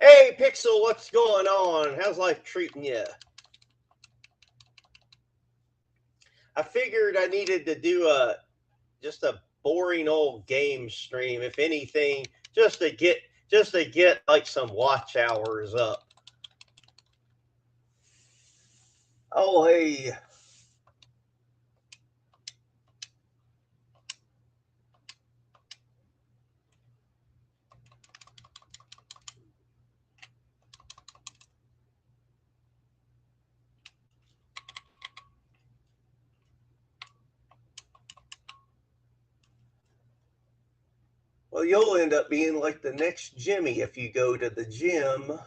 Hey, Pixel, what's going on? How's life treating you? I figured I needed to do just a boring old game stream, if anything, just to get like some watch hours up. Oh, hey. Well, you'll end up being like the next Jimmy if you go to the gym.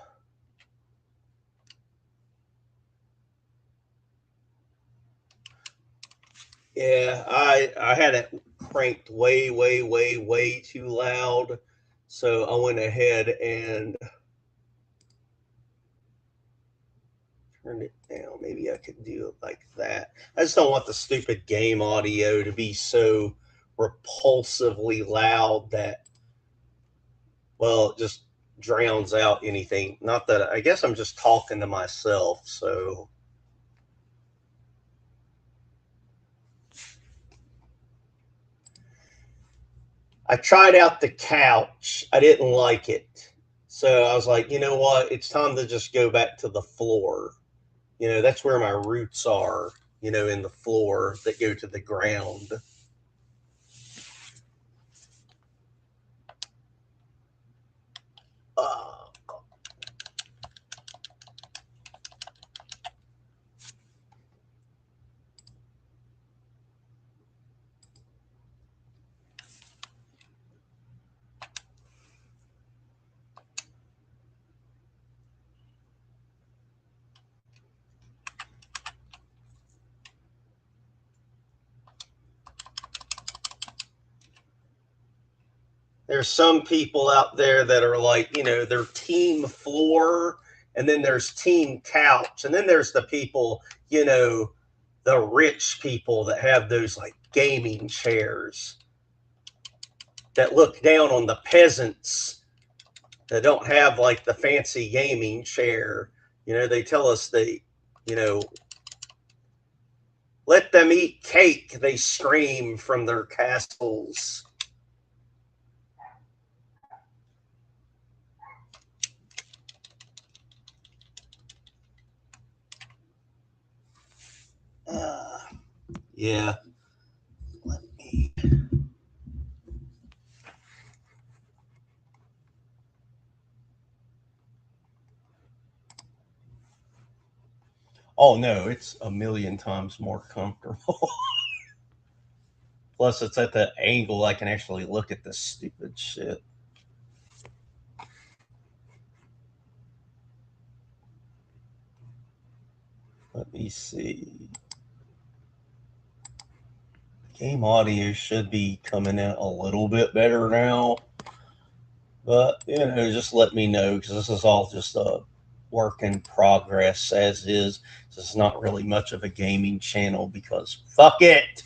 Yeah, I had it cranked way too loud, so I went ahead and turned it down. Maybe I could do it like that. I just don't want the stupid game audio to be so repulsively loud that, well, it just drowns out anything. Not that I guess I'm just talking to myself, so. I tried out the couch. I didn't like it. So I was like, you know what? It's time to just go back to the floor. That's where my roots are, in the floor that go to the ground. Uh, there's some people out there that are like, they're team floor, and then there's team couch, and then there's the people, the rich people that have those like gaming chairs that look down on the peasants that don't have like the fancy gaming chair. They tell us you know, let them eat cake, they scream from their castles. Uh, yeah. Let me. Oh no, it's a million times more comfortable. Plus, it's at the angle I can actually look at this stupid shit. Let me see. Game audio should be coming in a little bit better now. But, just let me know because this is all just a work in progress as is. This is not really much of a gaming channel because fuck it.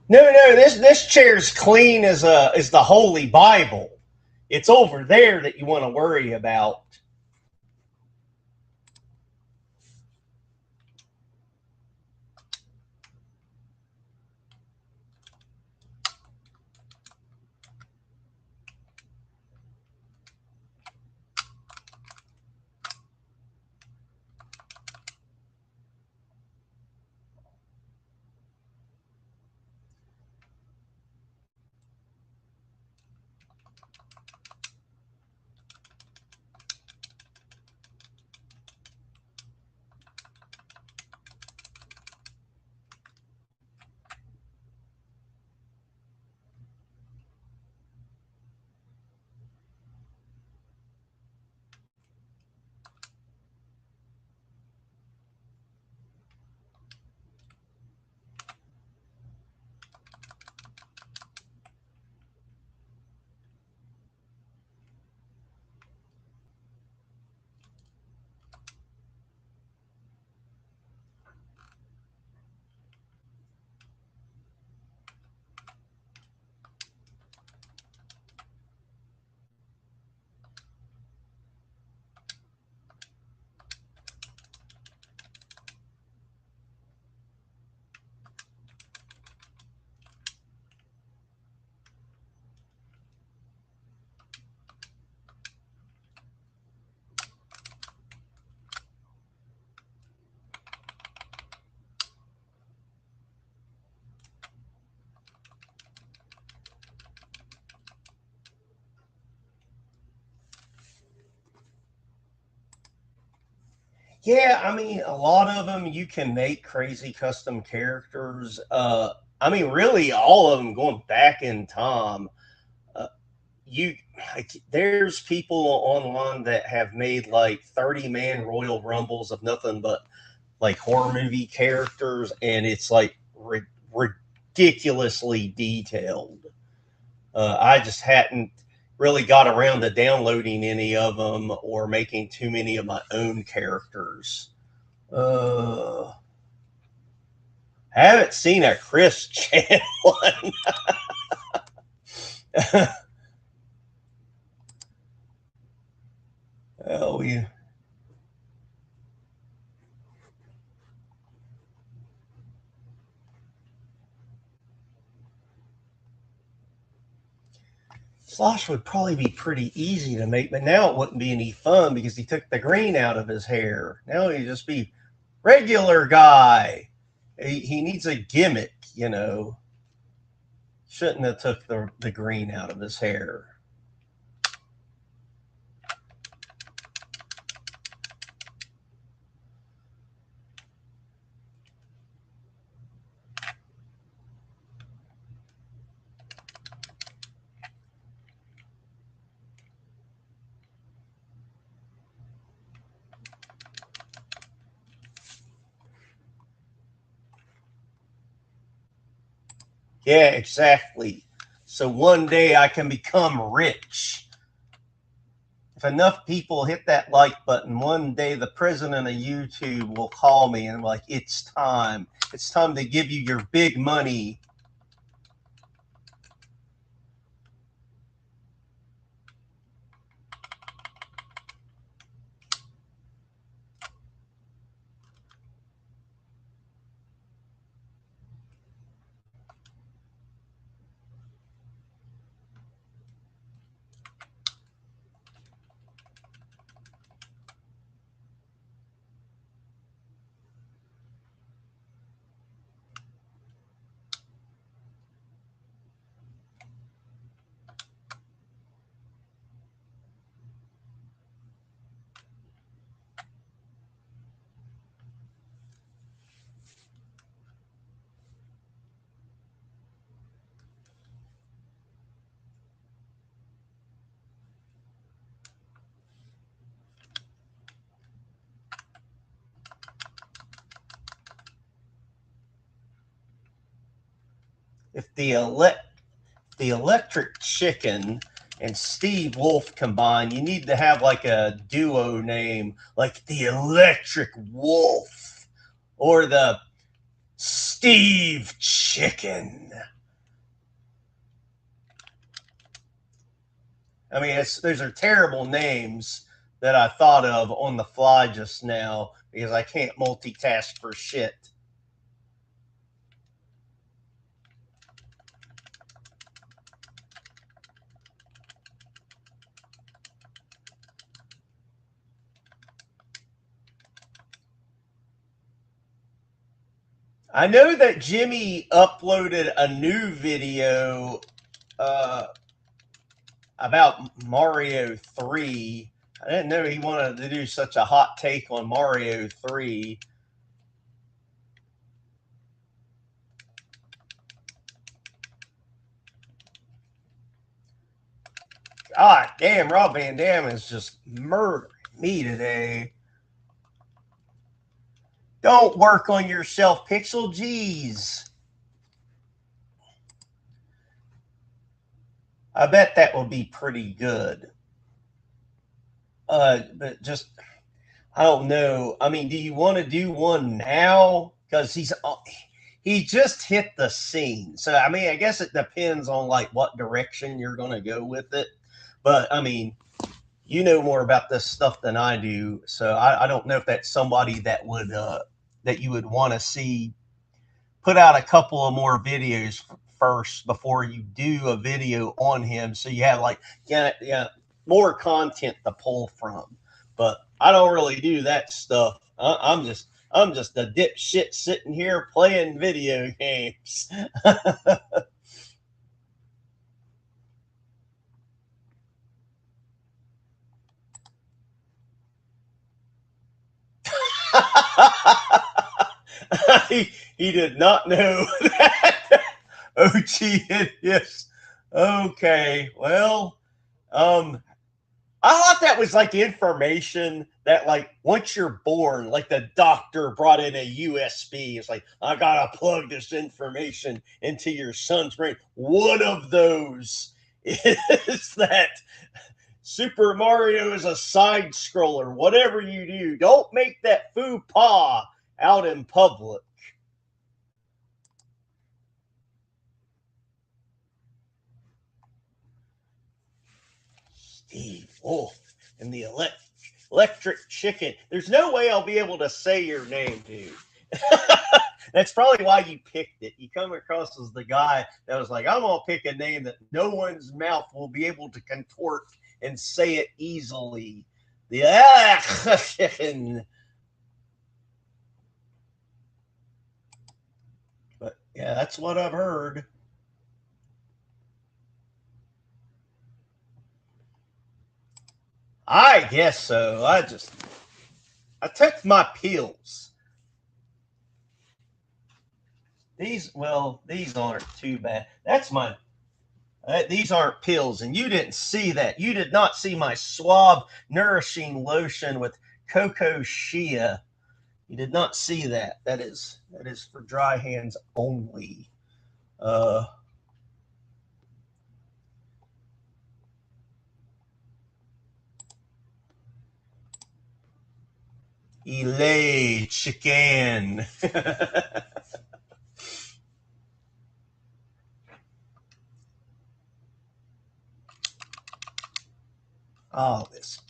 No, this chair's clean as the Holy Bible. It's over there that you want to worry about. Yeah, I mean, a lot of them you can make crazy custom characters. I mean, really, all of them going back in time. Uh, you like, there's people online that have made like 30-man Royal Rumbles of nothing but like horror movie characters, and it's like ridiculously detailed. I just hadn't really got around to downloading any of them or making too many of my own characters. I haven't seen a Chris Chan one. Oh, yeah. Slosh would probably be pretty easy to make, but now it wouldn't be any fun because he took the green out of his hair. Now he'd just be regular guy. He needs a gimmick, you know. Shouldn't have took the green out of his hair. Yeah, exactly. So one day I can become rich. If enough people hit that like button, one day the president of YouTube will call me and like, it's time. It's time to give you your big money. If the electric chicken and Steve Wolf combine, you need to have like a duo name, like the Electric Wolf or the Steve Chicken. I mean, those are terrible names that I thought of on the fly just now because I can't multitask for shit. I know that Jimmy uploaded a new video uh, about Mario 3. I didn't know he wanted to do such a hot take on Mario 3. God damn, Rob Van Dam is just murdering me today. Don't work on yourself, Pixel. Jeez. I bet that will be pretty good. But just, I don't know. I mean, do you want to do one now? Because he just hit the scene. So I mean, I guess it depends on like what direction you're going to go with it. But I mean, you know more about this stuff than I do, so I don't know if that's somebody that would that you would want to see put out a couple of more videos first before you do a video on him, so you have like yeah more content to pull from. But I don't really do that stuff. I'm just a dipshit sitting here playing video games. He did not know that. Oh, gee, yes. Okay. Well, um, I thought that was like information that, like, once you're born, like the doctor brought in a USB. It's like, I gotta plug this information into your son's brain. One of those is that Super Mario is a side scroller. Whatever you do, don't make that faux pas out in public. Steve Wolf and the electric chicken. There's no way I'll be able to say your name, dude. That's probably why you picked it. You come across as the guy that was like, I'm gonna pick a name that no one's mouth will be able to contort and say it easily. The chicken. But yeah, that's what I've heard. I guess so. I took my pills. These aren't too bad. That's my these aren't pills, and you didn't see that. You did not see my suave, nourishing lotion with cocoa shea. You did not see that. That is for dry hands only. Uh, Ilay chicken. Oh, this.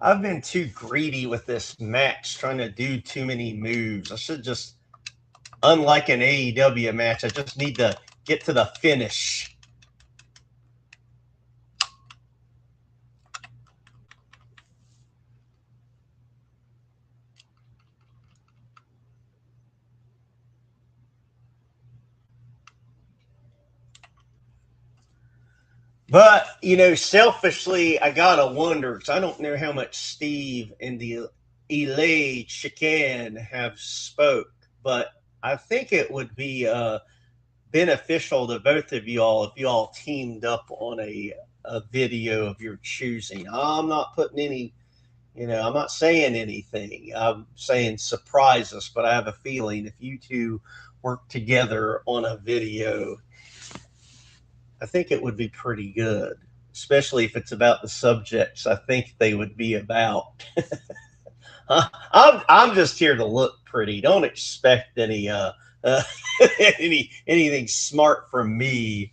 I've been too greedy with this match, trying to do too many moves. I should just, unlike an AEW match, I just need to get to the finish. But, selfishly, I gotta wonder because I don't know how much Steve and the Elay Chicken have spoke, but I think it would be beneficial to both of you all if you all teamed up on a video of your choosing. I'm not putting any, I'm not saying anything. I'm saying surprise us, but I have a feeling if you two work together on a video, I think it would be pretty good, especially if it's about the subjects I think they would be about. I'm just here to look pretty. Don't expect any anything smart from me.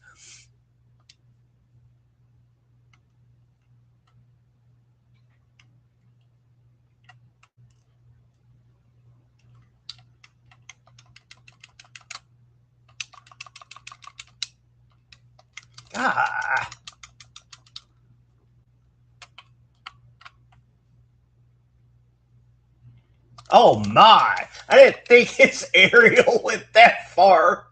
Ah, oh my! I didn't think his aerial went that far.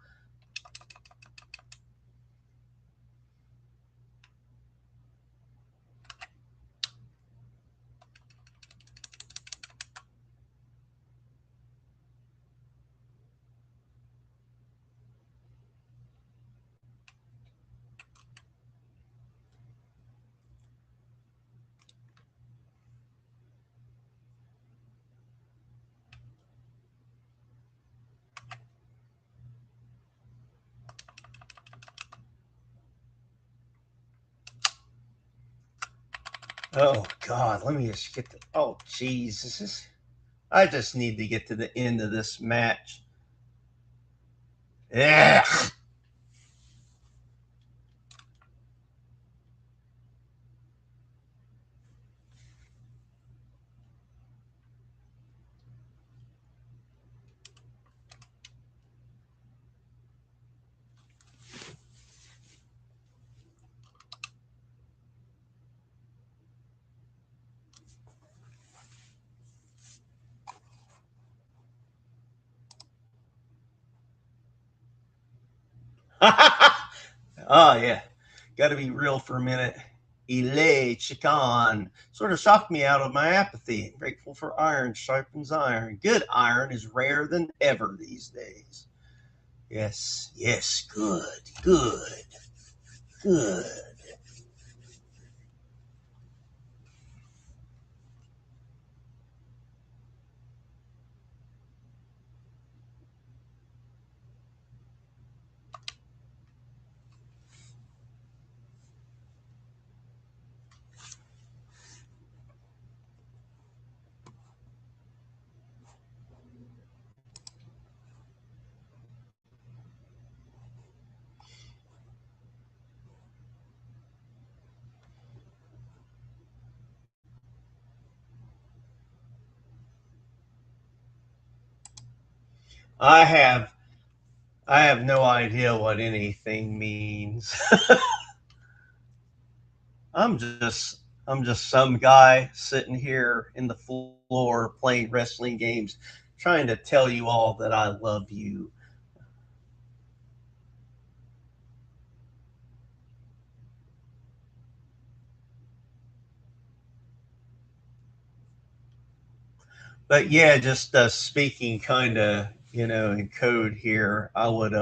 Oh God, let me just get the. Oh jeez, this is. I just need to get to the end of this match. Yeah. Oh yeah, got to be real for a minute. Ile Chican sort of shocked me out of my apathy. Grateful for iron sharpens iron. Good iron is rarer than ever these days. Yes, yes, good, good, good. I have I have no idea what anything means. I'm just some guy sitting here in the floor playing wrestling games, trying to tell you all that I love you. But yeah, just speaking kind of in code here, I would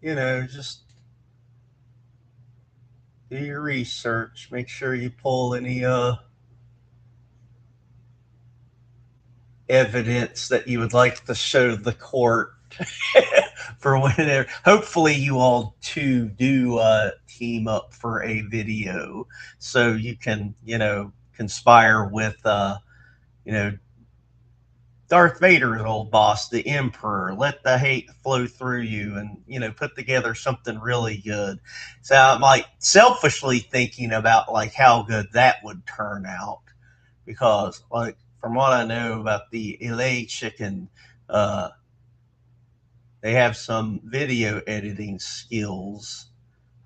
just do your research, make sure you pull any evidence that you would like to show the court for whenever. Hopefully, you all too do team up for a video, so you can conspire with you know Darth Vader's old boss, the Emperor. Let the hate flow through you, and put together something really good. So I'm like selfishly thinking about like how good that would turn out, because like from what I know about the LA chicken, uh, they have some video editing skills.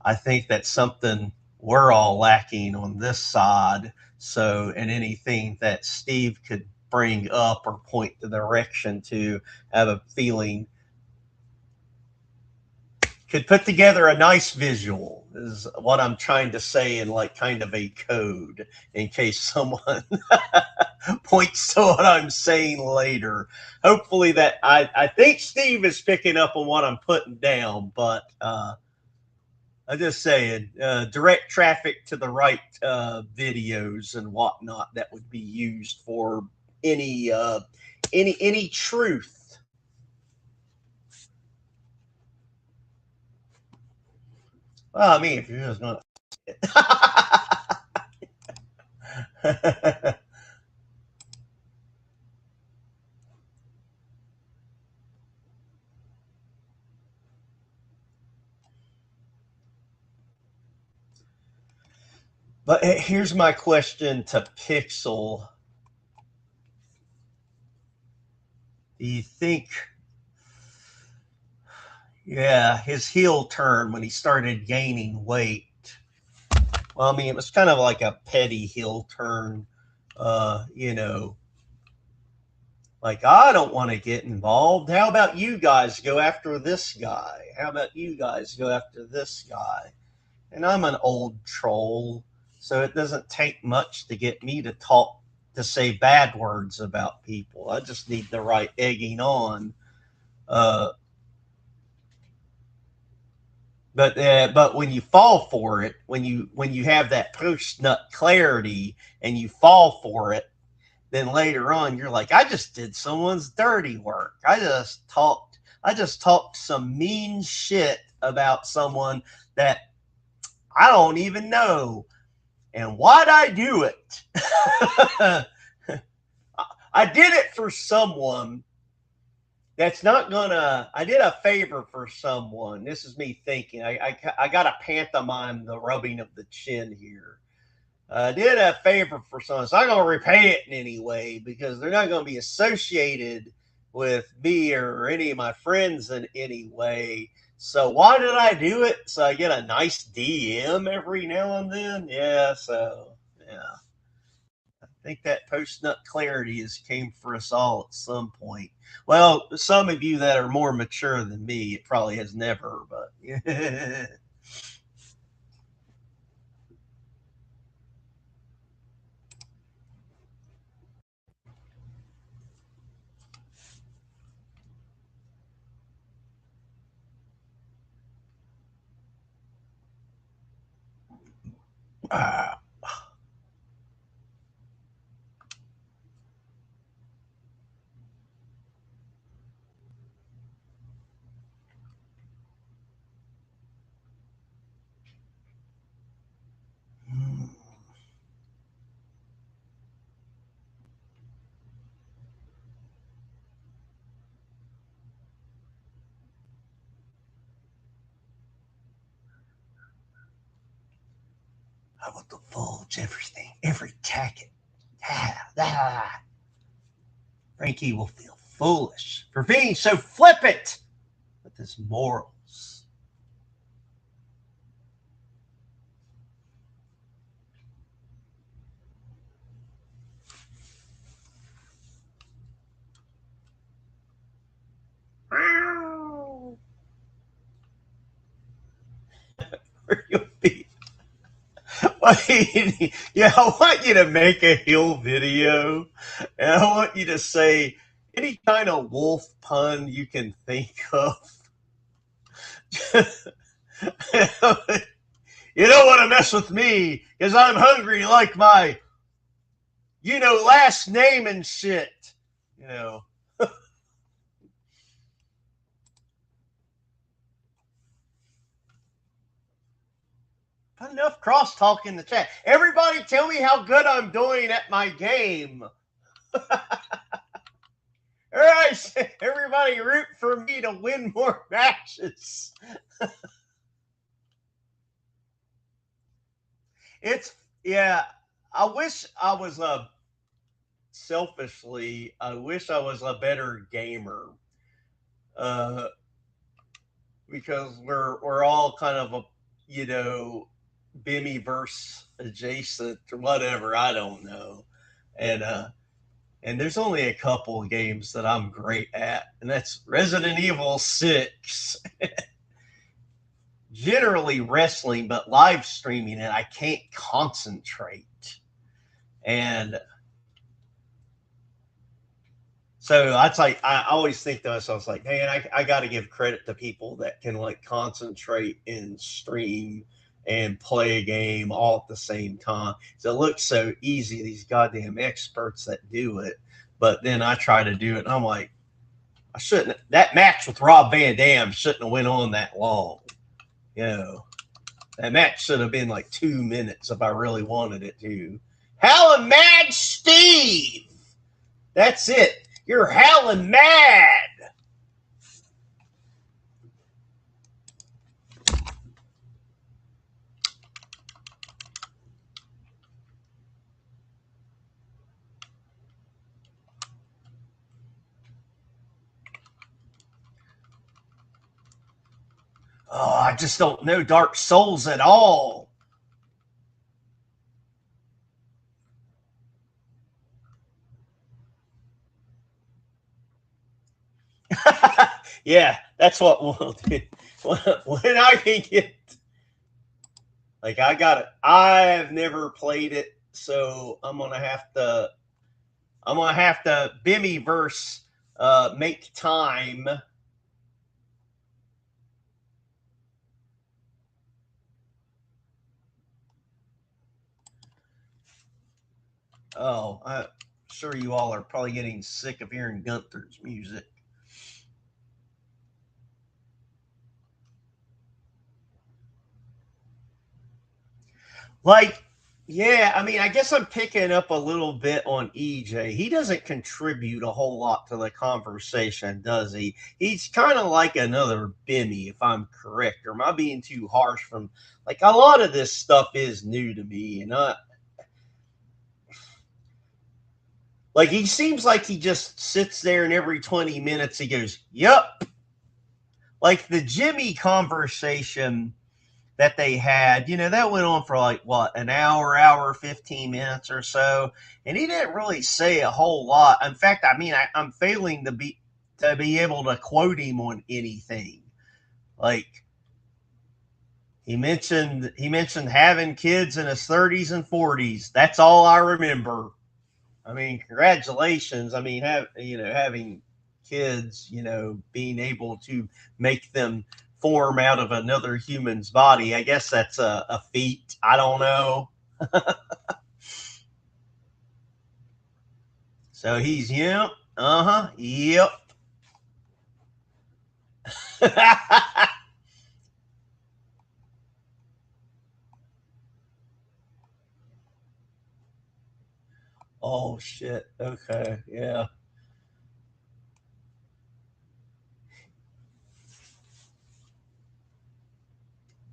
I think that's something we're all lacking on this side. So, and anything that Steve could bring up or point the direction to, have a feeling could put together a nice visual, is what I'm trying to say in like kind of a code, in case someone points to what I'm saying later. Hopefully that I think Steve is picking up on what I'm putting down, but I'm just saying, direct traffic to the right videos and whatnot that would be used for any any truth. Well, I mean, if you're just gonna, but here's my question to Pixel: do you think, yeah, his heel turn when he started gaining weight? Well, I mean, it was kind of like a petty heel turn, you know, like, I don't want to get involved. How about you guys go after this guy? How about you guys go after this guy? And I'm an old troll, so it doesn't take much to get me to talk, to say bad words about people. I just need the right egging on. Uh, but when you fall for it, when you have that post nut clarity and you fall for it, then later on you're like, I just did someone's dirty work. I just talked some mean shit about someone that I don't even know. And why'd I do it? I did it for someone that's not gonna. I did a favor for someone. This is me thinking. I got to pantomime the rubbing of the chin here. I did a favor for someone, so I'm gonna repay it in any way, because they're not gonna be associated with me or any of my friends in any way. So why did I do it? So I get a nice DM every now and then. Yeah. So yeah, I think that post nut clarity has came for us all at some point. Well, some of you that are more mature than me, it probably has never. But yeah. Uh, I will divulge everything, every tacket. Frankie will feel foolish for being so flippant with his morals. You'll be. Yeah, I want you to make a hill video, and I want you to say any kind of wolf pun you can think of. You don't want to mess with me because I'm hungry like my, last name and shit. You know. Enough crosstalk in the chat. Everybody tell me how good I'm doing at my game. All right, everybody root for me to win more matches. Yeah, I wish I was selfishly, I wish I was a better gamer. Uh, because we're all kind of a, Bimmy-verse adjacent or whatever, I don't know. And there's only a couple of games that I'm great at, and that's Resident Evil 6. Generally wrestling, but live streaming it, I can't concentrate. And so I always think to myself, like, man, I got to give credit to people that can like concentrate and stream and play a game all at the same time. So it looks so easy, these goddamn experts that do it. But then I try to do it, and I'm like, I shouldn't. That match with Rob Van Dam shouldn't have went on that long. That match should have been like 2 minutes if I really wanted it to. Howlin' Mad Steve! That's it. You're howling mad. Oh, I just don't know Dark Souls at all. Yeah, that's what we'll do. When I can get, like, I got it. I have never played it, so I'm gonna have to. Bimmy verse make time. Oh, I'm sure you all are probably getting sick of hearing Gunther's music. Like, yeah, I mean, I guess I'm picking up a little bit on EJ. He doesn't contribute a whole lot to the conversation, does he? He's kind of like another Bimmy, if I'm correct. Or am I being too harsh? From like a lot of this stuff is new to me, and like he seems like he just sits there and every 20 minutes he goes, "Yup." Like the Jimmy conversation that they had, that went on for like what, an hour, 15 minutes or so. And he didn't really say a whole lot. In fact, I mean, I'm failing to be able to quote him on anything. Like he mentioned having kids in his 30s and 40s. That's all I remember. I mean, congratulations. I mean, having kids, being able to make them form out of another human's body. I guess that's a feat. I don't know. So he's, yep, yep. Oh shit. Okay. Yeah.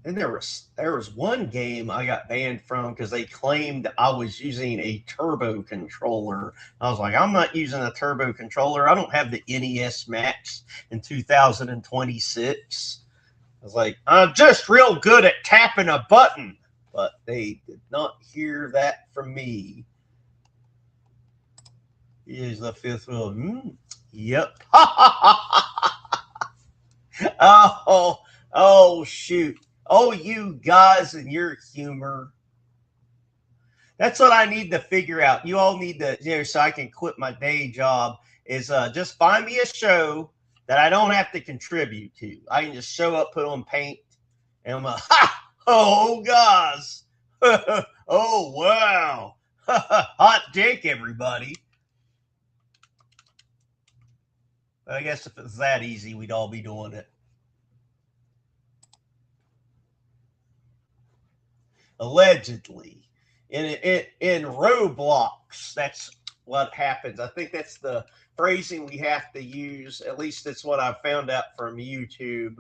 And there was one game I got banned from because they claimed I was using a turbo controller. I was like, I'm not using a turbo controller. I don't have the NES Max in 2026. I was like, I'm just real good at tapping a button. But they did not hear that from me. Here's the fifth one. Yep. Oh, oh, shoot. Oh, you guys and your humor. That's what I need to figure out. You all need to, so I can quit my day job, is just find me a show that I don't have to contribute to. I can just show up, put on paint, and I'm like, ha! Oh, guys. Oh, wow. Hot dick, everybody. I guess if it's that easy, we'd all be doing it. Allegedly. In Roblox, that's what happens. I think that's the phrasing we have to use. At least that's what I found out from YouTube.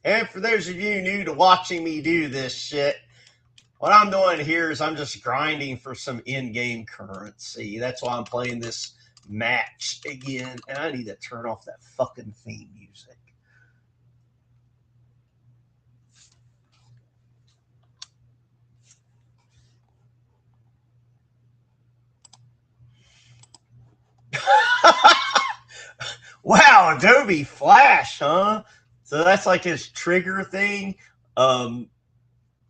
And for those of you new to watching me do this shit, what I'm doing here is I'm just grinding for some in-game currency. That's why I'm playing this match again. And I need to turn off that fucking theme music. Wow, Adobe Flash, huh? So that's like his trigger thing. Um,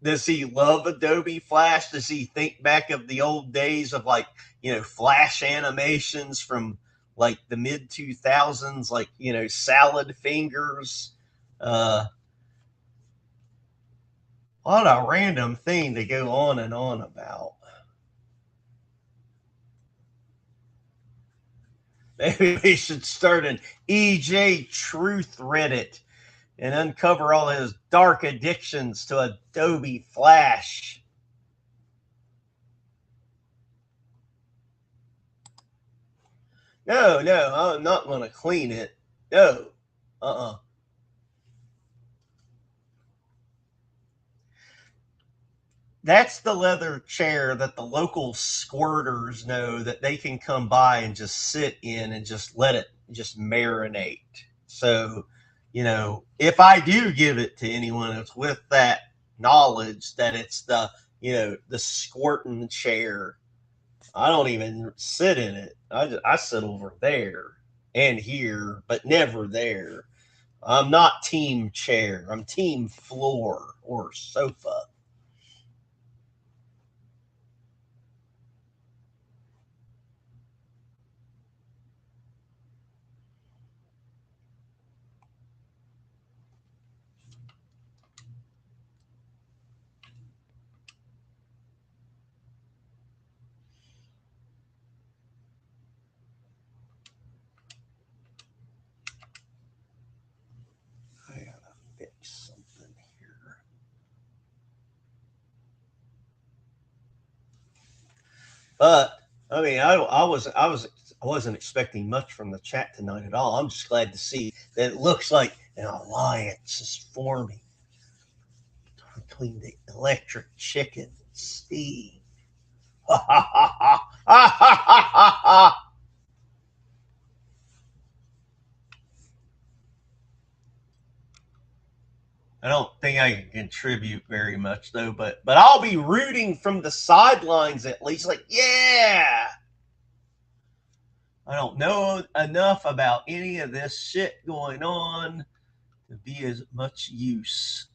does he love Adobe Flash? Does he think back of the old days of like, Flash animations from like the mid 2000s, like, salad fingers? Uh, what a random thing to go on and on about. Maybe we should start an EJ Truth Reddit and uncover all his dark addictions to Adobe Flash. No, no, I'm not going to clean it. No. Uh-uh. That's the leather chair that the local squirters know that they can come by and just sit in and just let it just marinate. So, if I do give it to anyone, it's with that knowledge that it's the squirting chair. I don't even sit in it. I sit over there and here, but never there. I'm not team chair. I'm team floor or sofa. I gotta fix something here. But I mean, I wasn't expecting much from the chat tonight at all. I'm just glad to see that it looks like an alliance is forming between the electric chicken and Steve. Ha ha ha ha ha ha ha ha. I don't think I can contribute very much though, but I'll be rooting from the sidelines at least. Like, yeah, I don't know enough about any of this shit going on to be as much use.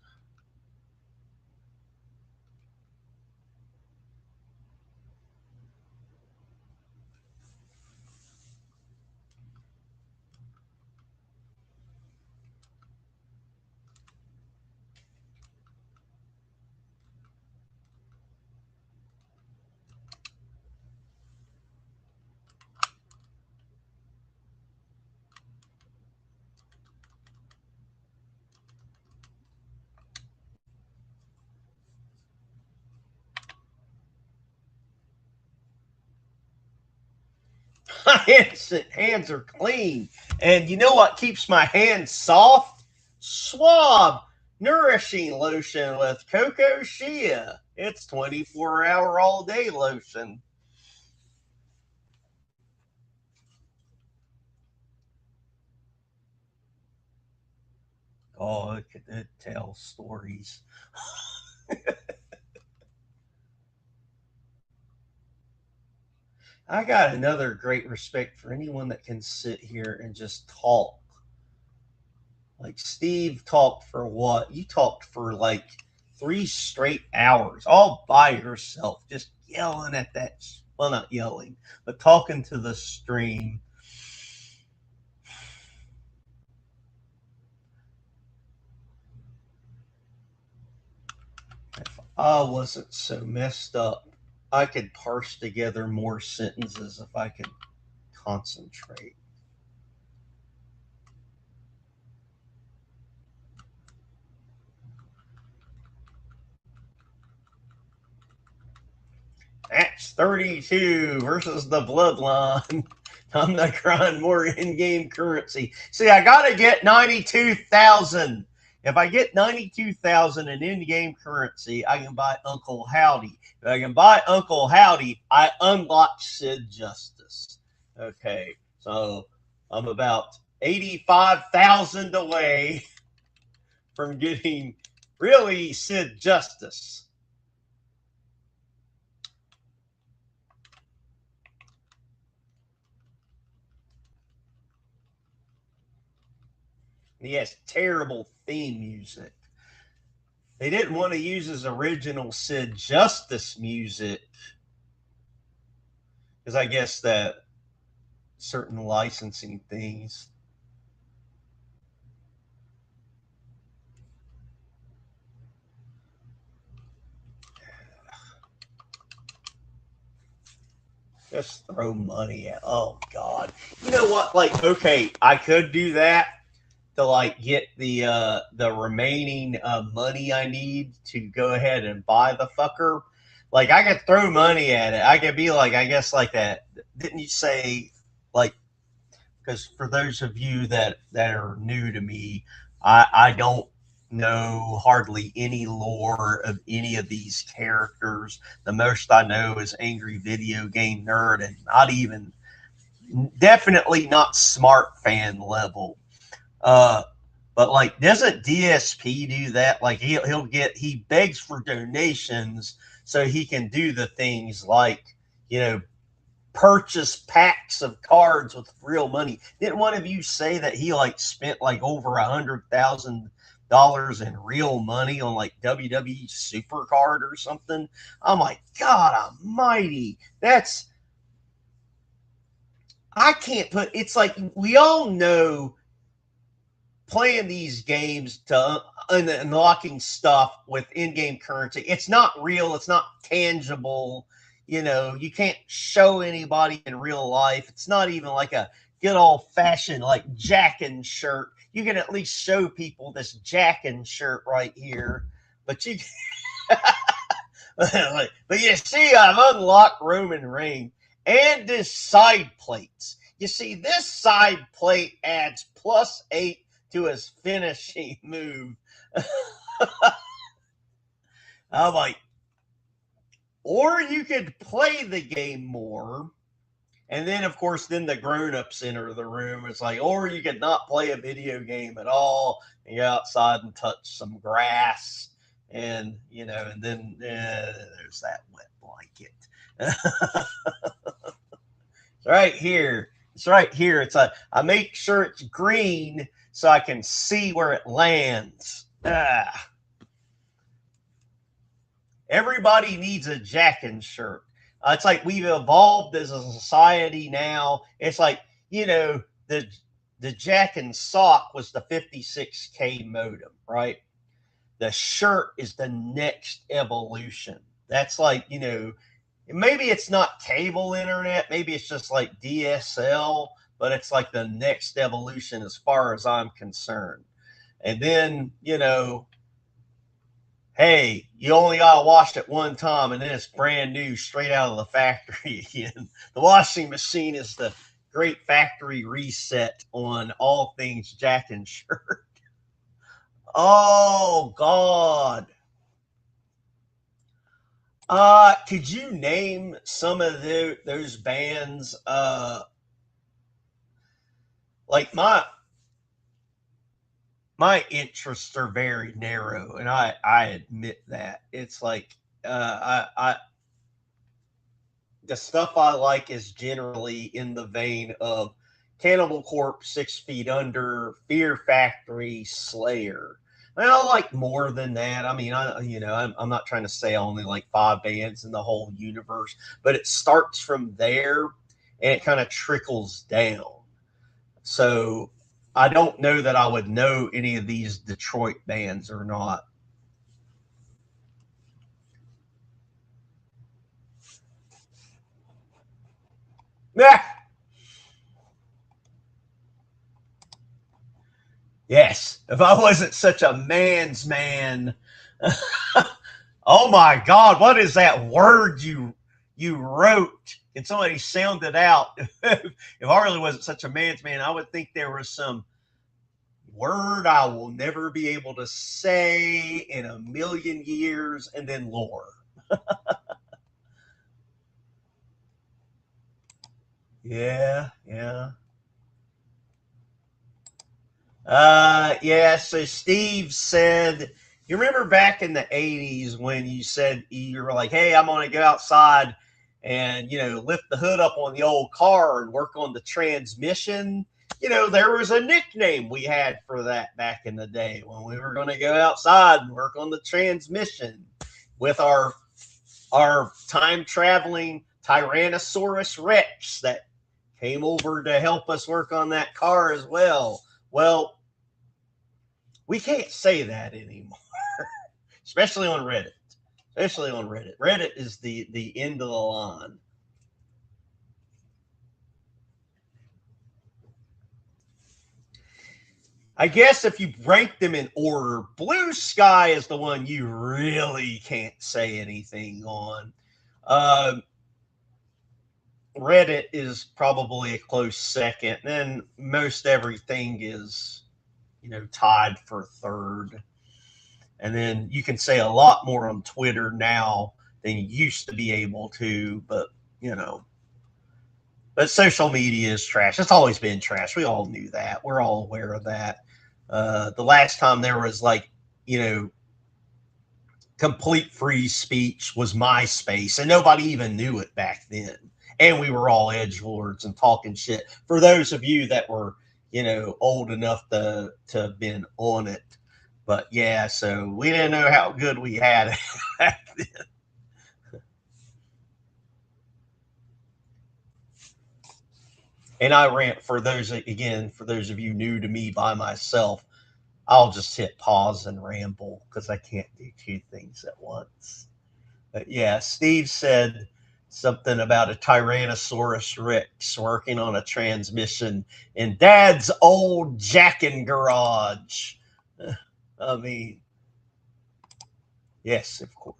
hands are clean. And you know what keeps my hands soft? Suave, nourishing lotion with cocoa shea. It's 24-hour all day lotion. Oh, it tells stories. I got another great respect for anyone that can sit here and just talk. Like Steve talked for what? You talked for like 3 straight hours all by yourself, just yelling at that. Well, not yelling, but talking to the stream. If I wasn't so messed up, I could parse together more sentences if I could concentrate. Match 32 versus the Bloodline. I'm not crying more in-game currency. See, I got to get 92,000. If I get 92,000 in in-game currency, I can buy Uncle Howdy. If I can buy Uncle Howdy, I unlock Sid Justice. Okay, so I'm about 85,000 away from getting really Sid Justice. He has terrible theme music. They didn't want to use his original Sid Justice music because I guess that certain licensing things. Just throw money at. Oh God! You know what? Like, okay, I could do that to like get the remaining money I need to go ahead and buy the fucker. Like, I could throw money at it. I could be like, I guess like that. Didn't you say like? Because for those of you that are new to me, I don't know hardly any lore of any of these characters. The most I know is Angry Video Game Nerd, and not even, definitely not Smart Fan level. Uh, but like, doesn't DSP do that? Like, he begs for donations so he can do the things like, you know, purchase packs of cards with real money. Didn't one of you say that he like spent like over $100,000 in real money on like WWE Supercard or something? I'm like, God Almighty, that's, I can't put. It's like we all know playing these games to unlocking stuff with in-game currency. It's not real. It's not tangible. You know, you can't show anybody in real life. It's not even like a good old-fashioned like jackin' shirt. You can at least show people this jackin' shirt right here, but you. But you see, I've unlocked Roman Reigns and his side plates. You see, this side plate adds +8 to his finishing move. I'm like, or you could play the game more. And then, of course, then the grown-ups enter the room. It's like, or you could not play a video game at all and go outside and touch some grass. And, you know, and then there's that wet blanket. It's right here. It's right here. I make sure it's green so I can see where it lands. Everybody needs a jackin' shirt. It's like we've evolved as a society now. It's like, you know, the jack and sock was the 56K modem, right? The shirt is the next evolution. That's like, you know, maybe it's not cable internet, maybe it's just like DSL, but it's like the next evolution as far as I'm concerned. And then, you know, hey, you only got to wash it one time and then it's brand new straight out of the factory again. The washing machine is the great factory reset on all things Jack and Shirt. Oh God. Could you name some of those bands? Like my interests are very narrow, and I admit that. It's like I the stuff I like is generally in the vein of Cannibal Corpse, 6 Feet Under, Fear Factory, Slayer. I like more than that. I mean, I'm not trying to say I only like 5 bands in the whole universe, but it starts from there and it kind of trickles down. So I don't know that I would know any of these Detroit bands or not. Yeah. Yes. If I wasn't such a man's man. Oh my God, what is that word you wrote? Can somebody sound it out? If I really wasn't such a man's man, I would think there was some word I will never be able to say in a million years, and then lore. Yeah, yeah. Yeah, so Steve said, you remember back in the 80s when you said you were like, hey, I'm going to go outside and, lift the hood up on the old car and work on the transmission? There was a nickname we had for that back in the day when we were going to go outside and work on the transmission with our time traveling Tyrannosaurus Rex that came over to help us work on that car as well. Well, we can't say that anymore, especially on Reddit. Especially on Reddit. Reddit is the end of the line. I guess if you rank them in order, Blue Sky is the one you really can't say anything on. Reddit is probably a close second. Then most everything is, tied for third. And then you can say a lot more on Twitter now than you used to be able to, but social media is trash. It's always been trash. We all knew that. We're all aware of that. The last time there was you know, complete free speech was MySpace, and nobody even knew it back then. And we were all edgelords and talking shit. For those of you that were, old enough to have been on it. But yeah, so we didn't know how good we had it back then. And I rant for those of you new to me by myself. I'll just hit pause and ramble because I can't do two things at once. But yeah, Steve said something about a Tyrannosaurus Rex working on a transmission in Dad's old jacking garage. I mean, yes, of course.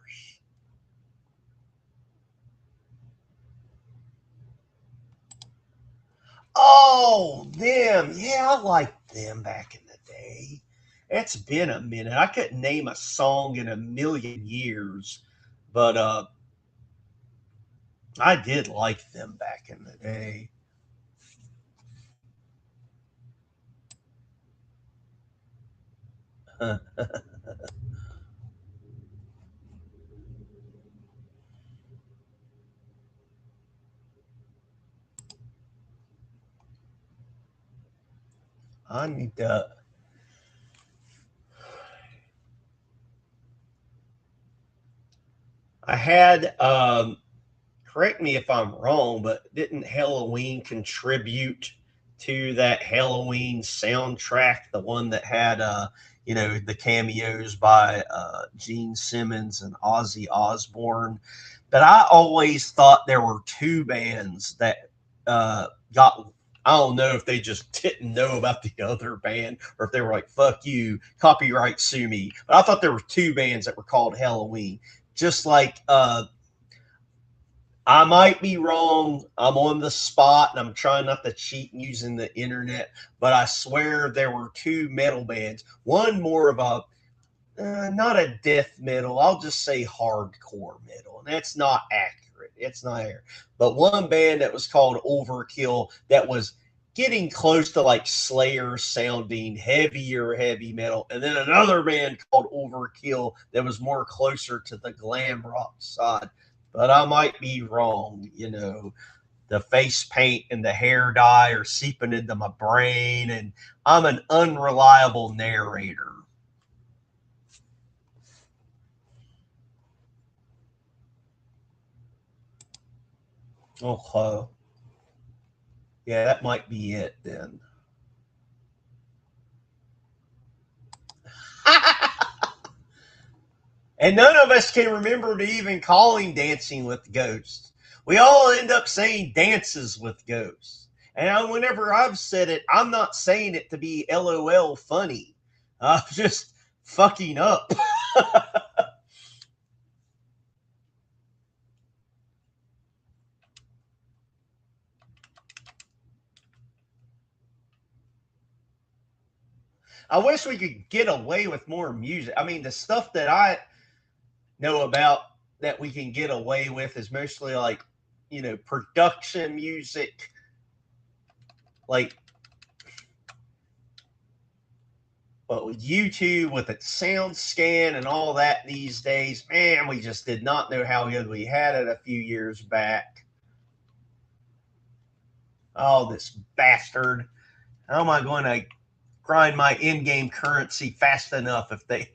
Oh, them. Yeah, I liked them back in the day. It's been a minute. I couldn't name a song in a million years, but I did like them back in the day. I need to. I had. Correct me if I'm wrong, but didn't Halloween contribute to that Halloween soundtrack? The one that had, the cameos by Gene Simmons and Ozzy Osbourne. But I always thought there were two bands that got. I don't know if they just didn't know about the other band or if they were like, fuck you, copyright sue me. But I thought there were two bands that were called Halloween. Just like I might be wrong. I'm on the spot and I'm trying not to cheat using the internet, but I swear there were two metal bands. One more of a not a death metal. I'll just say hardcore metal, and that's not accurate. It's not accurate. But one band that was called Overkill that was getting close to like Slayer sounding heavier heavy metal, and then another band called Overkill that was more closer to the glam rock side. But I might be wrong. The face paint and the hair dye are seeping into my brain, and I'm an unreliable narrator. Okay. Yeah, that might be it then. And none of us can remember to even calling Dancing with Ghosts. We all end up saying Dances with Ghosts. And whenever I've said it, I'm not saying it to be LOL funny. I'm just fucking up. I wish we could get away with more music. I mean, the stuff that I know about that we can get away with is mostly like, production music, like but with YouTube, with its sound scan and all that these days, man, we just did not know how good we had it a few years back. Oh, this bastard. How am I going to grind my in game currency fast enough if they.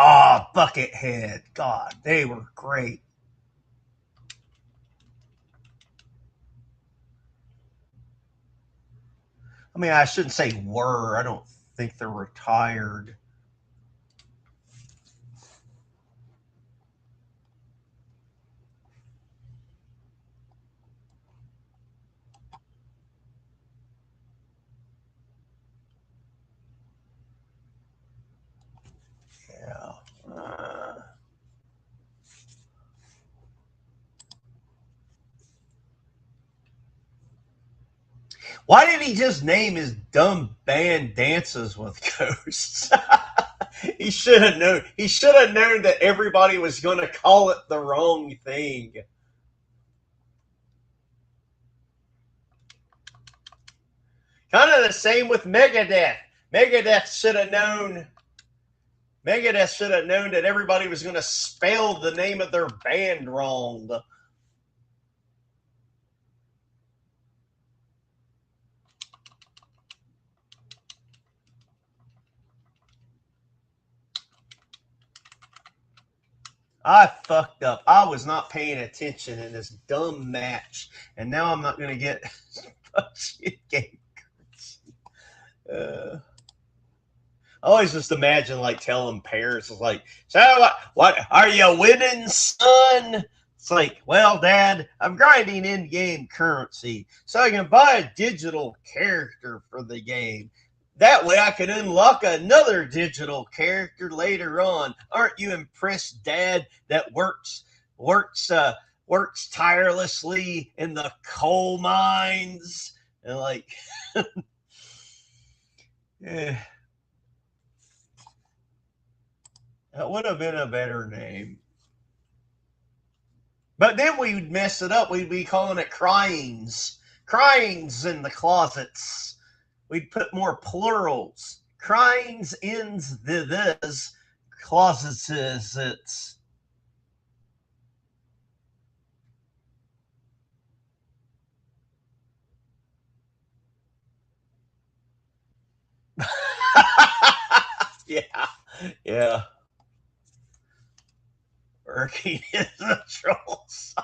Oh, Buckethead. God, they were great. I mean, I shouldn't say were. I don't think they're retired. Yeah. Why did he just name his dumb band Dances with Ghosts? He should have known. He should have known that everybody was going to call it the wrong thing. Kind of the same with Megadeth. Megadeth should have known. Megadeth should have known that everybody was going to spell the name of their band wrong. I fucked up. I was not paying attention in this dumb match, and now I'm not going to get game. I always just imagine like telling parents, it's like, so what are you winning, son? It's like, well, Dad, I'm grinding in-game currency so I can buy a digital character for the game. That way I can unlock another digital character later on. Aren't you impressed, Dad, that works tirelessly in the coal mines? And like, eh, that would have been a better name. But then we would mess it up. We'd be calling it cryings. Cryings in the closets. We'd put more plurals. Cryings ins the this. Closets is it's. Yeah. Yeah. Working in the trolls.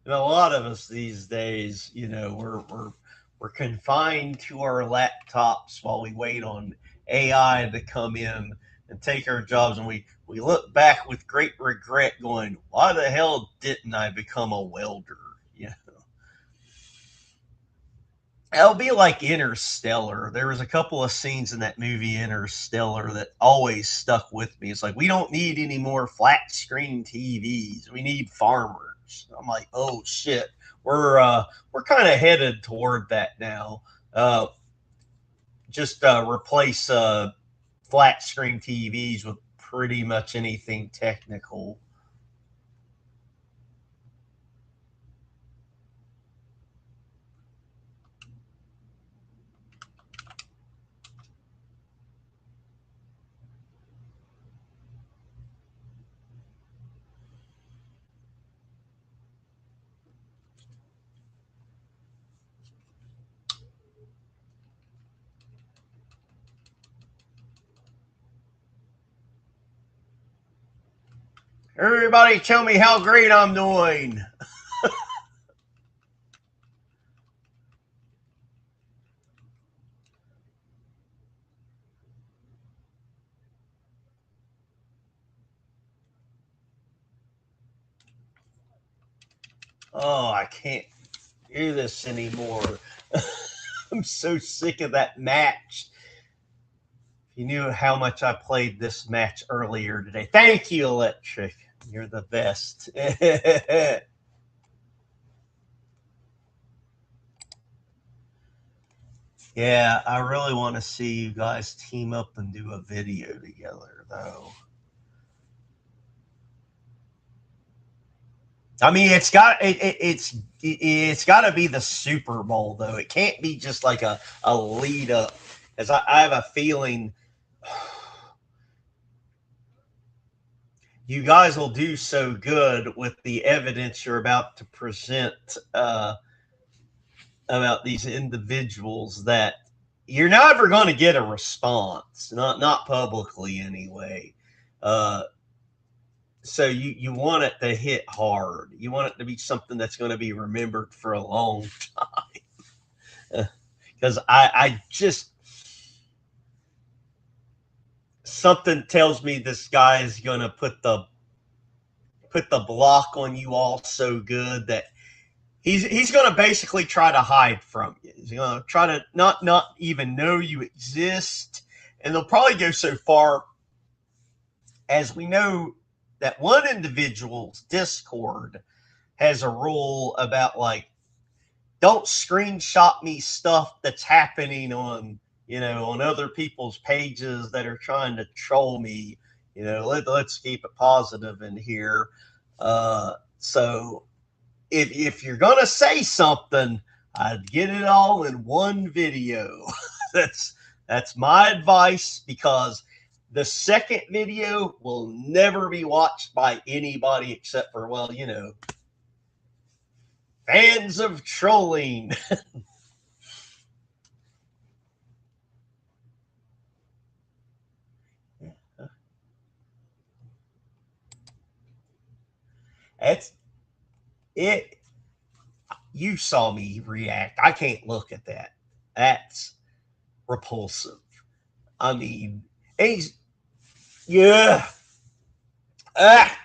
And a lot of us these days, we're we're confined to our laptops while we wait on AI to come in and take our jobs, and we look back with great regret, going, "Why the hell didn't I become a welder?" Yeah, it'll be like Interstellar. There was a couple of scenes in that movie Interstellar that always stuck with me. It's like, we don't need any more flat screen TVs. We need farmers. I'm like, oh shit, we're kind of headed toward that now. Uh, just replace flat screen TVs with pretty much anything technical. Everybody, tell me how great I'm doing. Oh, I can't do this anymore. I'm so sick of that match. If you knew how much I played this match earlier today. Thank you, Electric. You're the best. Yeah, I really want to see you guys team up and do a video together, though. I mean, it's got to be the Super Bowl, though. It can't be just like a lead up, because I have a feeling you guys will do so good with the evidence you're about to present about these individuals that you're never going to get a response, not publicly anyway. Uh, so you want it to hit hard. You want it to be something that's going to be remembered for a long time. Because I just, something tells me this guy is going to put the block on you all so good that he's going to basically try to hide from you. He's going to try to not even know you exist, and they'll probably go so far as we know that one individual's Discord has a rule about, like, don't screenshot me stuff that's happening on, on other people's pages that are trying to troll me. Let's keep it positive in here. So if you're gonna say something, I'd get it all in one video. that's that's my advice, because the second video will never be watched by anybody except for, well, fans of trolling. That's it. You saw me react. I can't look at that. That's repulsive. I mean, he's, yeah. Ah,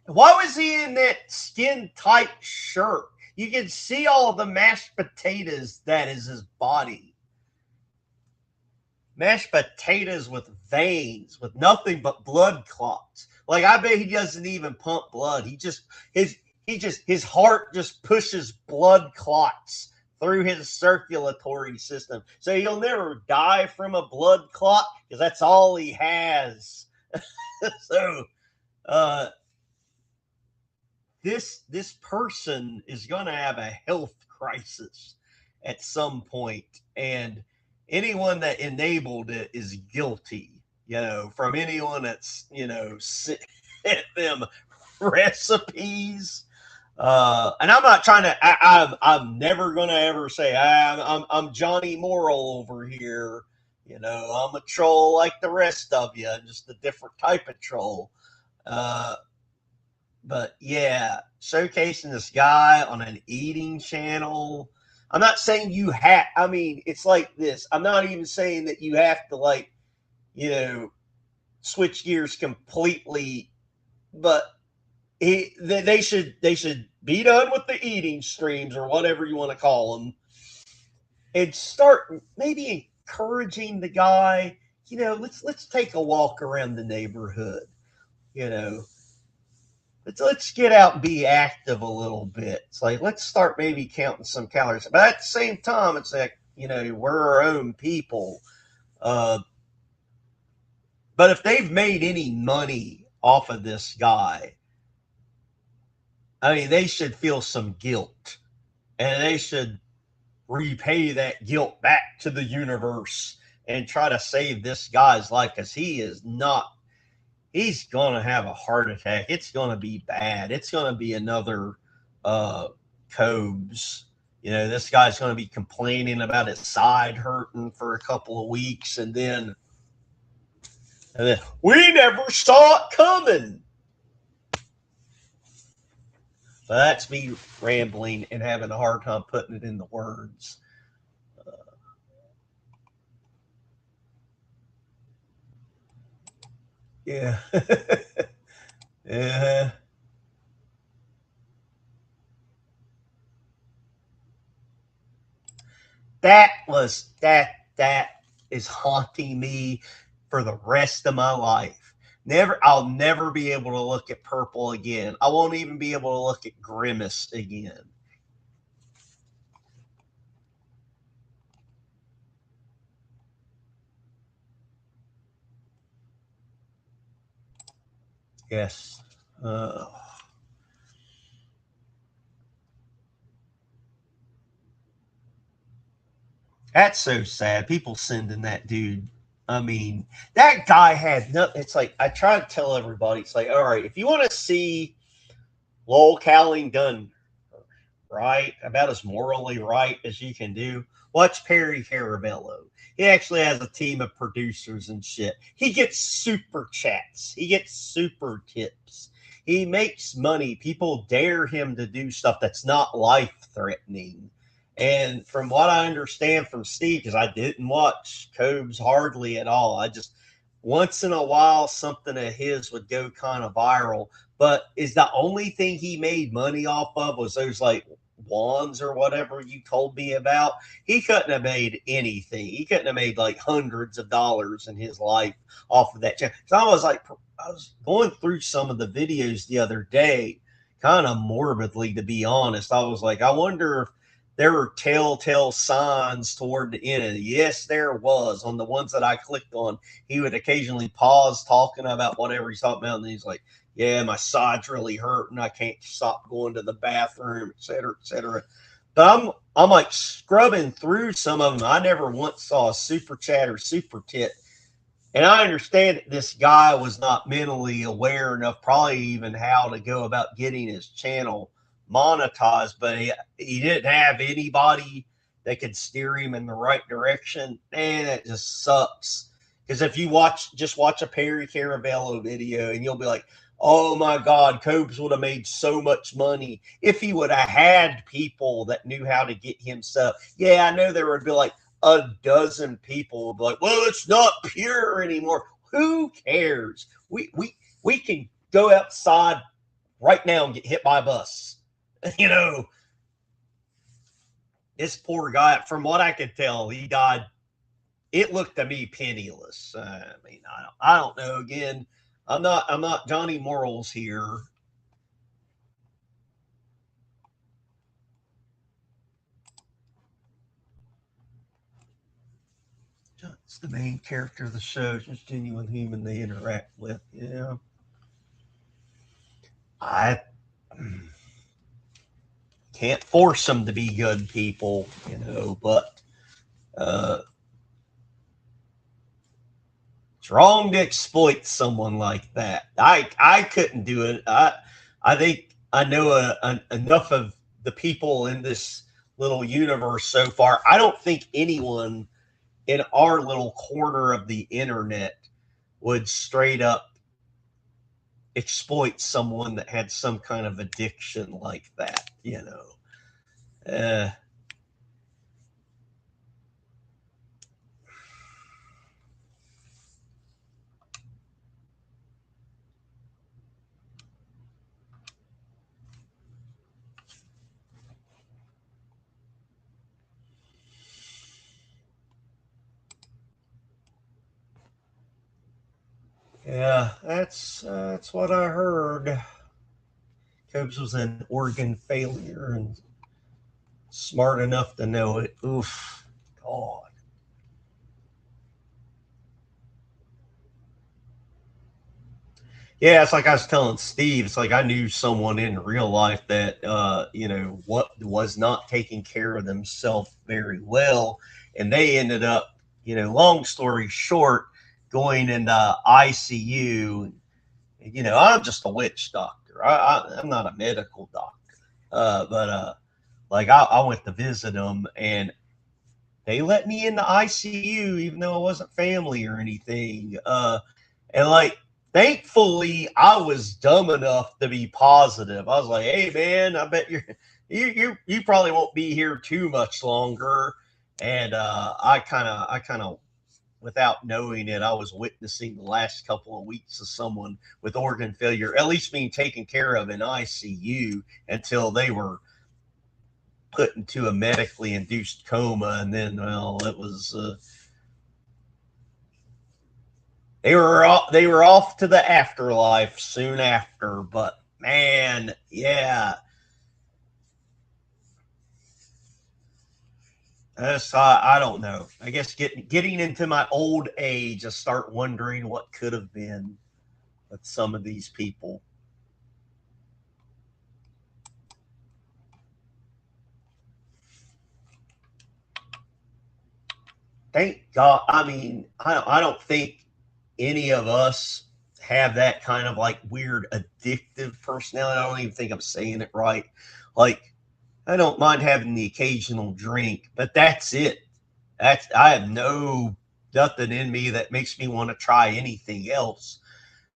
why was he in that skin tight shirt? You can see all the mashed potatoes that is his body. Mashed potatoes with veins, with nothing but blood clots. Like, I bet he doesn't even pump blood. His heart just pushes blood clots through his circulatory system. So he'll never die from a blood clot because that's all he has. So uh this person is going to have a health crisis at some point, and anyone that enabled it is guilty. From anyone that's sent them recipes. And I'm not trying to. I'm never going to ever say I'm Johnny Moral over here. I'm a troll like the rest of you, just a different type of troll. Uh, but yeah, showcasing this guy on an eating channel. I'm not saying you have. I mean, it's like this. I'm not even saying that you have to like, you know, switch gears completely, but they should be done with the eating streams or whatever you want to call them, and start maybe encouraging the guy. You know, let's take a walk around the neighborhood. You know, let's get out and be active a little bit. It's like let's start maybe counting some calories, but at the same time, it's like we're our own people. Uh, but if they've made any money off of this guy, I mean, they should feel some guilt, and they should repay that guilt back to the universe and try to save this guy's life because he is not. He's gonna have a heart attack. It's gonna be bad. It's gonna be another uh Cobes. This guy's gonna be complaining about his side hurting for a couple of weeks, and then we never saw it coming. So that's me rambling and having a hard time putting it into words. Yeah. Yeah. That is haunting me for the rest of my life. I'll never be able to look at Purple again. I won't even be able to look at Grimace again. Yes. That's so sad. People sending that dude. I mean, that guy had nothing. It's like I try to tell everybody. It's like, all right, if you want to see Lowell Cowling done right, about as morally right as you can do, watch Perry Caravello. He actually has a team of producers and shit. He gets super chats. He gets super tips. He makes money. People dare him to do stuff that's not life threatening. And from what I understand from Steve, because I didn't watch Cobes hardly at all, I just once in a while something of his would go kind of viral. But is the only thing he made money off of was those like wands or whatever you told me about? He couldn't have made anything. He couldn't have made like hundreds of dollars in his life off of that channel. So I was going through some of the videos the other day, kind of morbidly, to be honest. I was like, I wonder if there were telltale signs toward the end. Yes, there was. On the ones that I clicked on, he would occasionally pause talking about whatever he's talking about, and he's like, yeah, my side's really hurting. I can't stop going to the bathroom, et cetera, et cetera. But I'm like scrubbing through some of them. I never once saw a super chat or super tit. And I understand that this guy was not mentally aware enough, probably even how to go about getting his channel monetized, but he didn't have anybody that could steer him in the right direction. Man, it just sucks. Because if you just watch a Perry Caravello video and you'll be like, oh my God, Cobes would have made so much money if he would have had people that knew how to get him stuff. Yeah, I know there would be like a dozen people would be like, well, it's not pure anymore. Who cares? We can go outside right now and get hit by a bus. This poor guy, from what I could tell, he died. It looked to me penniless. I mean, I don't know. Again, I'm not Johnny Morals here. It's the main character of the show, just genuine human they interact with. Yeah. I can't force them to be good people, but it's wrong to exploit someone like that. I couldn't do it. I think I know enough of the people in this little universe so far. I don't think anyone in our little corner of the internet would straight up exploit someone that had some kind of addiction like that. Yeah, that's what I heard. Cobes was an organ failure and smart enough to know it. Oof, God. Yeah, it's like I was telling Steve. It's like I knew someone in real life that what was not taking care of themselves very well, and they ended up, long story short, going into ICU. I'm just a witch doctor. I'm not a medical doctor, but like I went to visit them, and they let me in the ICU, even though I wasn't family or anything. And like, thankfully, I was dumb enough to be positive. I was like, "Hey, man, I bet you probably won't be here too much longer." And I kind of, without knowing it, I was witnessing the last couple of weeks of someone with organ failure, at least being taken care of in ICU until they were put into a medically induced coma, and then, well, it was. They were off to the afterlife soon after, but man, yeah, I don't know. I guess getting into my old age, I start wondering what could have been with some of these people. Thank God. I mean, I don't think any of us have that kind of like weird addictive personality. I don't even think I'm saying it right. Like, I don't mind having the occasional drink, but that's it. I have nothing in me that makes me want to try anything else.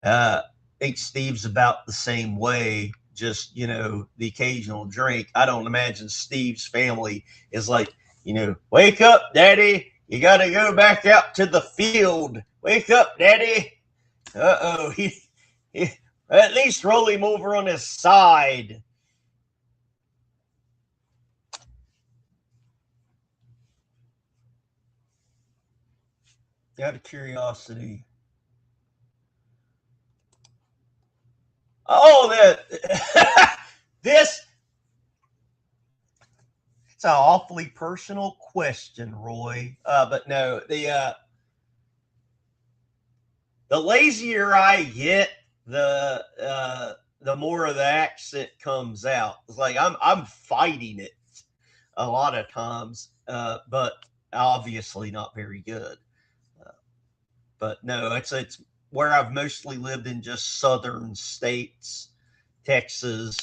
I think Steve's about the same way. Just, the occasional drink. I don't imagine Steve's family is like, wake up, Daddy. You got to go back out to the field. Wake up, Daddy. He at least roll him over on his side. Out of curiosity. Oh, this it's an awfully personal question, Roy. But no, the lazier I get, the more of the accent comes out. It's like I'm fighting it a lot of times, but obviously not very good. Uh, but no, it's where I've mostly lived in just southern states, Texas,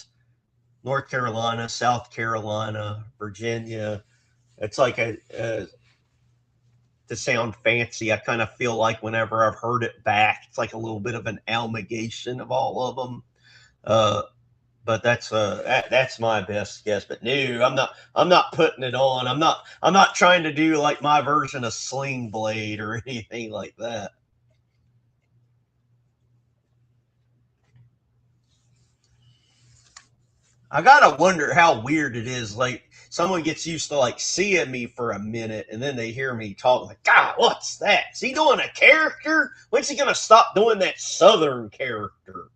North Carolina, South Carolina, Virginia. It's like to sound fancy, I kind of feel like whenever I've heard it back, it's like a little bit of an amalgamation of all of them. Uh, but that's my best guess. But no, I'm not putting it on. I'm not trying to do like my version of Sling Blade or anything like that. I gotta wonder how weird it is. Like, someone gets used to like seeing me for a minute, and then they hear me talk. Like, God, what's that? Is he doing a character? When's he gonna stop doing that Southern character?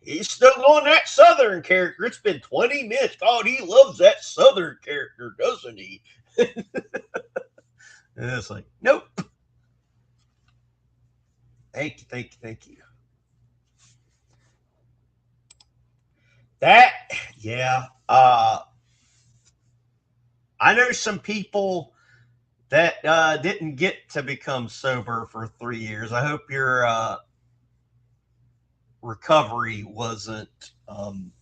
He's still doing that Southern character. It's been 20 minutes. God, he loves that Southern character, doesn't he? And it's like, nope. Thank you, thank you, thank you. That, yeah. I know some people that didn't get to become sober for 3 years. I hope your recovery wasn't, I'm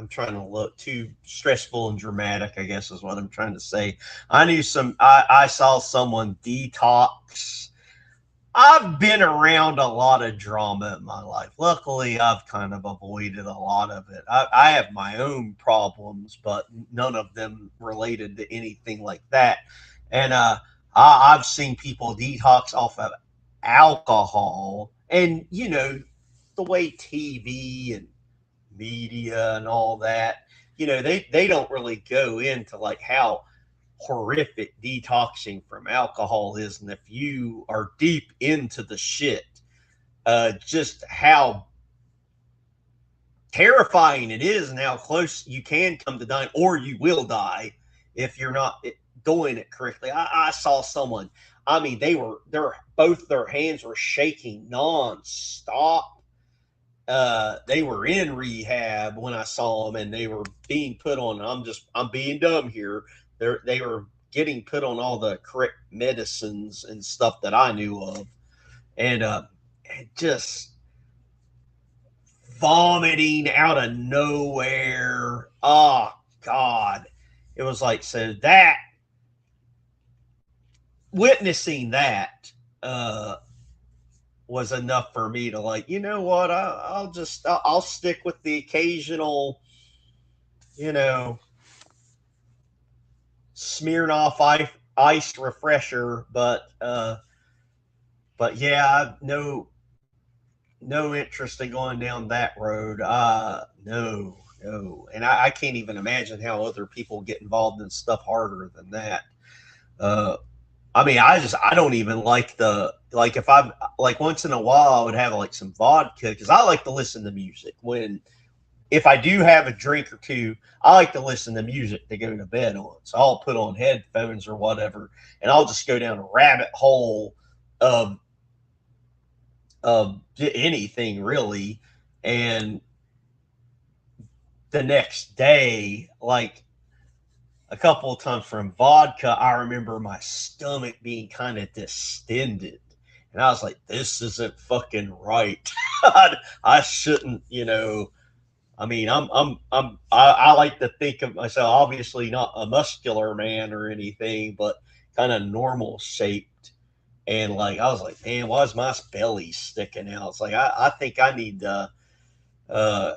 trying to look too stressful and dramatic, I guess is what I'm trying to say. I saw someone detox. I've been around a lot of drama in my life. Luckily, I've kind of avoided a lot of it. I have my own problems, but none of them related to anything like that. And I've seen people detox off of alcohol, and the way TV and media and all that, they don't really go into like how horrific detoxing from alcohol is. And if you are deep into the shit, just how terrifying it is and how close you can come to dying, or you will die if you're not doing it correctly. I saw someone. I mean, both their hands were shaking nonstop. They were in rehab when I saw them, and they were being put on. I'm being dumb here. They were getting put on all the correct medicines and stuff that I knew of, and just vomiting out of nowhere. Oh God, it was like, so that witnessing that was enough for me to, like, you know what, I'll stick with the occasional, you know, Smirnoff ice refresher, but yeah, no interest in going down that road. No. And I can't even imagine how other people get involved in stuff harder than that. Uh, I mean, I don't even like if I'm like, once in a while I would have like some vodka because I like to listen to music. If I do have a drink or two, I like to listen to music to go to bed on. So I'll put on headphones or whatever, and I'll just go down a rabbit hole of anything really. And the next day, like a couple of times from vodka, I remember my stomach being kind of distended. And I was like, this isn't fucking right. I shouldn't, I mean, I like to think of myself, obviously not a muscular man or anything, but kind of normal shaped. And like, I was like, man, why is my belly sticking out? It's like, I think I need to uh,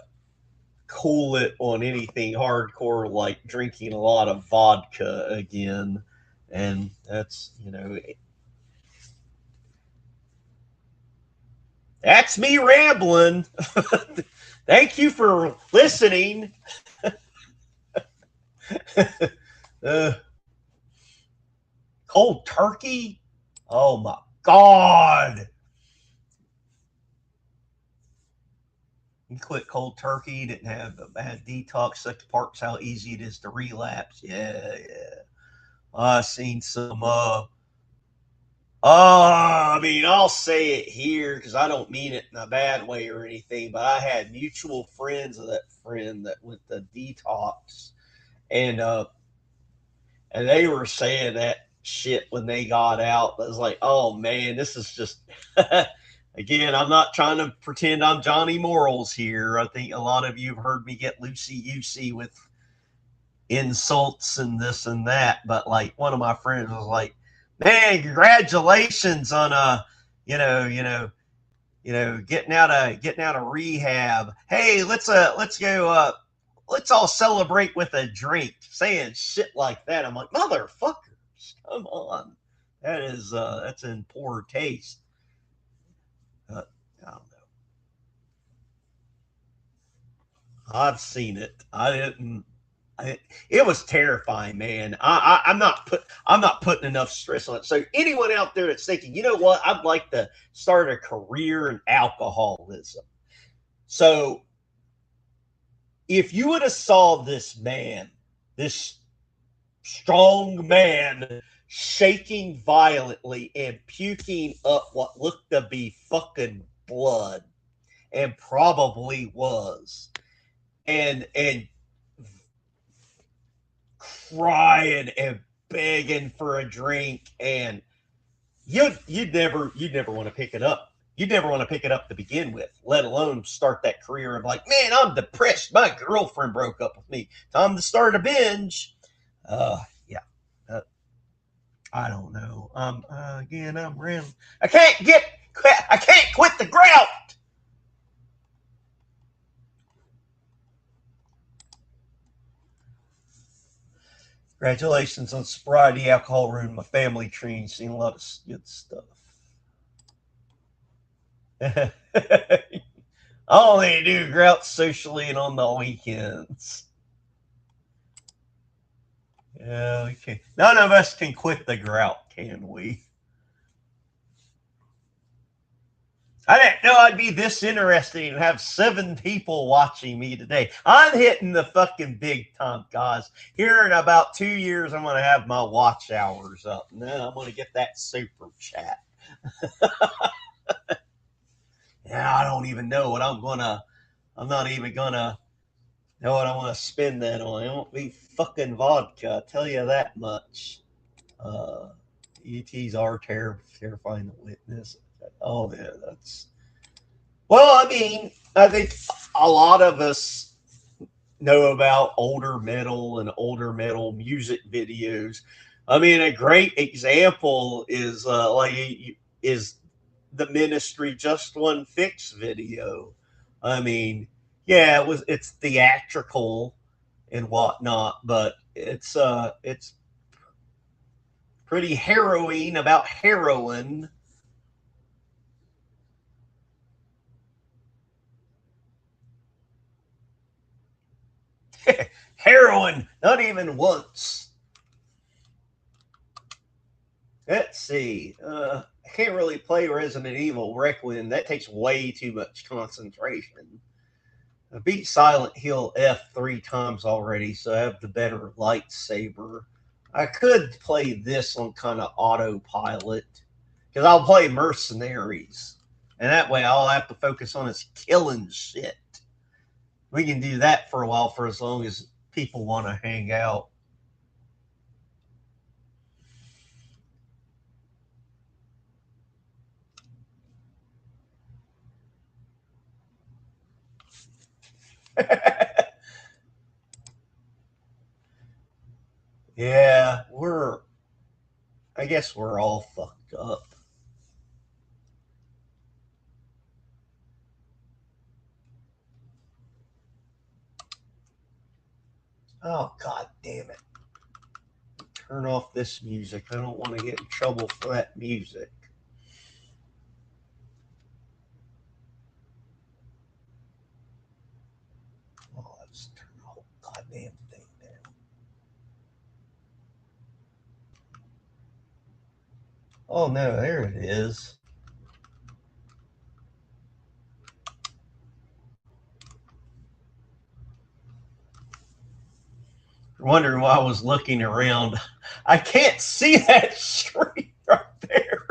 cool it on anything hardcore, like drinking a lot of vodka again. And that's me rambling. Thank you for listening. uh, Cold turkey? Oh my God. You quit cold turkey, didn't have a bad detox, such parts how easy it is to relapse. Yeah. I seen some I mean, I'll say it here because I don't mean it in a bad way or anything, but I had mutual friends of that friend that went to detox, and and they were saying that shit when they got out. I was like, oh man, this is just again, I'm not trying to pretend I'm Johnny Morals here. I think a lot of you have heard me get loosey goosey with insults and this and that, but like one of my friends was like, man, congratulations on getting out of rehab. Hey, let's all celebrate with a drink. Saying shit like that, I'm like, motherfuckers, come on. That's in poor taste. I don't know. I've seen it. I didn't. It was terrifying, man. I'm not putting enough stress on it. So anyone out there that's thinking, you know what, I'd like to start a career in alcoholism. So if you would have saw this man, this strong man, shaking violently and puking up what looked to be fucking blood, and probably was, and crying and begging for a drink, and you'd never want to pick it up. You'd never want to pick it up to begin with, let alone start that career of like, man, I'm depressed. My girlfriend broke up with me. Time to start a binge. Yeah. Uh, I don't know. Again, I'm rambling. I can't quit the grout. Congratulations on sobriety. Alcohol ruined my family tree. And seen a lot of good stuff. I only do grout socially and on the weekends. Yeah, we can. None of us can quit the grout, can we? I didn't know I'd be this interesting and have 7 people watching me today. I'm hitting the fucking big time, guys. Here in about 2 years, I'm going to have my watch hours up. And then I'm going to get that super chat. Yeah, I don't even know what I'm not even going to know what I want to spend that on. It won't be fucking vodka, I tell you that much. Uh, ETs are terrifying to witness. Oh, yeah, that's. Well, I mean, I think a lot of us know about older metal and older metal music videos. I mean, a great example is is the Ministry Just One Fix video. I mean, yeah, it's theatrical and whatnot, but it's pretty harrowing about heroin. Heroin, not even once. Let's see. I can't really play Resident Evil Requiem. That takes way too much concentration. I beat Silent Hill F 3 times already, so I have the better lightsaber. I could play this on kind of autopilot because I'll play Mercenaries, and that way all I have to focus on is killing shit. We can do that for a while for as long as people want to hang out. Yeah, I guess we're all fucked up. Oh, god damn it. Turn off this music. I don't want to get in trouble for that music. Oh, let's turn the whole goddamn thing down. Oh no, there it is. Wondering why I was looking around. I can't see that street right there.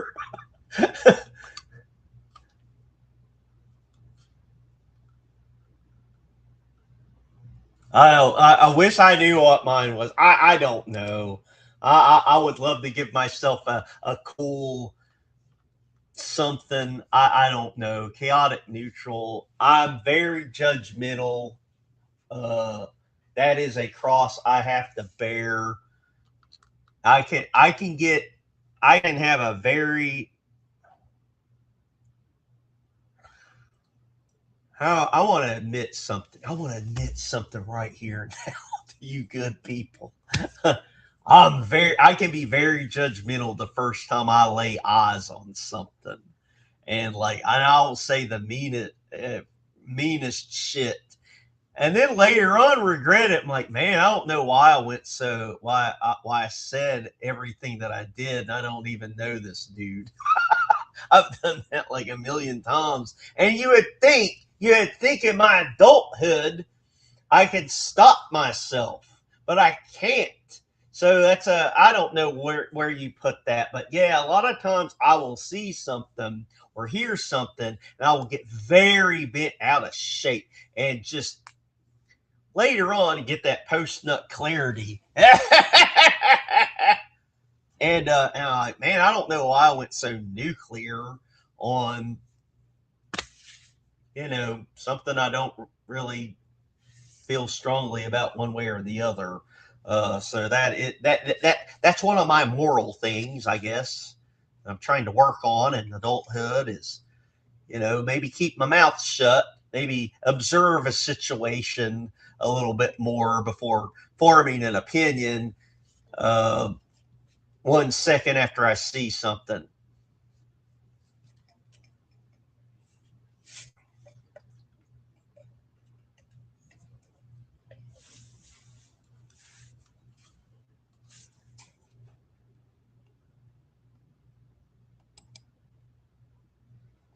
I wish I knew what mine was. I don't know. I would love to give myself a cool something. I don't know. Chaotic neutral. I'm very judgmental. Uh, that is a cross I have to bear. I can have a very how I want to admit something. I want to admit something right here now to you good people. I can be very judgmental the first time I lay eyes on something. And like I'll say the meanest shit. And then later on regret it. I'm like, man, I don't know why I went so why I said everything that I did. I don't even know this dude. I've done that like a million times. And you would think in my adulthood I could stop myself, but I can't. So I don't know where you put that, but yeah, a lot of times I will see something or hear something and I will get very bent out of shape and just later on get that post nut clarity. And I'm like, man, I don't know why I went so nuclear on something I don't really feel strongly about one way or the other. So that's one of my moral things, I guess. I'm trying to work on in adulthood is maybe keep my mouth shut, maybe observe a situation a little bit more before forming an opinion. 1 second after I see something.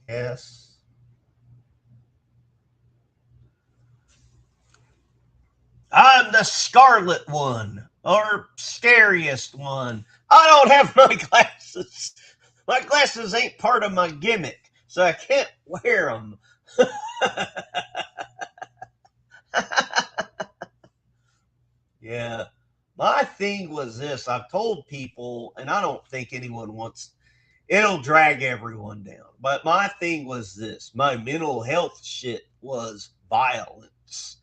Yes. the scarlet one or scariest one. I don't have my glasses. My glasses ain't part of my gimmick, so I can't wear them. Yeah. My thing was this. I've told people, and I don't think anyone wants, it'll drag everyone down. But my thing was this. My mental health shit was violence.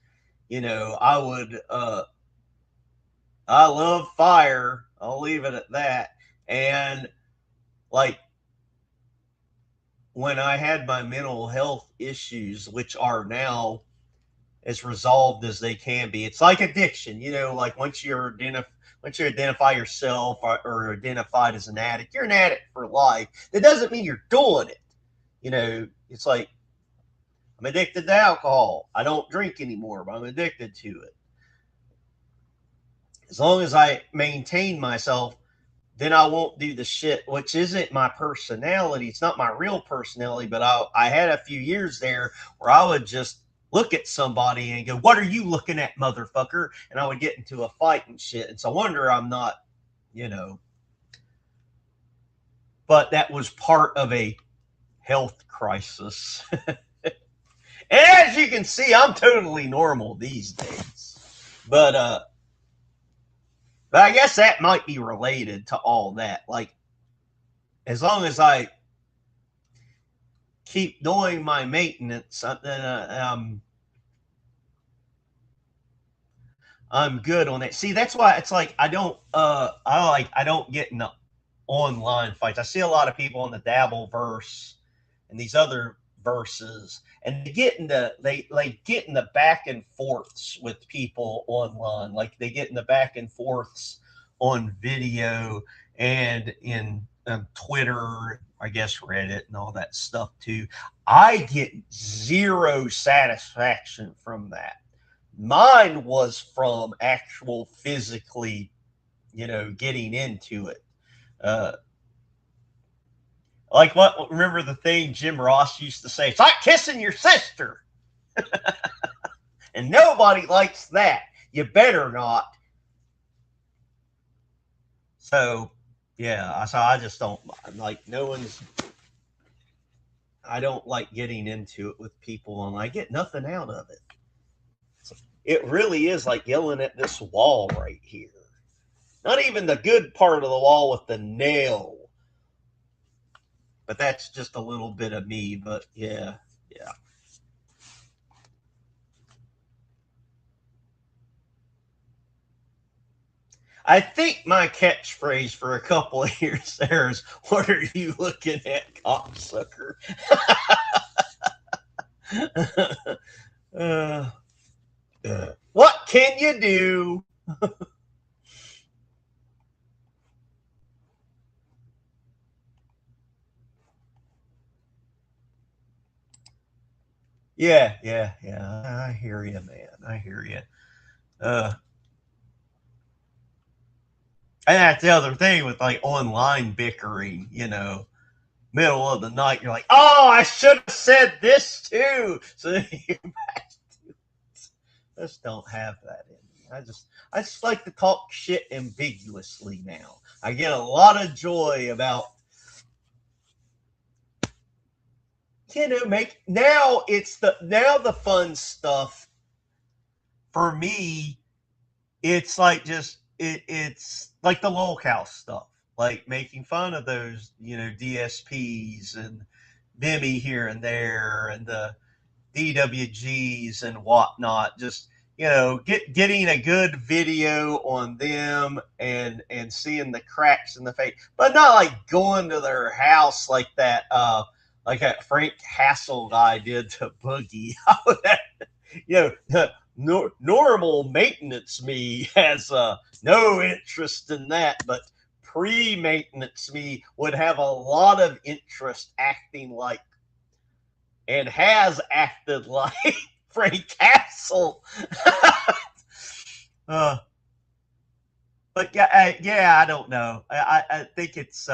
I love fire. I'll leave it at that. And like when I had my mental health issues, which are now as resolved as they can be, it's like addiction. Like once you identify yourself or identified as an addict, you're an addict for life. That doesn't mean you're doing it. It's like I'm addicted to alcohol. I don't drink anymore, but I'm addicted to it. As long as I maintain myself, then I won't do the shit, which isn't my personality. It's not my real personality, but I had a few years there where I would just look at somebody and go, "What are you looking at, motherfucker?" And I would get into a fight and shit. And so I wonder I'm not, but that was part of a health crisis. And as you can see, I'm totally normal these days. But I guess that might be related to all that. Like, as long as I keep doing my maintenance, then I'm good on it. See, that's why it's like I don't get in the online fights. I see a lot of people in the Dabble verse and these other verses, and they get in the back and forths with people online. Like they get in the back and forths on video and in Twitter, I guess Reddit and all that stuff too. I get zero satisfaction from that. Mine was from actual physically, getting into it. Uh, like what? Remember the thing Jim Ross used to say? It's like kissing your sister, and nobody likes that. You better not. So, yeah. So I just don't like. No one's. I don't like getting into it with people, and I get nothing out of it. It really is like yelling at this wall right here. Not even the good part of the wall with the nail. But that's just a little bit of me. But yeah. I think my catchphrase for a couple of years there is, "What are you looking at, cocksucker?" uh, what can you do? Yeah. I hear you, man. I hear you. Uh, and that's the other thing with like online bickering, middle of the night, you're like, "Oh, I should have said this too." So you just don't have that in me. I just like to talk shit ambiguously now. I get a lot of joy about make now the fun stuff for me. It's like it's like the lolcow stuff, like making fun of those DSPs and Vimy here and there and the DWGs and whatnot. Just getting a good video on them and seeing the cracks in the face, but not like going to their house like that. Like that Frank Hassel guy did to Boogie. Normal maintenance me has no interest in that, but pre-maintenance me would have a lot of interest acting like and has acted like Frank Castle. uh, but I don't know. I think it's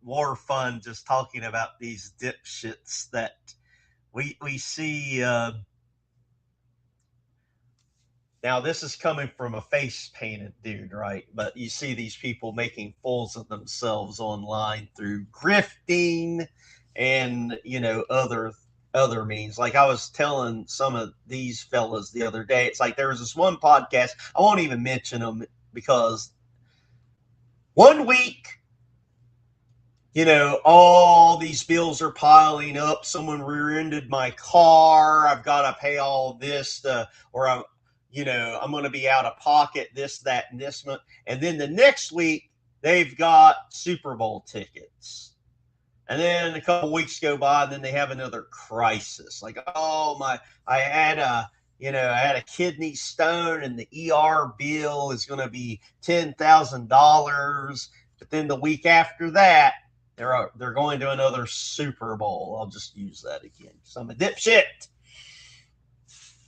more fun just talking about these dipshits that we see Now, this is coming from a face painted dude, right? But you see these people making fools of themselves online through grifting and, other means. Like I was telling some of these fellas the other day, it's like there was this one podcast, I won't even mention them because one week, all these bills are piling up. Someone rear-ended my car. I've got to pay all this, or I'm going to be out of pocket this, that, and this month. And then the next week, they've got Super Bowl tickets. And then a couple weeks go by, and then they have another crisis. Like, I had a kidney stone, and the ER bill is going to be $10,000. But then the week after that, they're going to another Super Bowl. I'll just use that again. So I'm a dipshit.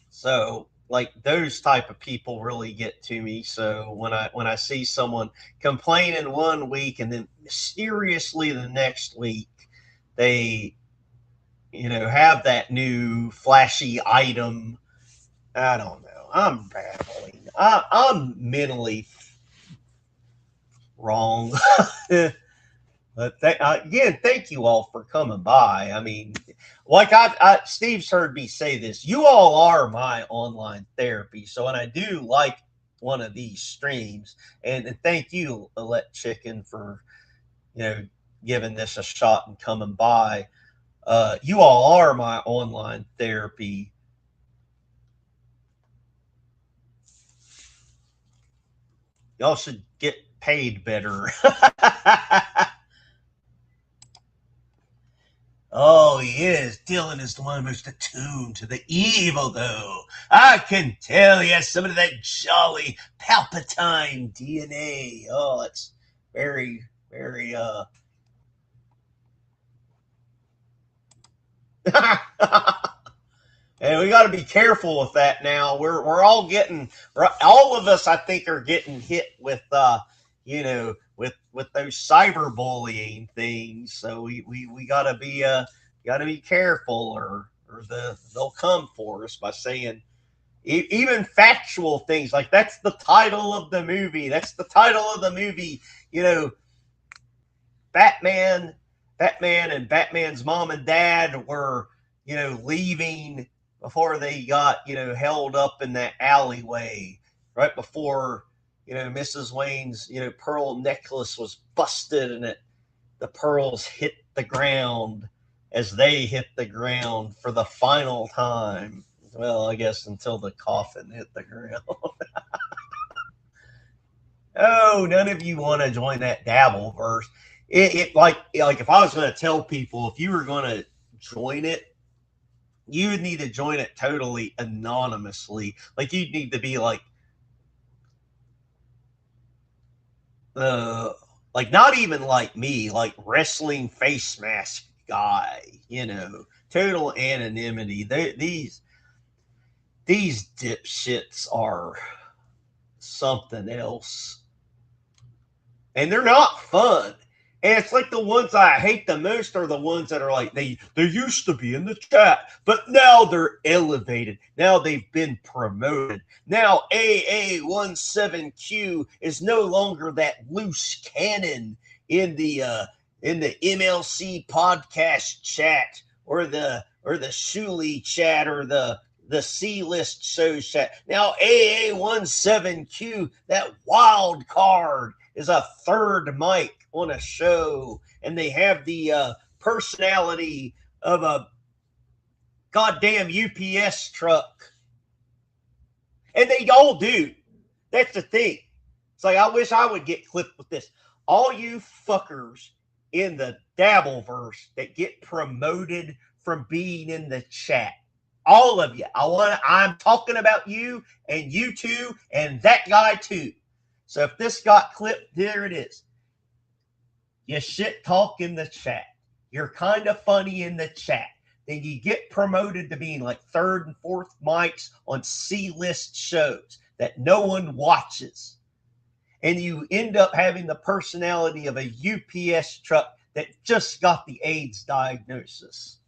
So like those type of people really get to me. So when I see someone complaining one week and then mysteriously the next week they have that new flashy item, I don't know. I'm babbling. I'm mentally wrong. But again, thank you all for coming by. I mean, like Steve's heard me say this. You all are my online therapy. So when I do like one of these streams, and thank you, Alette Chicken, for giving this a shot and coming by. You all are my online therapy. Y'all should get paid better. Oh, he is. Dylan is the one most attuned to the evil, though. I can tell he has some of that jolly Palpatine DNA. Oh, it's very, very, and we got to be careful with that now. We're all all of us, I think, are getting hit with, with those cyberbullying things. So we gotta be careful, or they'll come for us by saying even factual things like that's the title of the movie. That's the title of the movie. Batman and Batman's mom and dad were leaving before they got held up in that alleyway right before Mrs. Wayne's, pearl necklace was busted and the pearls hit the ground as they hit the ground for the final time. Well, I guess until the coffin hit the ground. Oh, none of you want to join that Dabbleverse. It like if I was going to tell people, if you were going to join it, you would need to join it totally anonymously. Like you'd need to be like not even like me, like wrestling face mask guy, total anonymity. These dipshits are something else, and they're not fun. And it's like the ones I hate the most are the ones that are like they used to be in the chat, but now they're elevated. Now they've been promoted. Now AA17Q is no longer that loose cannon in the MLC podcast chat or the Shuli chat or the C-list show chat. Now AA17Q, that wild card, is a third mic on a show, and they have the personality of a goddamn UPS truck. And they all do. That's the thing. It's like, I wish I would get clipped with this. All you fuckers in the Dabbleverse that get promoted from being in the chat, all of you, I'm talking about you and you too and that guy too. So if this got clipped, there it is. You shit talk in the chat. You're kind of funny in the chat. Then you get promoted to being like third and fourth mics on C-list shows that no one watches. And you end up having the personality of a UPS truck that just got the AIDS diagnosis.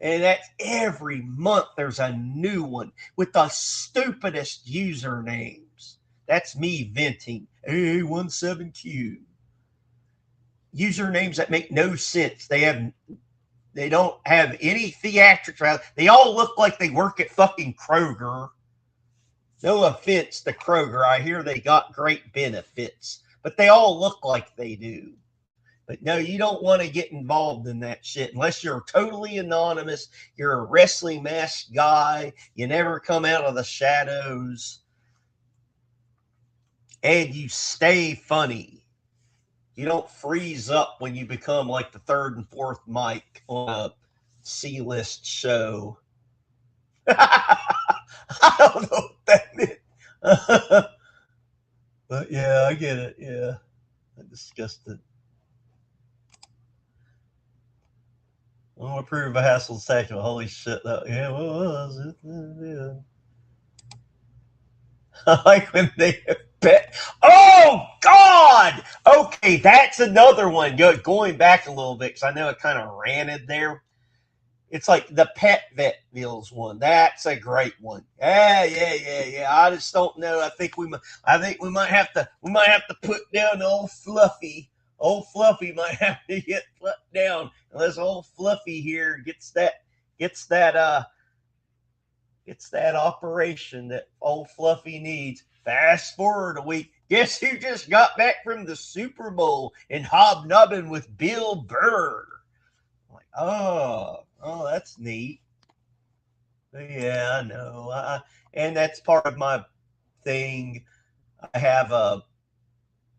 And that's every month there's a new one with the stupidest usernames. That's me venting. A17Q. Usernames that make no sense. They don't have any theatrics. They all look like they work at fucking Kroger. No offense to Kroger. I hear they got great benefits, but they all look like they do. But no, you don't want to get involved in that shit unless you're totally anonymous. You're a wrestling mask guy. You never come out of the shadows. And you stay funny. You don't freeze up when you become like the third and fourth mic on a C-list show. I don't know what that meant. But yeah, I get it. Yeah. I discussed it. I want to prove a hassle tactical. Holy shit. Yeah, what was it? Yeah. I like when they bet. Oh, God. Okay, that's another one. Going back a little bit, because I know it kind of ranted there. It's like the pet vet meals one. That's a great one. Yeah. I just don't know. I think we might have to put down old Fluffy. Old Fluffy might have to get put down unless old Fluffy here gets that operation that old Fluffy needs. Fast forward a week. Guess who just got back from the Super Bowl and hobnobbing with Bill Burr? I'm like, oh, that's neat. Yeah, I know. And that's part of my thing. I have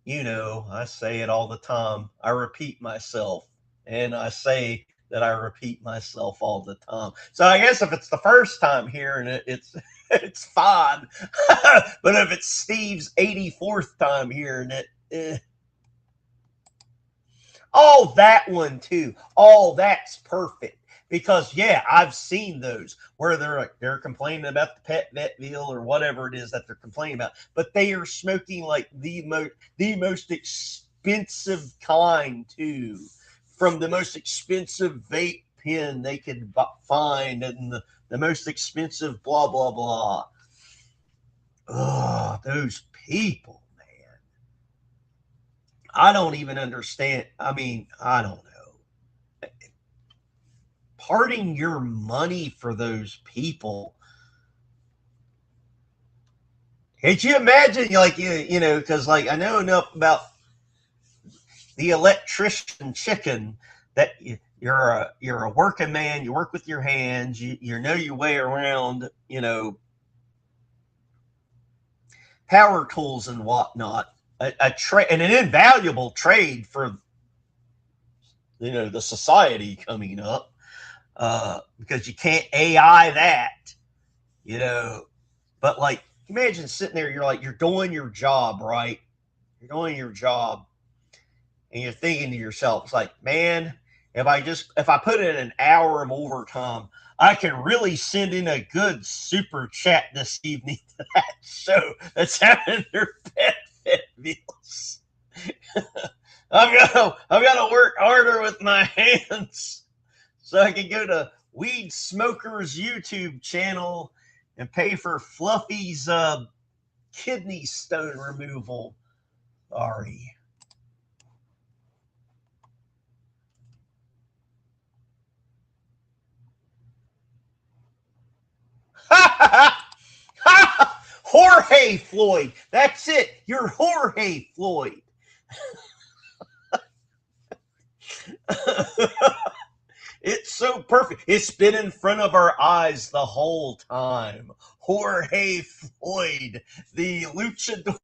I say it all the time. I repeat myself, and I say that I repeat myself all the time. So I guess if it's the first time hearing it, it's fine. But if it's Steve's 84th time hearing it, Oh, that one too. Oh, that's perfect. Because yeah, I've seen those where they're complaining about the pet vet meal or whatever it is that they're complaining about, but they are smoking like the most expensive kind too, from the most expensive vape pen they could find, and the most expensive blah blah blah. Oh, those people, man. I don't even understand. I mean, I don't know. Parting your money for those people. Can't you imagine, like, because like I know enough about the electrician chicken that you're a working man. You work with your hands. You know your way around. Power tools and whatnot. A trade, and an invaluable trade for the society coming up. Because you can't AI that, but like, imagine sitting there, you're doing your job, right? You're doing your job and you're thinking to yourself, it's like, man, if I put in an hour of overtime, I can really send in a good super chat this evening to that show that's having their pet fit meals. I've got to work harder with my hands. So I can go to Weed Smoker's YouTube channel and pay for Fluffy's kidney stone removal. Sorry. Jorge Floyd. That's it. You're Jorge Floyd. It's so perfect. It's been in front of our eyes the whole time. Jorge Floyd, the luchador.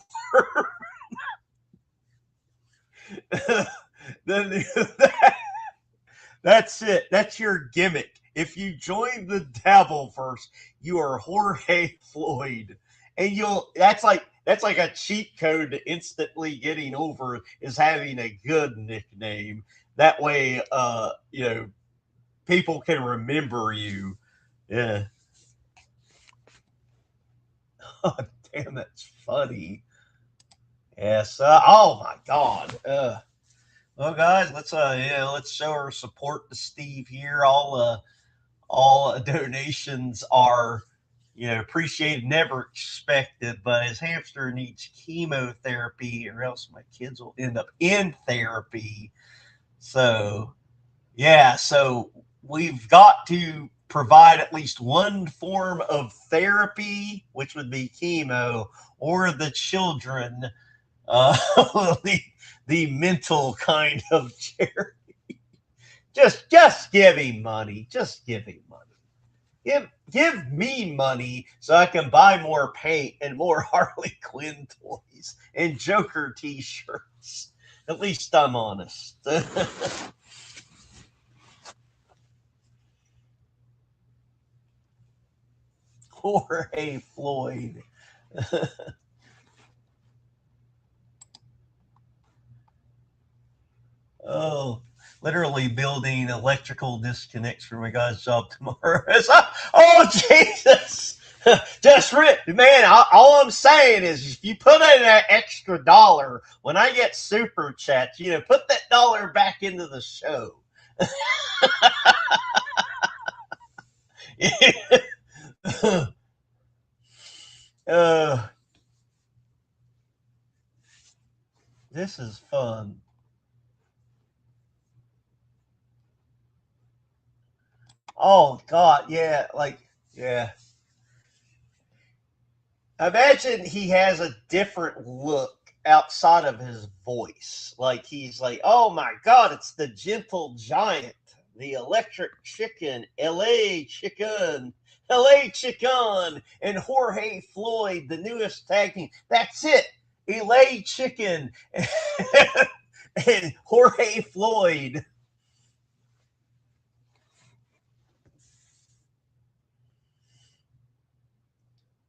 That's it. That's your gimmick. If you join the Dabbleverse, you are Jorge Floyd, and that's like a cheat code to instantly getting over is having a good nickname. That way, people can remember you. Yeah. Oh, damn, that's funny. Yes. Oh my God. Well, guys, let's show our support to Steve here. all donations are, appreciated, never expected. But his hamster needs chemotherapy, or else my kids will end up in therapy. So, yeah, so we've got to provide at least one form of therapy, which would be chemo, or the children, uh, the, the mental kind of charity. Just give him money. Just give him money. Give me money so I can buy more paint and more Harley Quinn toys and Joker t-shirts. At least I'm honest. Jorge Floyd. Oh, literally building electrical disconnects for my guy's job tomorrow. Oh, Jesus. Man, all I'm saying is if you put in that extra dollar, when I get super chats, put that dollar back into the show. uh, this is fun. Oh, God. Yeah. Yeah. Imagine he has a different look outside of his voice. Like he's like, oh my God, it's the gentle giant, the electric chicken, LA chicken, and Jorge Floyd, the newest tag team. That's it. LA chicken and Jorge Floyd.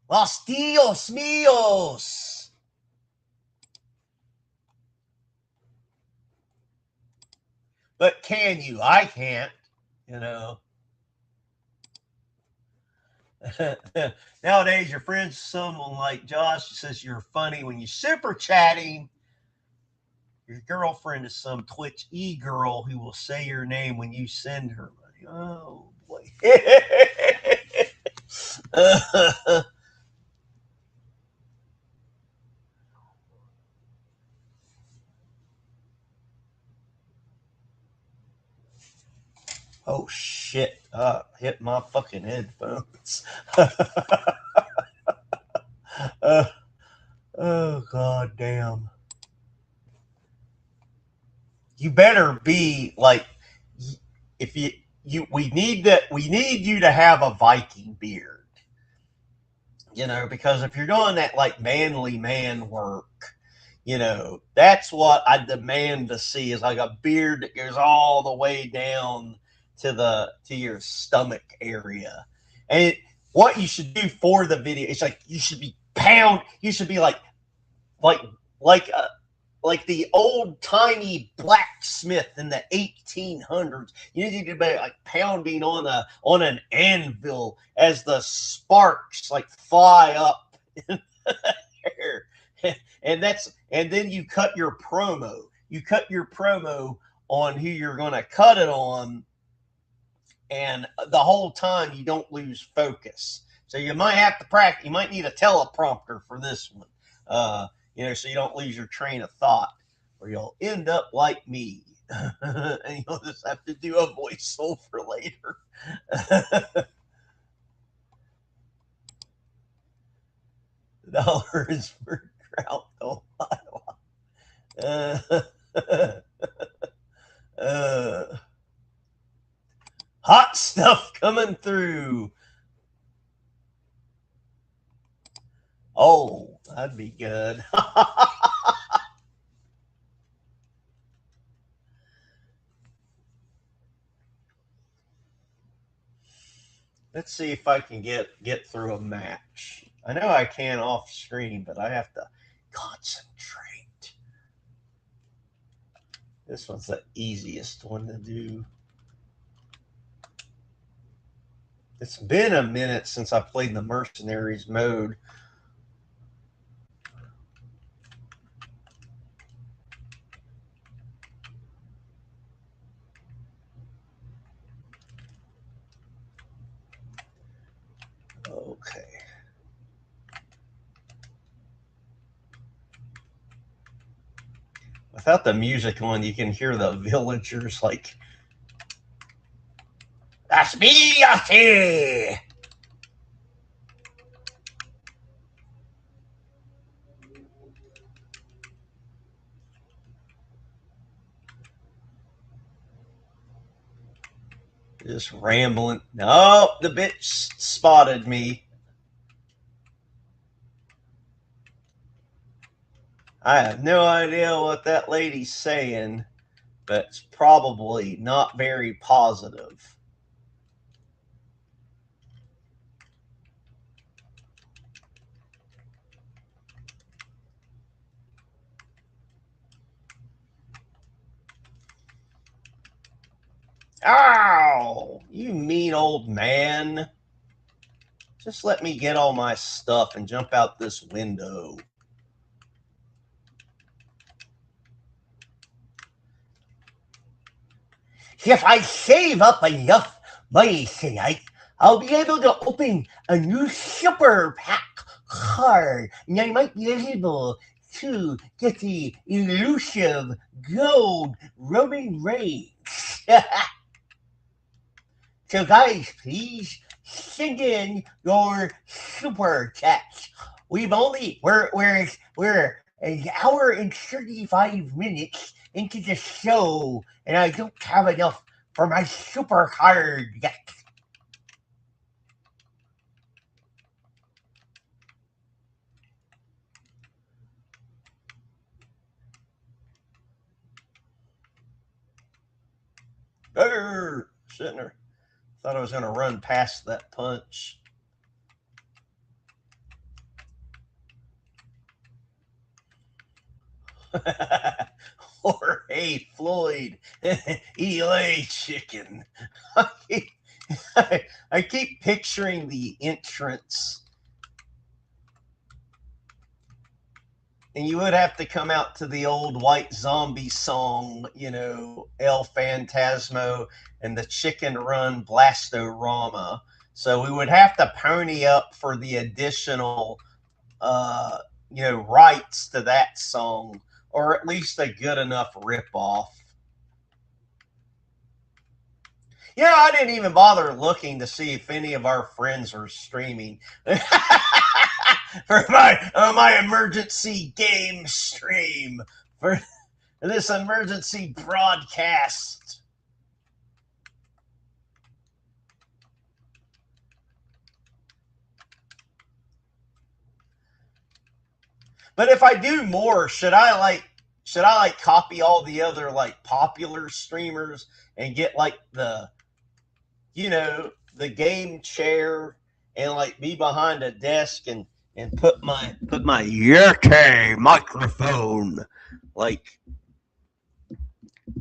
Los Dios míos. But can you? I can't, you know. Nowadays, your friend's someone like Josh who says you're funny when you super chatting. Your girlfriend is some Twitch girl who will say your name when you send her money. Oh boy. Oh shit. Hit my fucking headphones. uh, oh god damn. You better be like, if you we need you to have a Viking beard, because if you're doing that like manly man work, that's what I demand to see, is like a beard that goes all the way down to your stomach area. And what you should do for the video is like you should be like like a like the old timey blacksmith in the 1800s. You need to be like pounding on an anvil as the sparks like fly up in the air. And then you cut your promo. You cut your promo on who you're going to cut it on, and the whole time you don't lose focus. So you might have to practice. You might need a teleprompter for this one. So you don't lose your train of thought, or you'll end up like me, and you'll just have to do a voiceover later. Dollars for trout, oh my. Uh, hot stuff coming through. Oh, that'd be good. Let's see if I can get through a match. I know I can off screen, but I have to concentrate. This one's the easiest one to do. It's been a minute since I played the Mercenaries mode. Okay. Without the music on, you can hear the villagers like, "That's me, Yati!" Just rambling. No, the bitch spotted me. I have no idea what that lady's saying, but it's probably not very positive. Ow! You mean old man. Just let me get all my stuff and jump out this window. If I save up enough money tonight, I'll be able to open a new super pack card, and I might be able to get the elusive gold Roman Reigns. So, guys, please send in your super chats. We're an hour and 35 minutes into the show, and I don't have enough for my super card yet. Sitting there. Thought I was going to run past that punch. Or hey, Floyd, Eli chicken. I keep picturing the entrance, and you would have to come out to the old White Zombie song, El Phantasmo and the Chicken Run Blastorama. So we would have to pony up for the additional, rights to that song, or at least a good enough ripoff. I didn't even bother looking to see if any of our friends are streaming for my emergency game stream for this emergency broadcast. But if I do more, should I copy all the other like popular streamers and get like the game chair and like be behind a desk and put my Yeti microphone, like,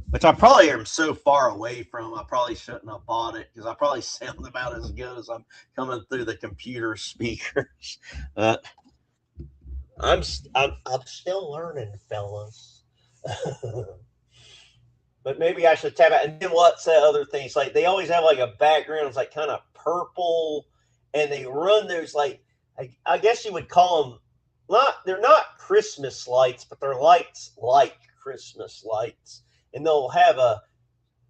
which I probably am so far away from. I probably shouldn't have bought it because I probably sound about as good as I'm coming through the computer speakers. I'm still learning, fellas. But maybe I should tap it. And then what's that other thing? It's like they always have like a background. It's like kind of purple, and they run those like I guess you would call them they're not Christmas lights, but they're lights like Christmas lights, and they'll have a.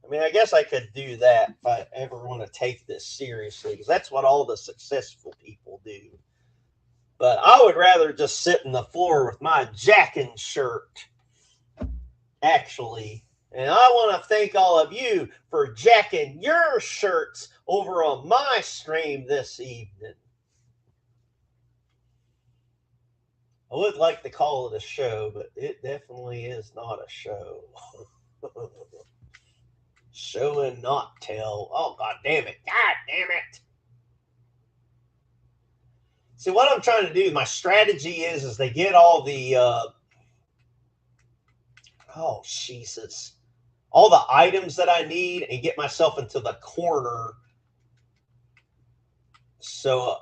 I mean, I guess I could do that if I ever want to take this seriously, because that's what all the successful people do. But I would rather just sit on the floor with my jacking shirt, actually. And I want to thank all of you for jacking your shirts over on my stream this evening. I would like to call it a show, but it definitely is not a show. Show and not tell. Oh, God damn it. God damn it. See, what I'm trying to do, my strategy is they get all the, oh, Jesus. All the items that I need and get myself into the corner. So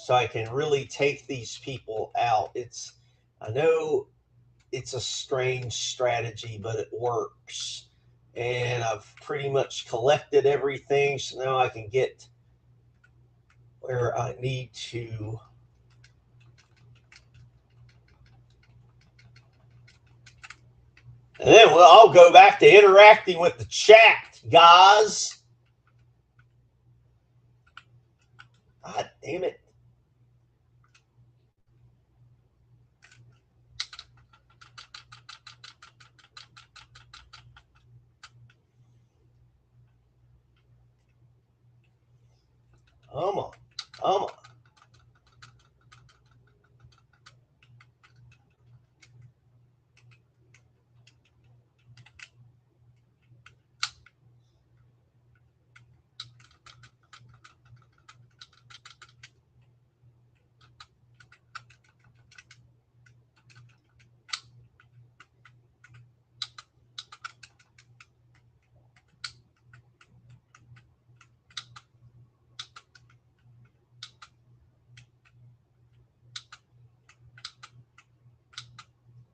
I can really take these people out. I know it's a strange strategy, but it works. And I've pretty much collected everything, so now I can get where I need to. And then I'll go back to interacting with the chat, guys. God damn it. Come on. Come on.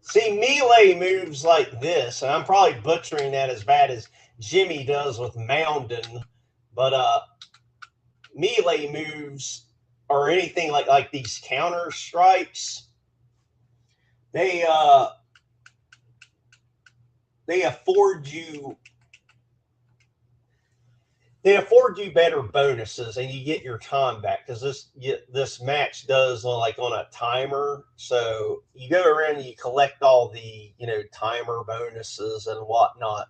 See, melee moves like this, and I'm probably butchering that as bad as Jimmy does with Mountain, but melee moves or anything like these counter strikes, they they afford you better bonuses, and you get your time back because this match does like on a timer. So you go around and you collect all the timer bonuses and whatnot,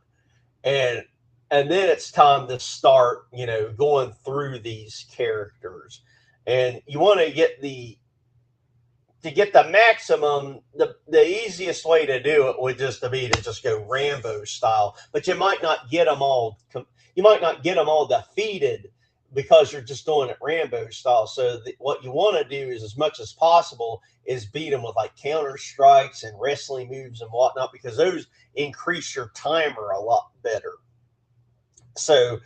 and then it's time to start going through these characters, and you want to get the maximum. The easiest way to do it would just be to just go Rambo style, but you might not get them all. You might not get them all defeated because you're just doing it Rambo style. So what you want to do is, as much as possible, is beat them with like counter strikes and wrestling moves and whatnot, because those increase your timer a lot better. So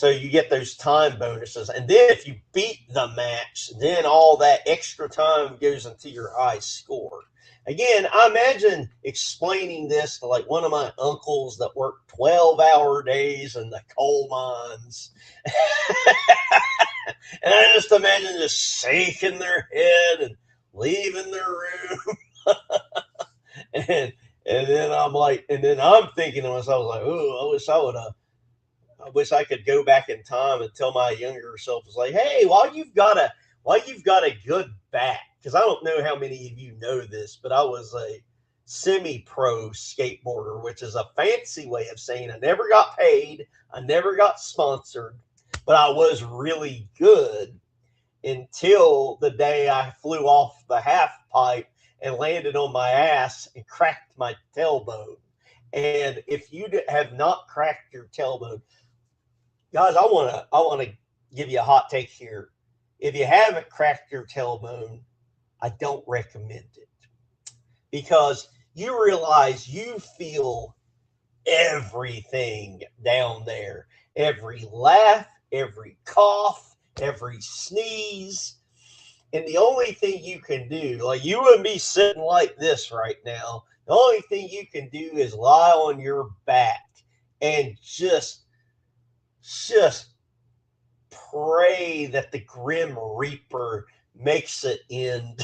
you get those time bonuses, and then if you beat the match, then all that extra time goes into your high score. Again, I imagine explaining this to like one of my uncles that worked 12-hour days in the coal mines. And I just imagine just shaking their head and leaving their room. and then I'm thinking to myself, like, oh, I wish I could go back in time and tell my younger self, was like, hey, while you've got a good back, because I don't know how many of you know this, but I was a semi-pro skateboarder, which is a fancy way of saying I never got paid, I never got sponsored, but I was really good until the day I flew off the half pipe and landed on my ass and cracked my tailbone. And if you have not cracked your tailbone, guys, I want to give you a hot take here. If you haven't cracked your tailbone, I don't recommend it, because you realize you feel everything down there. Every laugh, every cough, every sneeze. And the only thing you can do, like you wouldn't be sitting like this right now. The only thing you can do is lie on your back and just pray that the Grim Reaper makes it end.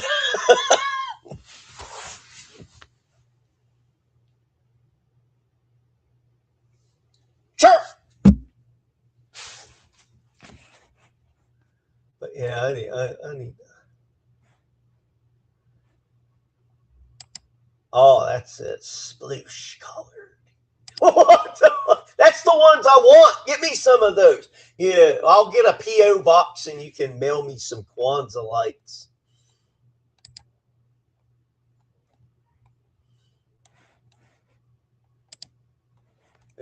Sure. But yeah, I need. Oh, that's it. Sploosh colored. That's the ones I want. Get me some of those. Yeah, I'll get a P.O. box and you can mail me some Kwanzaa lights.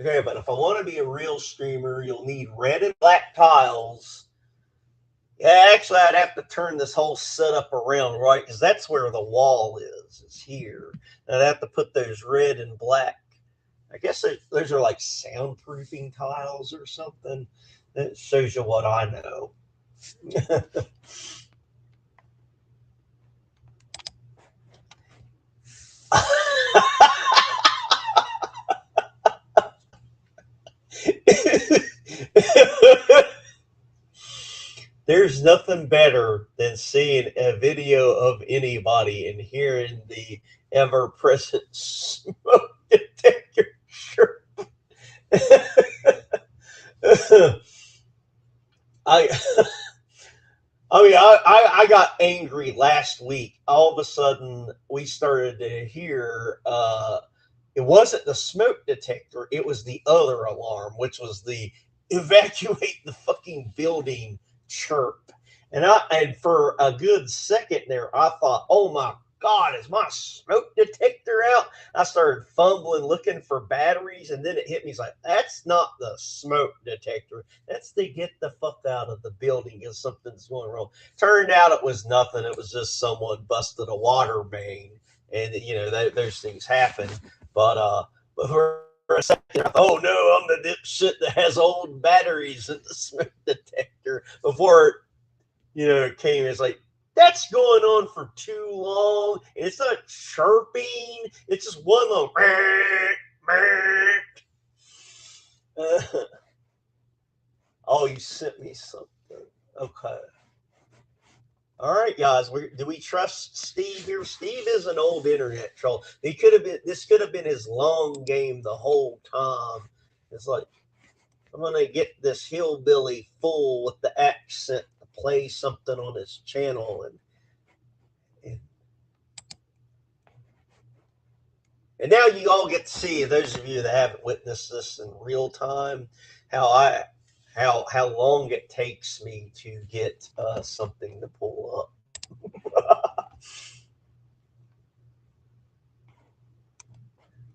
Okay, but if I want to be a real streamer, you'll need red and black tiles. Yeah, actually, I'd have to turn this whole setup around, right? Because that's where the wall is. It's here. And I'd have to put those red and black. I guess those are like soundproofing tiles or something. That shows you what I know. There's nothing better than seeing a video of anybody and hearing the ever-present smoke detector chirp. I I got angry last week. All of a sudden, we started to hear. It wasn't the smoke detector; it was the other alarm, which was the evacuate the fucking building chirp. And for a good second there, I thought, "Oh my God, is my smoke detector out?" I started fumbling, looking for batteries, and then it hit me. It's like, that's not the smoke detector. That's to get the fuck out of the building because something's going wrong. Turned out it was nothing. It was just someone busted a water main, and those things happen. But for a second, I thought, oh no, I'm the dipshit that has old batteries in the smoke detector. Before it came, it's like, that's going on for too long. It's not chirping. It's just one little. Oh, you sent me something. Okay. All right, guys. Do we trust Steve here? Steve is an old internet troll. This could have been his long game the whole time. It's like, I'm gonna get this hillbilly fool with the accent to play something on his channel, and now you all get to see, those of you that haven't witnessed this in real time, how long it takes me to get something to pull up.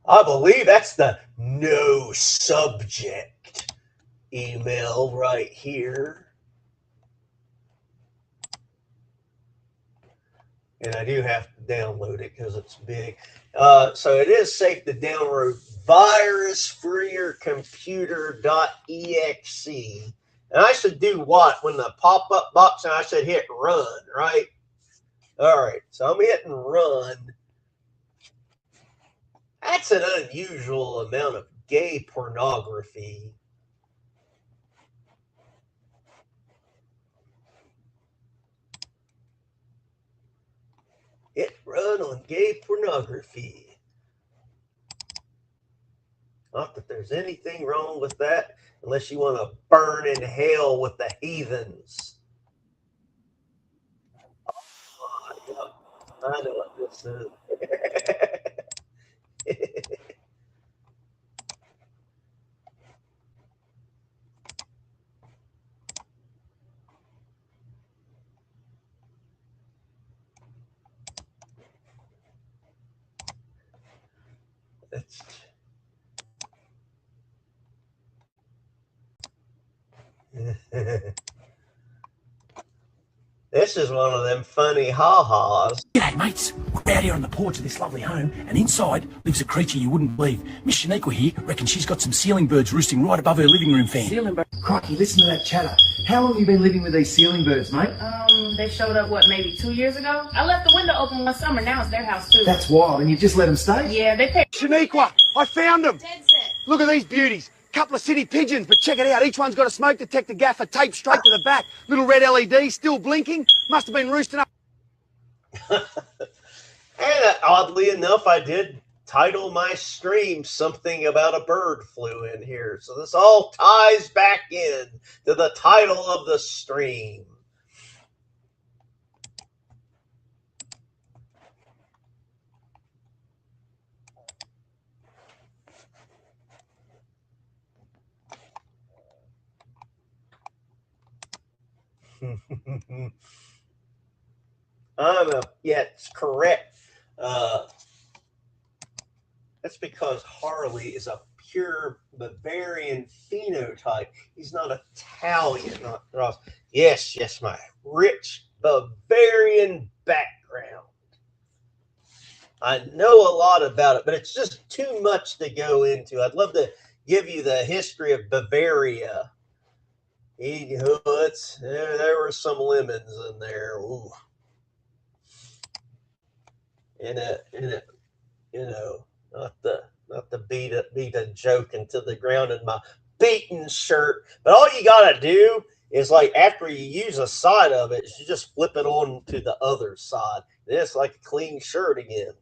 I believe that's the no subject email right here. And I do have to download it because it's big. So it is safe to download virusfreeyourcomputer.exe. And I should do what? When the pop-up box, and I should hit run, right? All right, so I'm hitting run. That's an unusual amount of gay pornography. Hit run on gay pornography. Not that there's anything wrong with that, unless you want to burn in hell with the heathens. Oh, I know what this is. This is one of them funny ha-has. G'day mates, we're out here on the porch of this lovely home, and inside lives a creature you wouldn't believe. Miss Shaniqua here reckons she's got some ceiling birds roosting right above her living room fan. Ceiling birds? Crikey, listen to that chatter. How long have you been living with these ceiling birds, mate? They showed up, maybe 2 years ago? I left the window open one summer, now it's their house too. That's wild, and you just let them stay? Yeah, they pay. Shaniqua, I found them. Dead set. Look at these beauties. Couple of city pigeons, but check it out. Each one's got a smoke detector gaffer taped straight to the back. Little red LED, still blinking. Must have been roosting up. And oddly enough, I did title my stream something about a bird flew in here. So this all ties back in to the title of the stream. Yeah, it's correct. That's because Harley is a pure Bavarian phenotype. He's not Italian, not cross. Yes, my rich Bavarian background. I know a lot about it, but it's just too much to go into. I'd love to give you the history of Bavaria. There were some lemons in there. Ooh. Not to beat a joke into the ground in my beaten shirt. But all you gotta do is like after you use a side of it, you just flip it on to the other side. Then it's like a clean shirt again.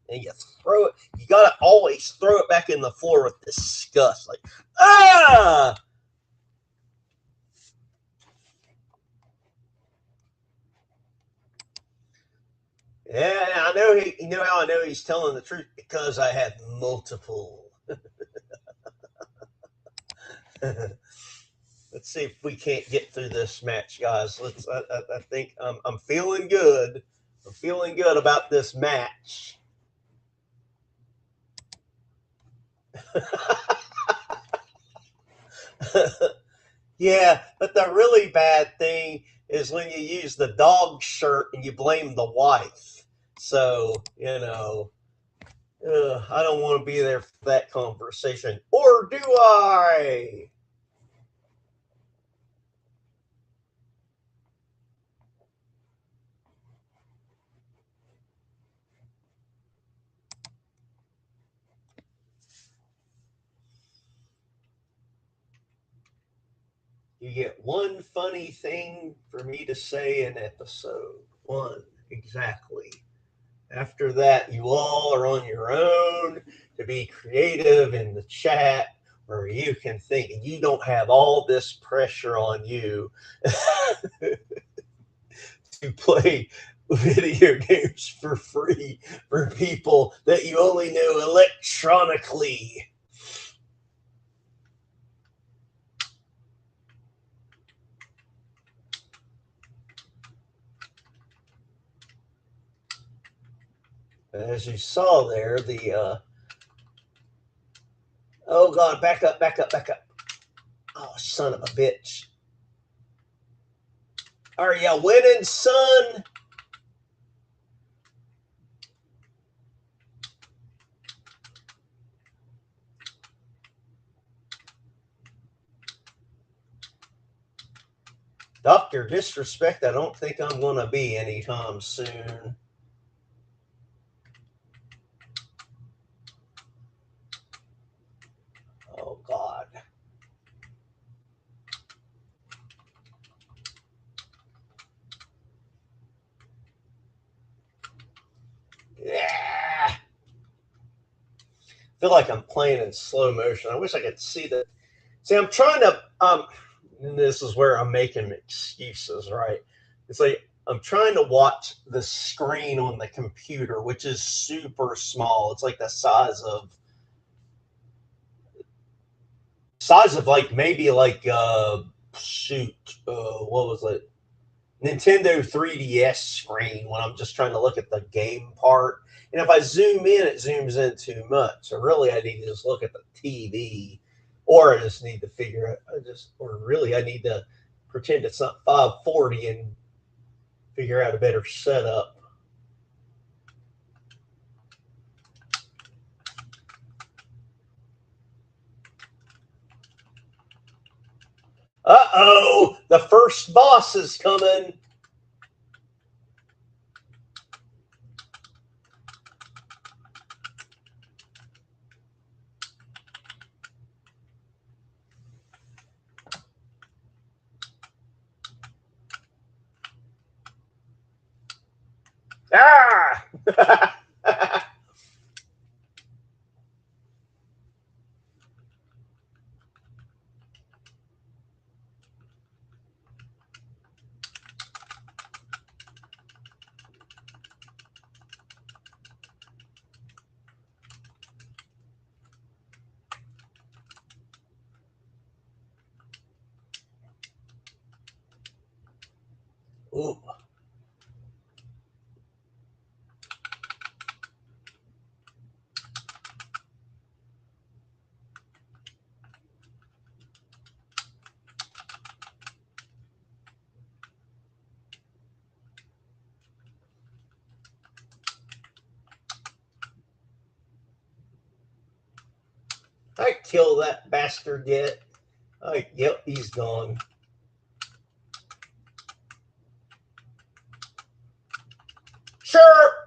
And you throw it. You gotta always throw it back in the floor with disgust. Like, ah! Yeah, I know he. You know how I know he's telling the truth because I had multiple. Let's see if we can't get through this match, guys. Let's. I think I'm feeling good. I'm feeling good about this match. Yeah, but the really bad thing is when you use the dog shirt and you blame the wife. So I don't want to be there for that conversation, or do I? You get one funny thing for me to say an episode. One, exactly. After that, you all are on your own to be creative in the chat where you can think, and you don't have all this pressure on you to play video games for free for people that you only know electronically. As you saw there, oh god, back up, back up, back up. Oh, son of a bitch. Are you winning, son? Dr. Disrespect, I don't think I'm going to be anytime soon. Oh, God. Yeah. I feel like I'm playing in slow motion. I wish I could see that. See, I'm trying to, this is where I'm making excuses, right? It's like I'm trying to watch the screen on the computer, which is super small. It's like the size of like maybe like shoot, what was it? Nintendo 3DS screen when I'm just trying to look at the game part. And if I zoom in, it zooms in too much. So really, I need to just look at the TV, or I just need to figure out. Or really, I need to pretend it's not 540 and figure out a better setup. Uh-oh, the first boss is coming. Ah! Ooh. I kill that bastard yet? Yep, he's gone. Sure.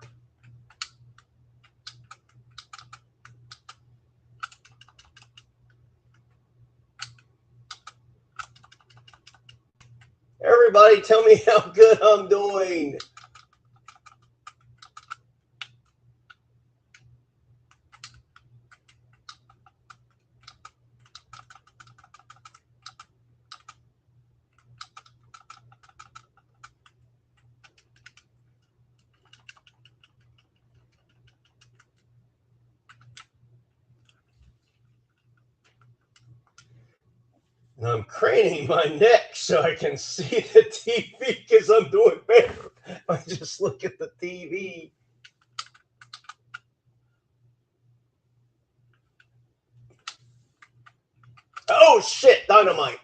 everybody. Tell me how good I'm doing. And I'm craning my neck so I can see the TV because I'm doing better. I just look at the TV. Oh shit, dynamite.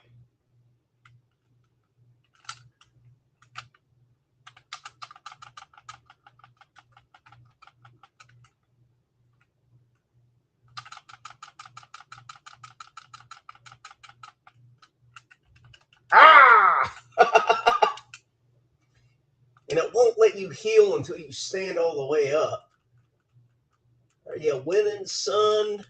Ah! And it won't let you heal until you stand all the way up. Are you winning, son?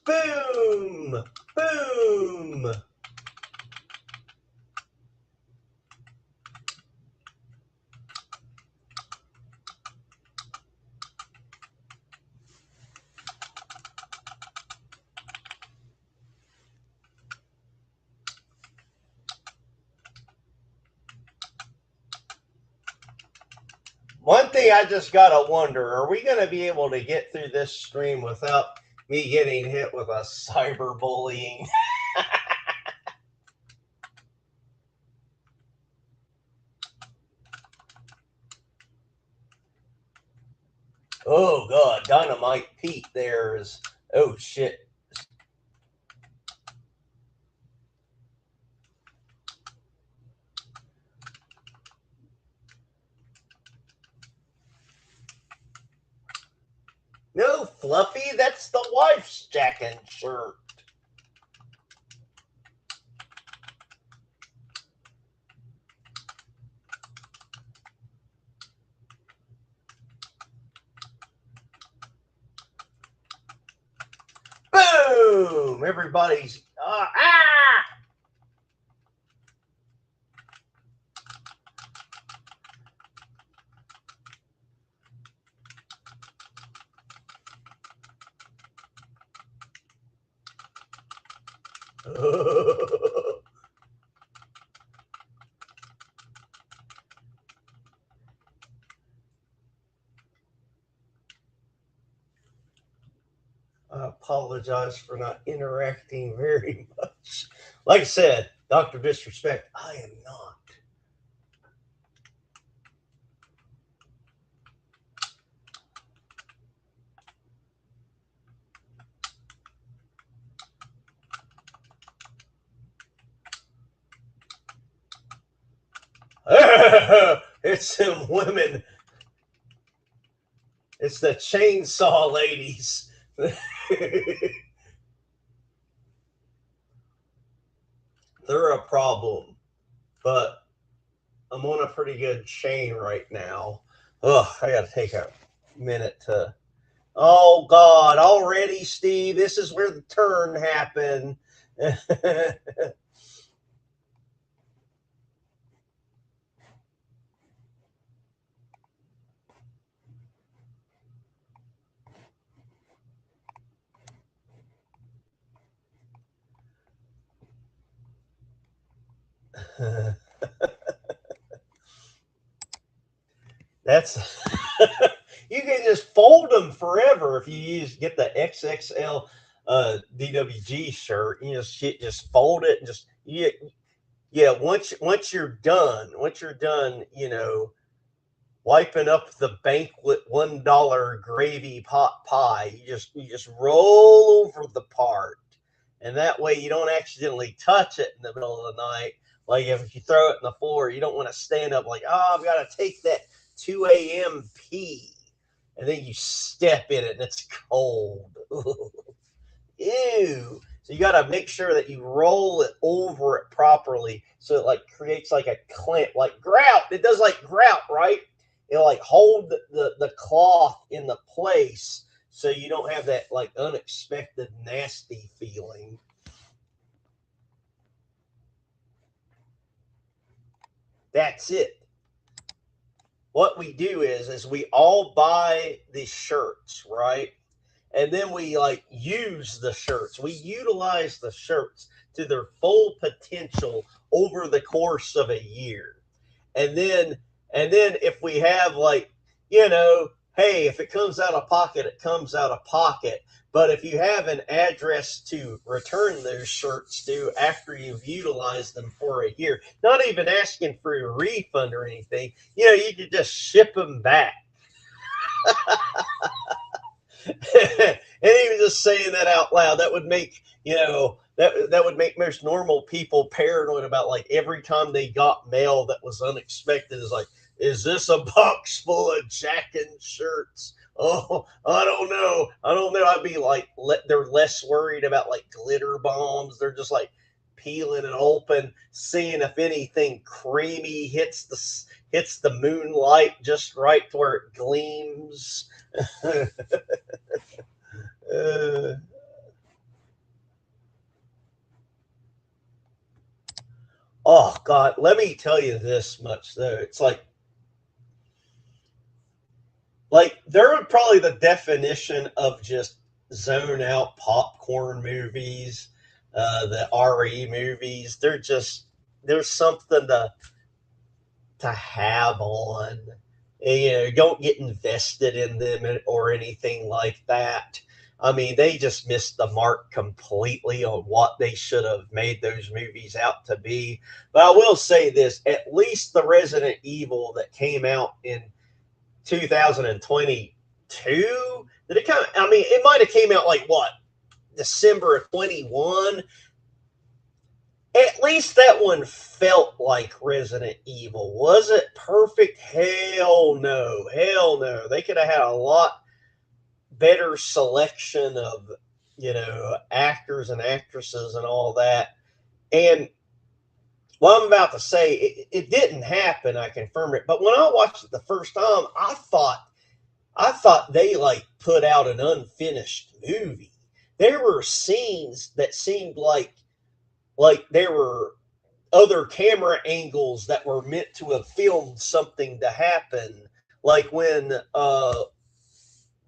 Boom! Boom! One thing I just gotta wonder, are we gonna be able to get through this stream without me getting hit with a cyberbullying? Oh god, Dynamite Pete there is, oh shit. No, Fluffy, that's the wife's jacket shirt. Boom! Everybody's I apologize for not interacting very much. Like I said, Dr. Disrespect, I am not. It's them women. It's the chainsaw ladies. They're a problem, but I'm on a pretty good chain right now. Ugh, I gotta take a minute to. Oh God, already, Steve. This is where the turn happened. That's you can just fold them forever if you get the XXL DWG shirt. You just fold it and just yeah, once you're done, wiping up the banquet $1 gravy pot pie, you just roll over the part, and that way you don't accidentally touch it in the middle of the night. Like if you throw it in the floor, you don't want to stand up like, oh, I've got to take that 2 a.m. pee, and then you step in it and it's cold. Ew. So you got to make sure that you roll it over it properly so it like creates like a clamp, like grout. It does like grout, right? It'll like hold the cloth in the place so you don't have that like unexpected nasty feeling. That's it. What we do is we all buy these shirts, right? And then we like use the shirts. We utilize the shirts to their full potential over the course of a year. And then if we have like, hey, if it comes out of pocket, it comes out of pocket. But if you have an address to return those shirts to after you've utilized them for a year, not even asking for a refund or anything, you could just ship them back. And even just saying that out loud, that would make that would make most normal people paranoid about like every time they got mail that was unexpected. Is like, is this a box full of Jack and shirts? Oh, I don't know. I'd be like, they're less worried about like glitter bombs. They're just like peeling it open, seeing if anything creamy hits the moonlight just right to where it gleams. uh, oh God, let me tell you this much though. It's like they're probably the definition of just zone out popcorn movies, the RE movies. There's something to have on. And, don't get invested in them or anything like that. I mean, they just missed the mark completely on what they should have made those movies out to be. But I will say this: at least the Resident Evil that came out in 2022, did it come? I mean, it might have came out like what, December of 21. At least that one felt like Resident Evil. Was it perfect? Hell no. Hell no. They could have had a lot better selection of, actors and actresses and all that. And what I'm about to say, it didn't happen. I confirm it. But when I watched it the first time, I thought they like put out an unfinished movie. There were scenes that seemed like there were other camera angles that were meant to have filmed something to happen, like when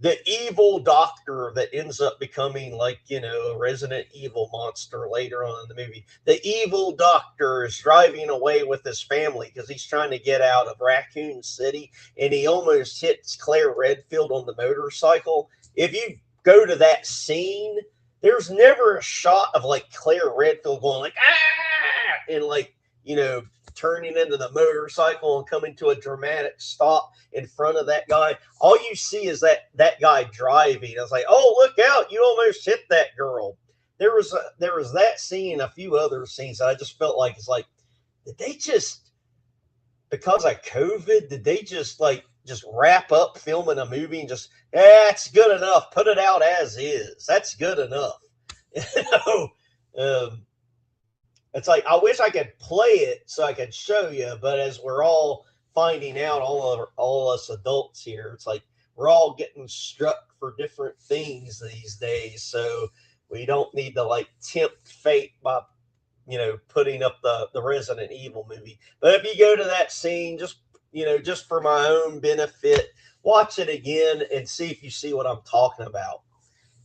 the evil doctor that ends up becoming like a Resident Evil monster later on in the movie, the evil doctor is driving away with his family because he's trying to get out of Raccoon City, and he almost hits Claire Redfield on the motorcycle. If you go to that scene, there's never a shot of like Claire Redfield going like, ah, and like, turning into the motorcycle and coming to a dramatic stop in front of that guy. All you see is that guy driving. I was like, oh, look out, you almost hit that girl. There was that scene, a few other scenes that I just felt like, it's like, did they just, because of COVID, did they just wrap up filming a movie and just, that's good enough, put it out as is, that's good enough. It's like, I wish I could play it so I could show you, but as we're all finding out, all us adults here, it's like we're all getting struck for different things these days, so we don't need to like tempt fate by putting up the Resident Evil movie. But if you go to that scene, just for my own benefit, watch it again and see if you see what I'm talking about.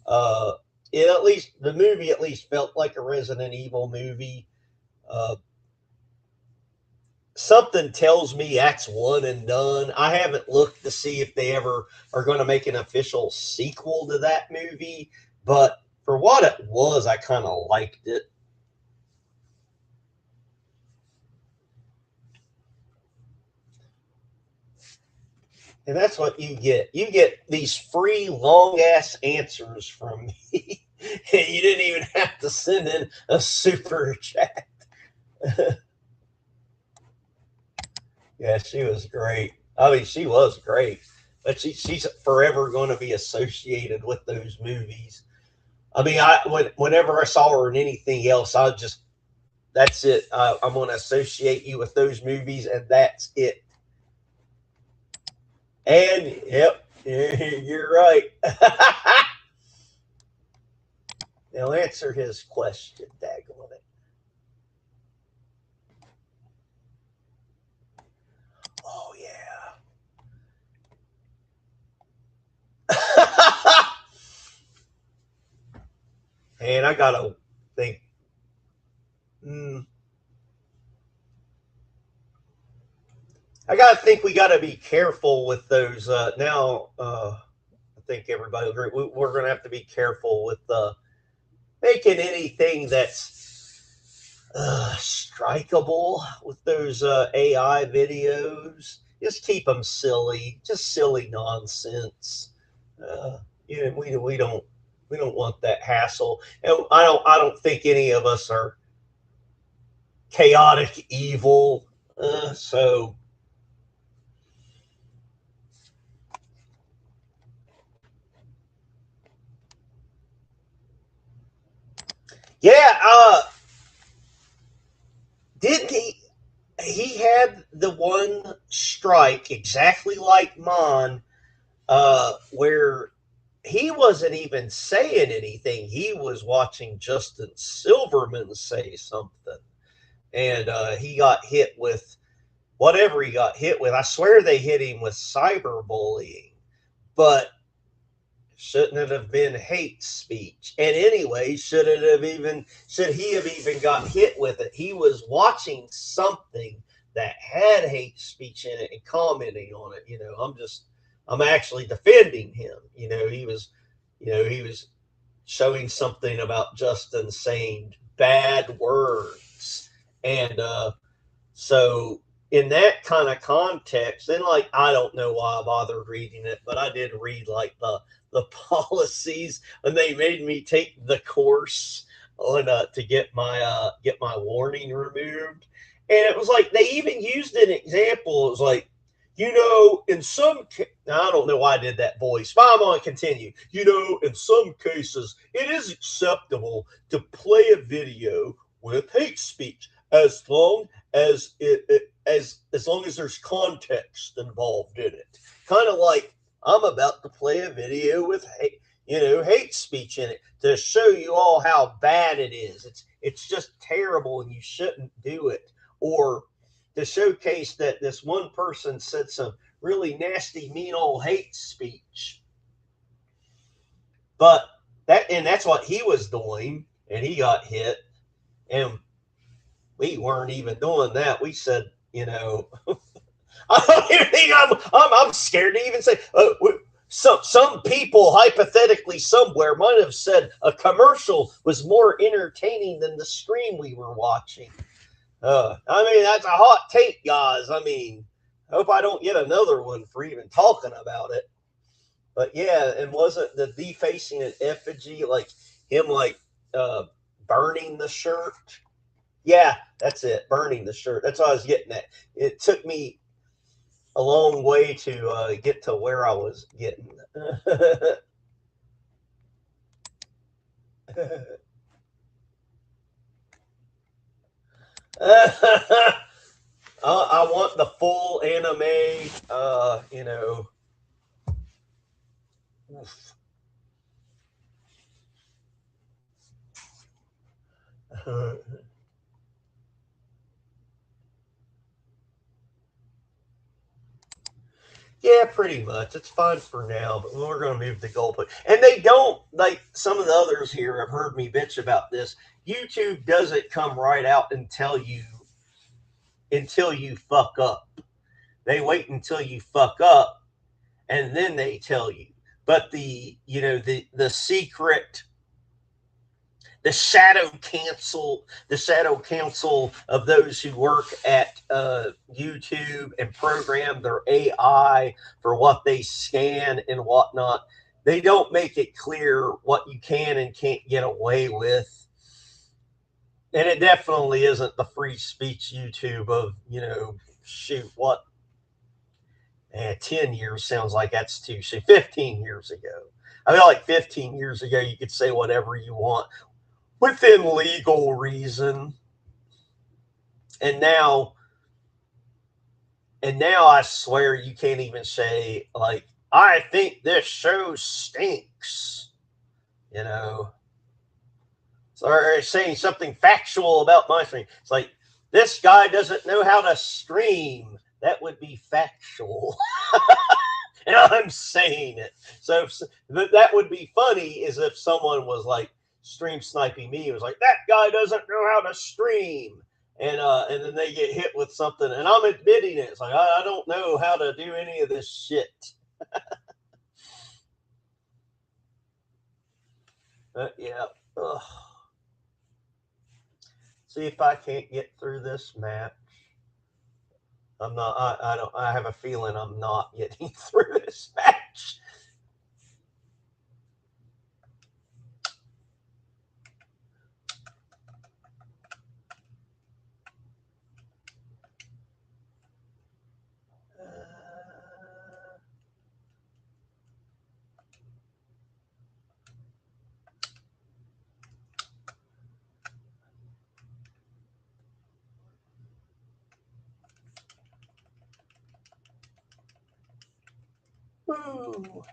The movie at least felt like a Resident Evil movie. Something tells me that's one and done. I haven't looked to see if they ever are going to make an official sequel to that movie, but for what it was, I kind of liked it. And that's what you get. You get these free long ass answers from me. And you didn't even have to send in a super chat. Yeah, she was great. I mean, she was great. But she's forever going to be associated with those movies. I mean, whenever I saw her in anything else, that's it. I'm going to associate you with those movies, and that's it. And yep, you're right. Now answer his question, daggone it. Oh yeah. And I gotta think. I gotta think we gotta be careful with those. Now, I think everybody will agree. We're gonna have to be careful with making anything that's strikeable with those AI videos. Just keep them silly, just silly nonsense. Uh, we don't want that hassle, and I don't think any of us are chaotic evil. So yeah, didn't he had the one strike exactly like mine, where he wasn't even saying anything. He was watching Justin Silverman say something, and he got hit with whatever he got hit with. I swear they hit him with cyberbullying, but shouldn't it have been hate speech? And anyway, should he have even got hit with it? He was watching something that had hate speech in it and commenting on it. I'm actually defending him. He was showing something about Justin saying bad words. And so in that kind of context, then like I don't know why I bothered reading it, but I did read like the policies, and they made me take the course on to get my warning removed. And it was like they even used an example. It was like, in now I don't know why I did that voice, but I'm going to continue. In some cases, it is acceptable to play a video with hate speech as long as as long as there's context involved in it. Kind of like I'm about to play a video with hate speech in it to show you all how bad it is. It's just terrible, and you shouldn't do it. Or to showcase that this one person said some really nasty, mean old hate speech. But that's what he was doing, and he got hit. And we weren't even doing that. We said, I don't even think I'm scared to even say. Some people hypothetically somewhere might have said a commercial was more entertaining than the stream we were watching. That's a hot take, guys. I hope I don't get another one for even talking about it. But yeah, and wasn't the defacing an effigy like him, like burning the shirt? Yeah, that's it. Burning the shirt. That's what I was getting at. It took me a long way to get to where I was getting. I want the full anime, Oof. Yeah, pretty much. It's fine for now, but we're going to move the goalpost. And they don't, like some of the others here have heard me bitch about this. YouTube doesn't come right out and tell you until you fuck up. They wait until you fuck up, and then they tell you. But the the shadow council of those who work at YouTube and program their AI for what they scan and whatnot. They don't make it clear what you can and can't get away with. And it definitely isn't the free speech YouTube of, shoot, what? 10 years sounds like that's too soon. 15 years ago. I feel like 15 years ago, you could say whatever you want within legal reason. And now I swear you can't even say, like, I think this show stinks, or saying something factual about my stream. It's like, this guy doesn't know how to stream. That would be factual. And I'm saying it. So that would be funny, is if someone was like stream sniping me. It was like, that guy doesn't know how to stream. And then they get hit with something, and I'm admitting it. It's like, I don't know how to do any of this shit. But yeah. Ugh. See if I can't get through this match. I'm not. I don't. I have a feeling I'm not getting through this match. Ooh.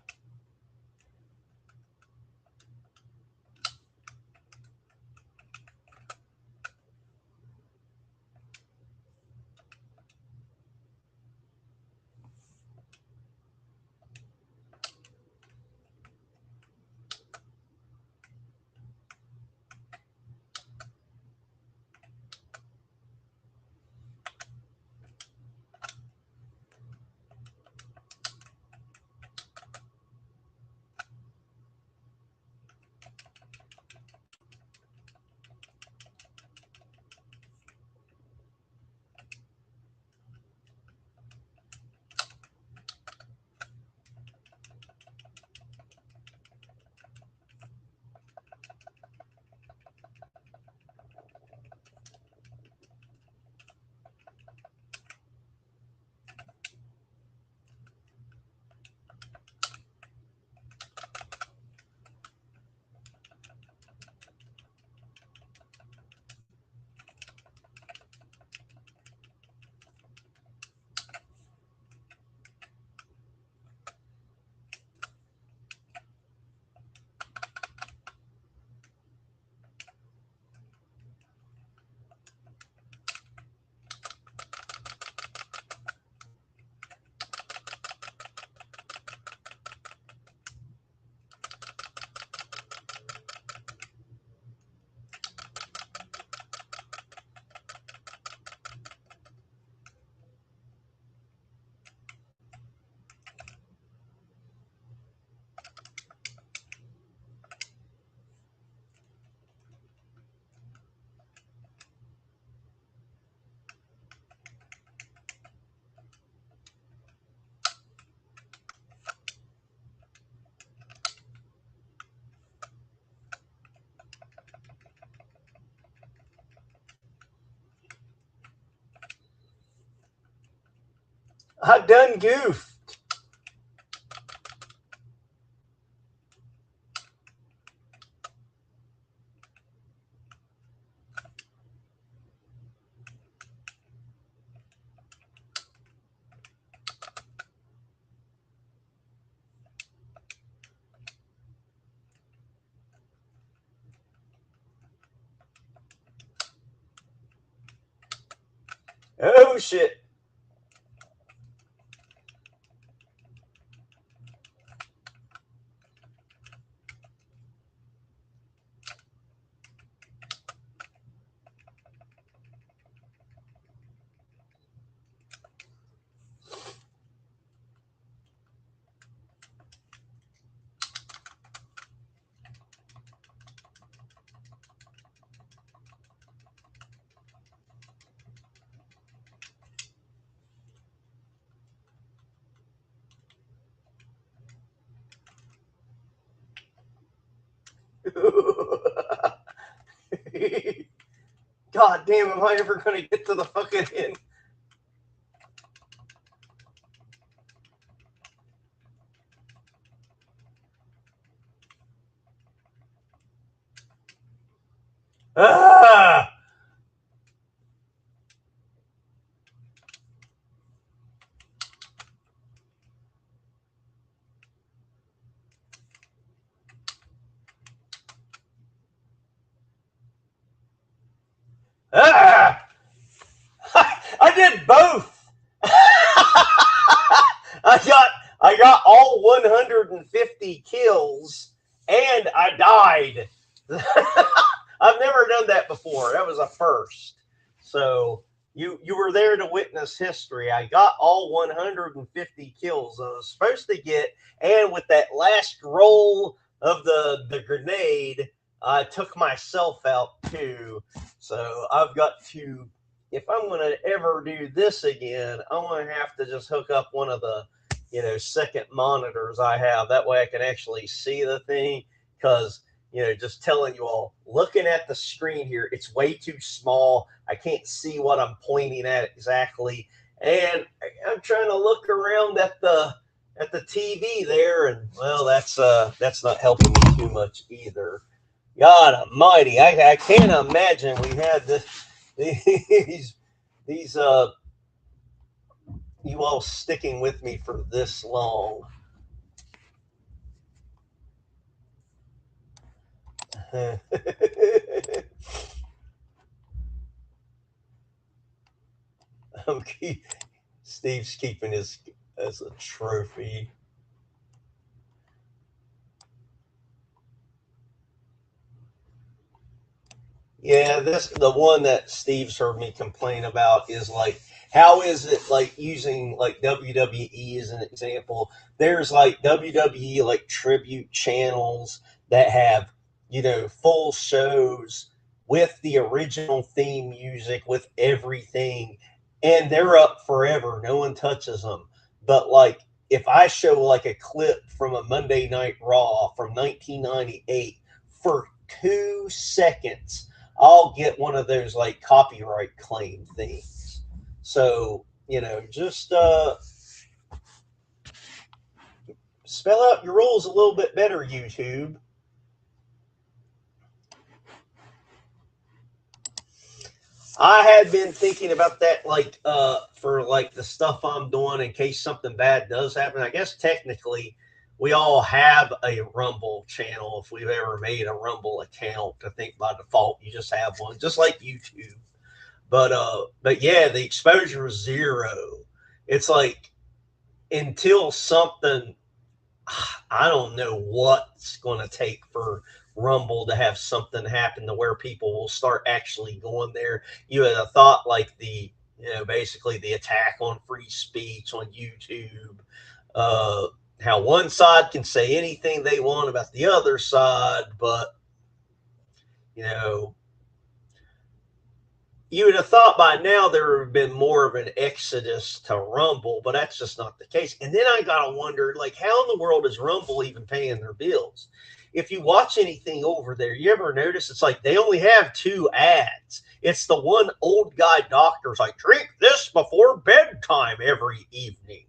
I done goofed. Oh shit. God damn, am I ever going to get to the fucking end? Ah! Ah! I did both. I got all 150 kills and I died. I've never done that before. That was a first. So you were there to witness history. I got all 150 kills I was supposed to get, and with that last roll of the grenade, I took myself out too. So I've got to, if I'm going to ever do this again, I'm going to have to just hook up one of the, second monitors I have. That way I can actually see the thing, because, just telling you all, looking at the screen here, it's way too small. I can't see what I'm pointing at exactly. And I'm trying to look around at the TV there, and well, that's not helping me too much either. God Almighty, I can't imagine we had these you all sticking with me for this long. Steve's keeping his as a trophy. Yeah, the one that Steve's heard me complain about is like, how is it like using like WWE as an example? There's like WWE like tribute channels that have, full shows with the original theme music, with everything, and they're up forever. No one touches them. But like, if I show like a clip from a Monday Night Raw from 1998 for 2 seconds, I'll get one of those like copyright claim things. So, just spell out your rules a little bit better, YouTube. I had been thinking about that, like, for like the stuff I'm doing in case something bad does happen. I guess technically we all have a Rumble channel if we've ever made a Rumble account. I think by default you just have one, just like YouTube. But yeah, the exposure is zero. It's like, until something, I don't know what's going to take for Rumble to have something happen to where people will start actually going there. You had a thought like basically the attack on free speech on YouTube, how one side can say anything they want about the other side, but, you would have thought by now there would have been more of an exodus to Rumble, but that's just not the case. And then I got to wonder, like, how in the world is Rumble even paying their bills? If you watch anything over there, you ever notice it's like they only have 2 ads. It's the one old guy doctor's like, drink this before bedtime every evening.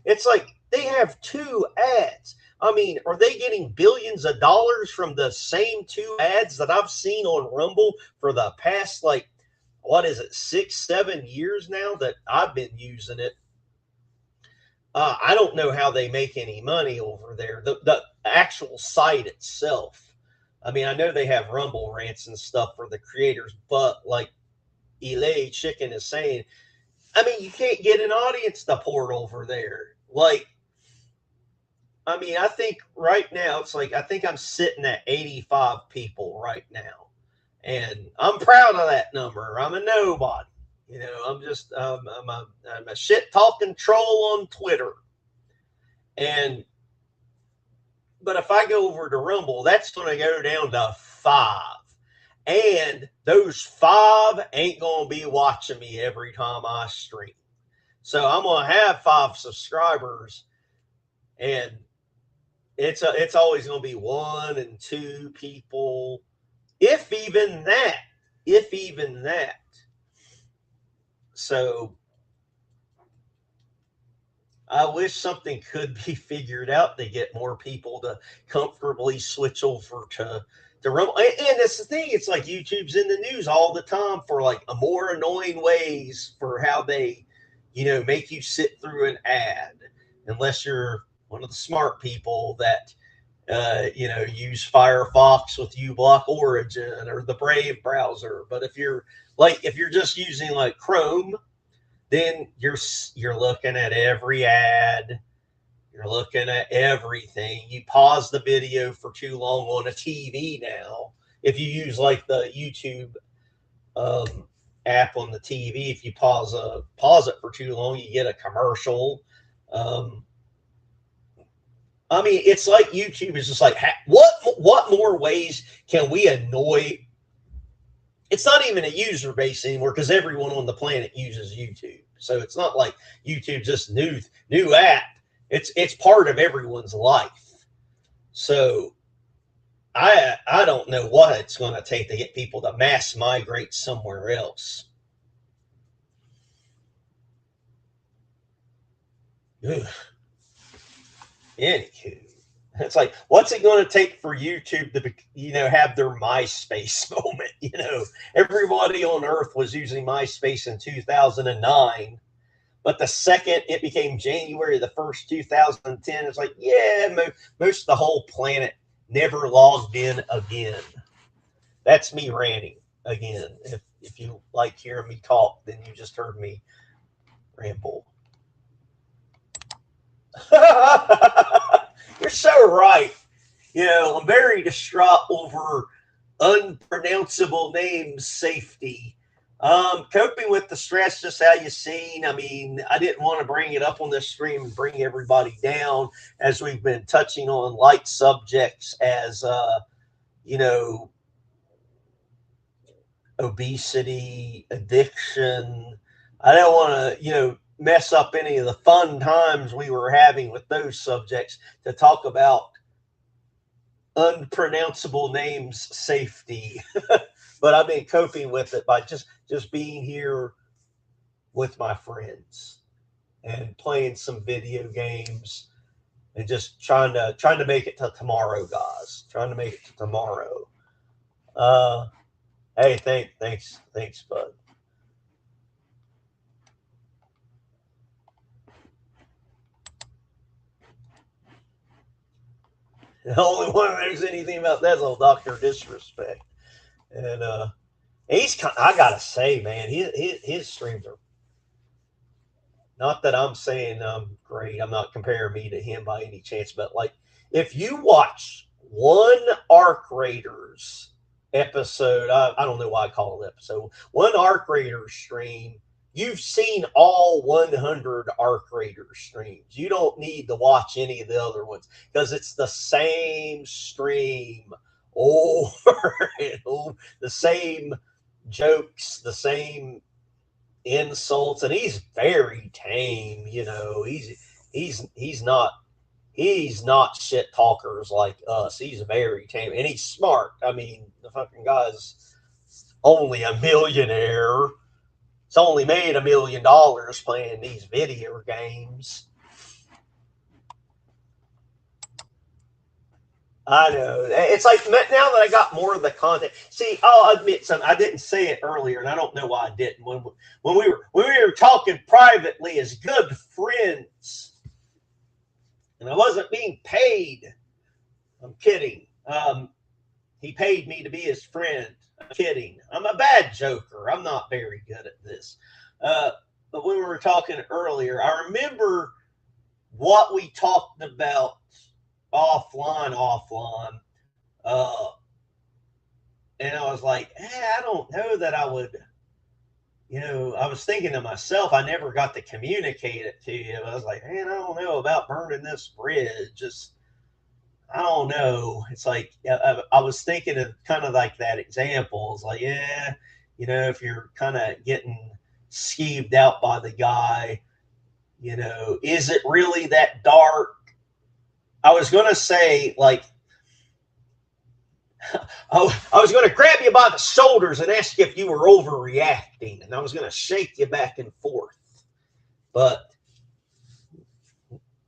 It's like they have 2 ads. I mean, are they getting billions of dollars from the same 2 ads that I've seen on Rumble for the past, like, what is it, 6-7 years now that I've been using it? I don't know how they make any money over there. The actual site itself. I mean, I know they have Rumble rants and stuff for the creators, but like Elay Chicken is saying, I mean, you can't get an audience to port over there. Like, I mean, I think right now it's like, I think I'm sitting at 85 people right now. And I'm proud of that number. I'm a nobody. I'm just, I'm a shit talking troll on Twitter. But if I go over to Rumble, that's going to go down to 5. And those 5 ain't going to be watching me every time I stream. So I'm going to have 5 subscribers. And It's always going to be one and two people, if even that. If even that. So I wish something could be figured out to get more people to comfortably switch over to Rumble. And that's the thing; it's like YouTube's in the news all the time for like a more annoying ways for how they, make you sit through an ad, unless you're one of the smart people that use Firefox with uBlock Origin or the Brave browser. But if you're just using like Chrome, then you're looking at every ad, you're looking at everything. You pause the video for too long on a TV now. If you use like the YouTube app on the TV, if you pause it for too long, you get a commercial. I mean, it's like YouTube is just like, what more ways can we annoy? It's not even a user base anymore because everyone on the planet uses YouTube. So it's not like YouTube's just new app. It's part of everyone's life. So I don't know what it's going to take to get people to mass migrate somewhere else. Ugh. Anywho, it's like, what's it going to take for YouTube to, have their MySpace moment? Everybody on Earth was using MySpace in 2009, but the second it became January the 1st, 2010, it's like, yeah, most of the whole planet never logged in again. That's me ranting again. If you like hearing me talk, then you just heard me ramble. You're so right. I'm very distraught over unpronounceable names safety. Coping with the stress, just how you seen. I mean, I didn't want to bring it up on this stream and bring everybody down, as we've been touching on light subjects as, obesity, addiction. I don't want to, mess up any of the fun times we were having with those subjects to talk about unpronounceable names safety. But I've been coping with it by just being here with my friends and playing some video games and just trying to make it to tomorrow, guys. Trying to make it to tomorrow. Hey, thanks, bud. The only one that knows anything about that's old Dr. Disrespect. And I gotta say, man, his streams are, not that I'm saying I'm great. I'm not comparing me to him by any chance, but like, if you watch one Arc Raiders episode, I don't know why I call it episode, one Arc Raiders stream, you've seen all 100 Arc Raiders streams. You don't need to watch any of the other ones because it's the same stream over and over, the same jokes, the same insults, and he's very tame. He's not shit talkers like us. He's very tame and he's smart. I mean, the fucking guy's only a millionaire. It's only made $1 million playing these video games. I know. It's like now that I got more of the content. See, I'll admit something. I didn't say it earlier, and I don't know why I didn't. When we were talking privately as good friends, and I wasn't being paid. I'm kidding. He paid me to be his friend. I'm kidding. I'm a bad joker. I'm not very good at this. But when we were talking earlier, I remember what we talked about offline. And I was like, I don't know that I would, I was thinking to myself, I never got to communicate it to you. I was like, man, I don't know about burning this bridge. Just, I don't know. It's like, I was thinking of kind of like that example. It's like, yeah, if you're kind of getting skeeved out by the guy, is it really that dark? I was going to say, like, I was going to grab you by the shoulders and ask you if you were overreacting, and I was going to shake you back and forth. But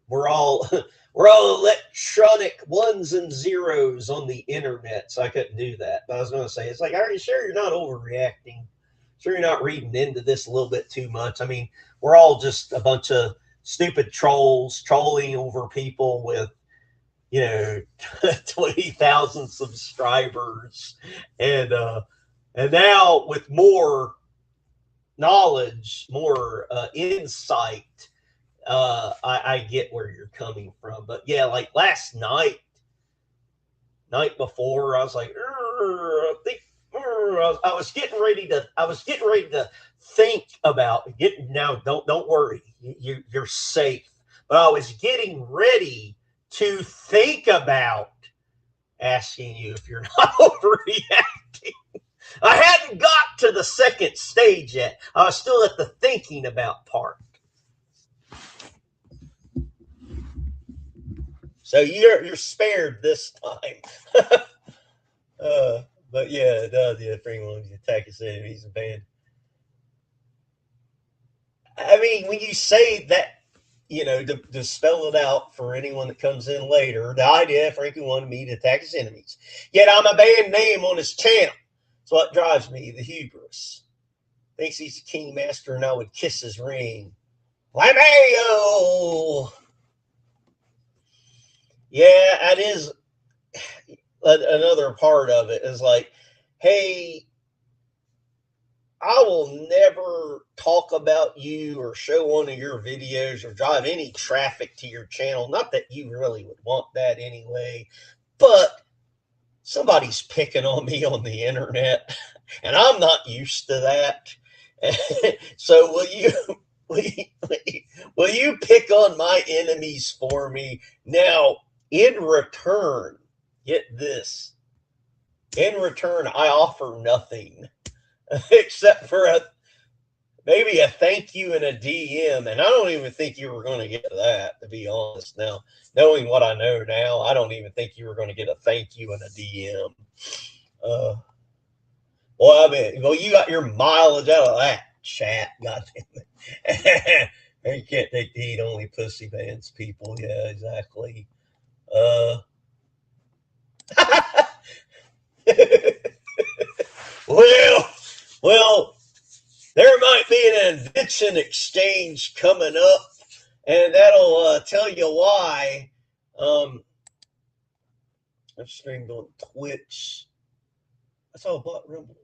we're all electronic ones and zeros on the internet, so I couldn't do that. But I was going to say, it's like, are you sure you're not overreacting? Sure you're not reading into this a little bit too much? I mean, we're all just a bunch of stupid trolls trolling over people with, 20,000 subscribers, and now with more knowledge, more insight, I get where you're coming from. But yeah, like last night before, I was like, I think I was getting ready to think about getting. Now, don't worry, you're safe. But I was getting ready to think about asking you if you're not overreacting. I hadn't got to the second stage yet. I was still at the thinking about part. So you're spared this time. But yeah, it does. Yeah, bring one to attack his enemies and band. I mean, when you say that, to spell it out for anyone that comes in later, the idea Frankie wanted me to attack his enemies. Yet I'm a band name on his channel. That's what drives me, the hubris. Thinks he's a king master and I would kiss his ring. Lameo! Yeah, that is another part of it. Is like, hey, I will never talk about you or show one of your videos or drive any traffic to your channel. Not that you really would want that anyway, but somebody's picking on me on the internet, and I'm not used to that. So will you pick on my enemies for me? Now, in return, get this. In return, I offer nothing. Except for maybe a thank you and a DM. And I don't even think you were going to get that, to be honest. Now, knowing what I know now, I don't even think you were going to get a thank you and a DM. You got your mileage out of that chat. Goddamn it. You can't take the heat, only pussy bands people. Yeah, exactly. Well, there might be an invention exchange coming up, and that'll tell you why. I'm streamed on Twitch. I saw Bot Rumble.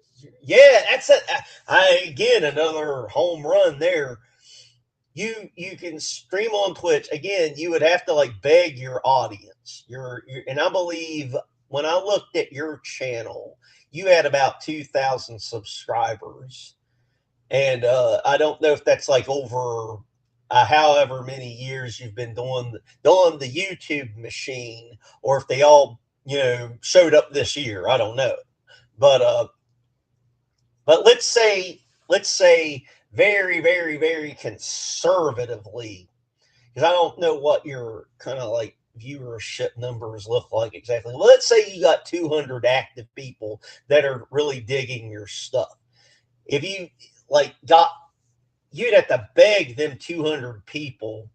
Yeah, that's it. Again, another home run there. You can stream on Twitch. Again, you would have to like beg your audience. And I believe when I looked at your channel, you had about 2,000 subscribers. And I don't know if that's like over however many years you've been doing the YouTube machine, or if they all, showed up this year. I don't know. But let's say very, very, very conservatively, because I don't know what your kind of like viewership numbers look like exactly. Well, let's say you got 200 active people that are really digging your stuff. If you you'd have to beg them 200 people,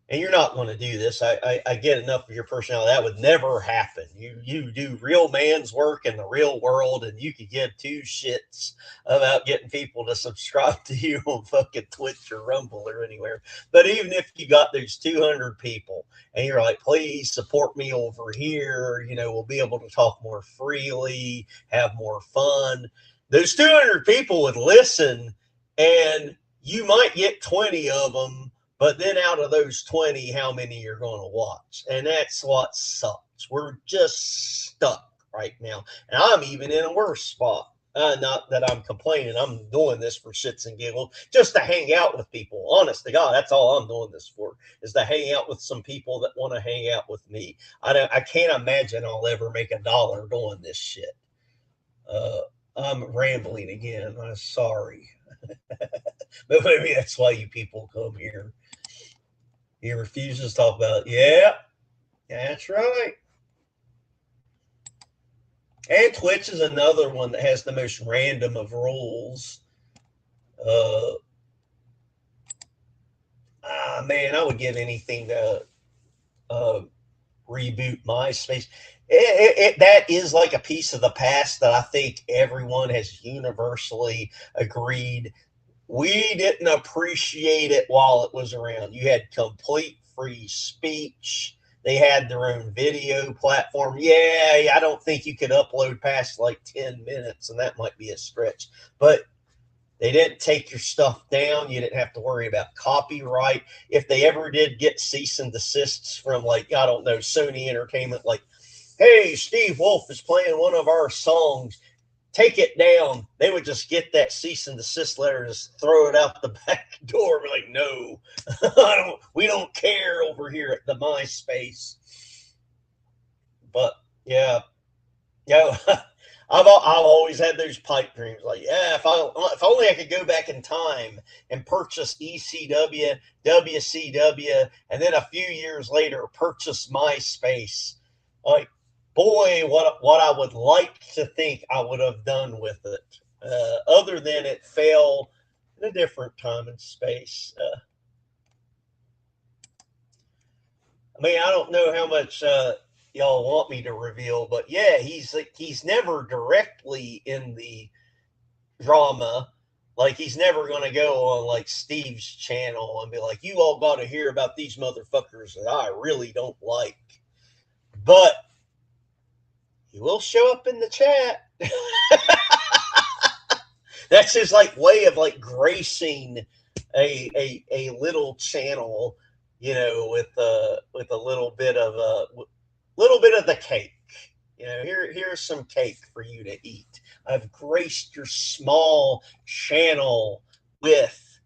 and you're not going to do this. I get enough of your personality. That would never happen. You do real man's work in the real world, and you could give two shits about getting people to subscribe to you on fucking Twitch or Rumble or anywhere. But even if you got those 200 people and you're like, please support me over here, we'll be able to talk more freely, have more fun. Those 200 people would listen, and you might get 20 of them. But then out of those 20, how many you're going to watch? And that's what sucks. We're just stuck right now. And I'm even in a worse spot. Not that I'm complaining. I'm doing this for shits and giggles, just to hang out with people. Honest to God, that's all I'm doing this for, is to hang out with some people that want to hang out with me. I can't imagine I'll ever make $1 doing this shit. I'm rambling again. I'm sorry. But maybe that's why you people come here. He refuses to talk about it. Yeah. That's right. And Twitch is another one that has the most random of rules. Man, I would give anything to reboot MySpace. That is like a piece of the past that I think everyone has universally agreed we didn't appreciate it while it was around. You had complete free speech. They had their own video platform. Yeah, I don't think you could upload past like 10 minutes, and that might be a stretch. But they didn't take your stuff down. You didn't have to worry about copyright. If they ever did get cease and desists from, like, I don't know, Sony Entertainment, like, hey, Steve Wolf is playing one of our songs, take it down, they would just get that cease and desist letter, just throw it out the back door, be like, no, we don't care over here at the MySpace. But yeah, I've always had those pipe dreams. Like, yeah, if only I could go back in time and purchase ECW, WCW, and then a few years later purchase MySpace. Like, boy, what I would like to think I would have done with it, other than it fell in a different time and space. I mean, I don't know how much y'all want me to reveal, but yeah, he's never directly in the drama. Like, he's never going to go on like Steve's channel and be like, you all got to hear about these motherfuckers that I really don't like. But he will show up in the chat. That's his like way of like gracing a little channel, you know, with a little bit of the cake. You know, here's some cake for you to eat. I've graced your small channel with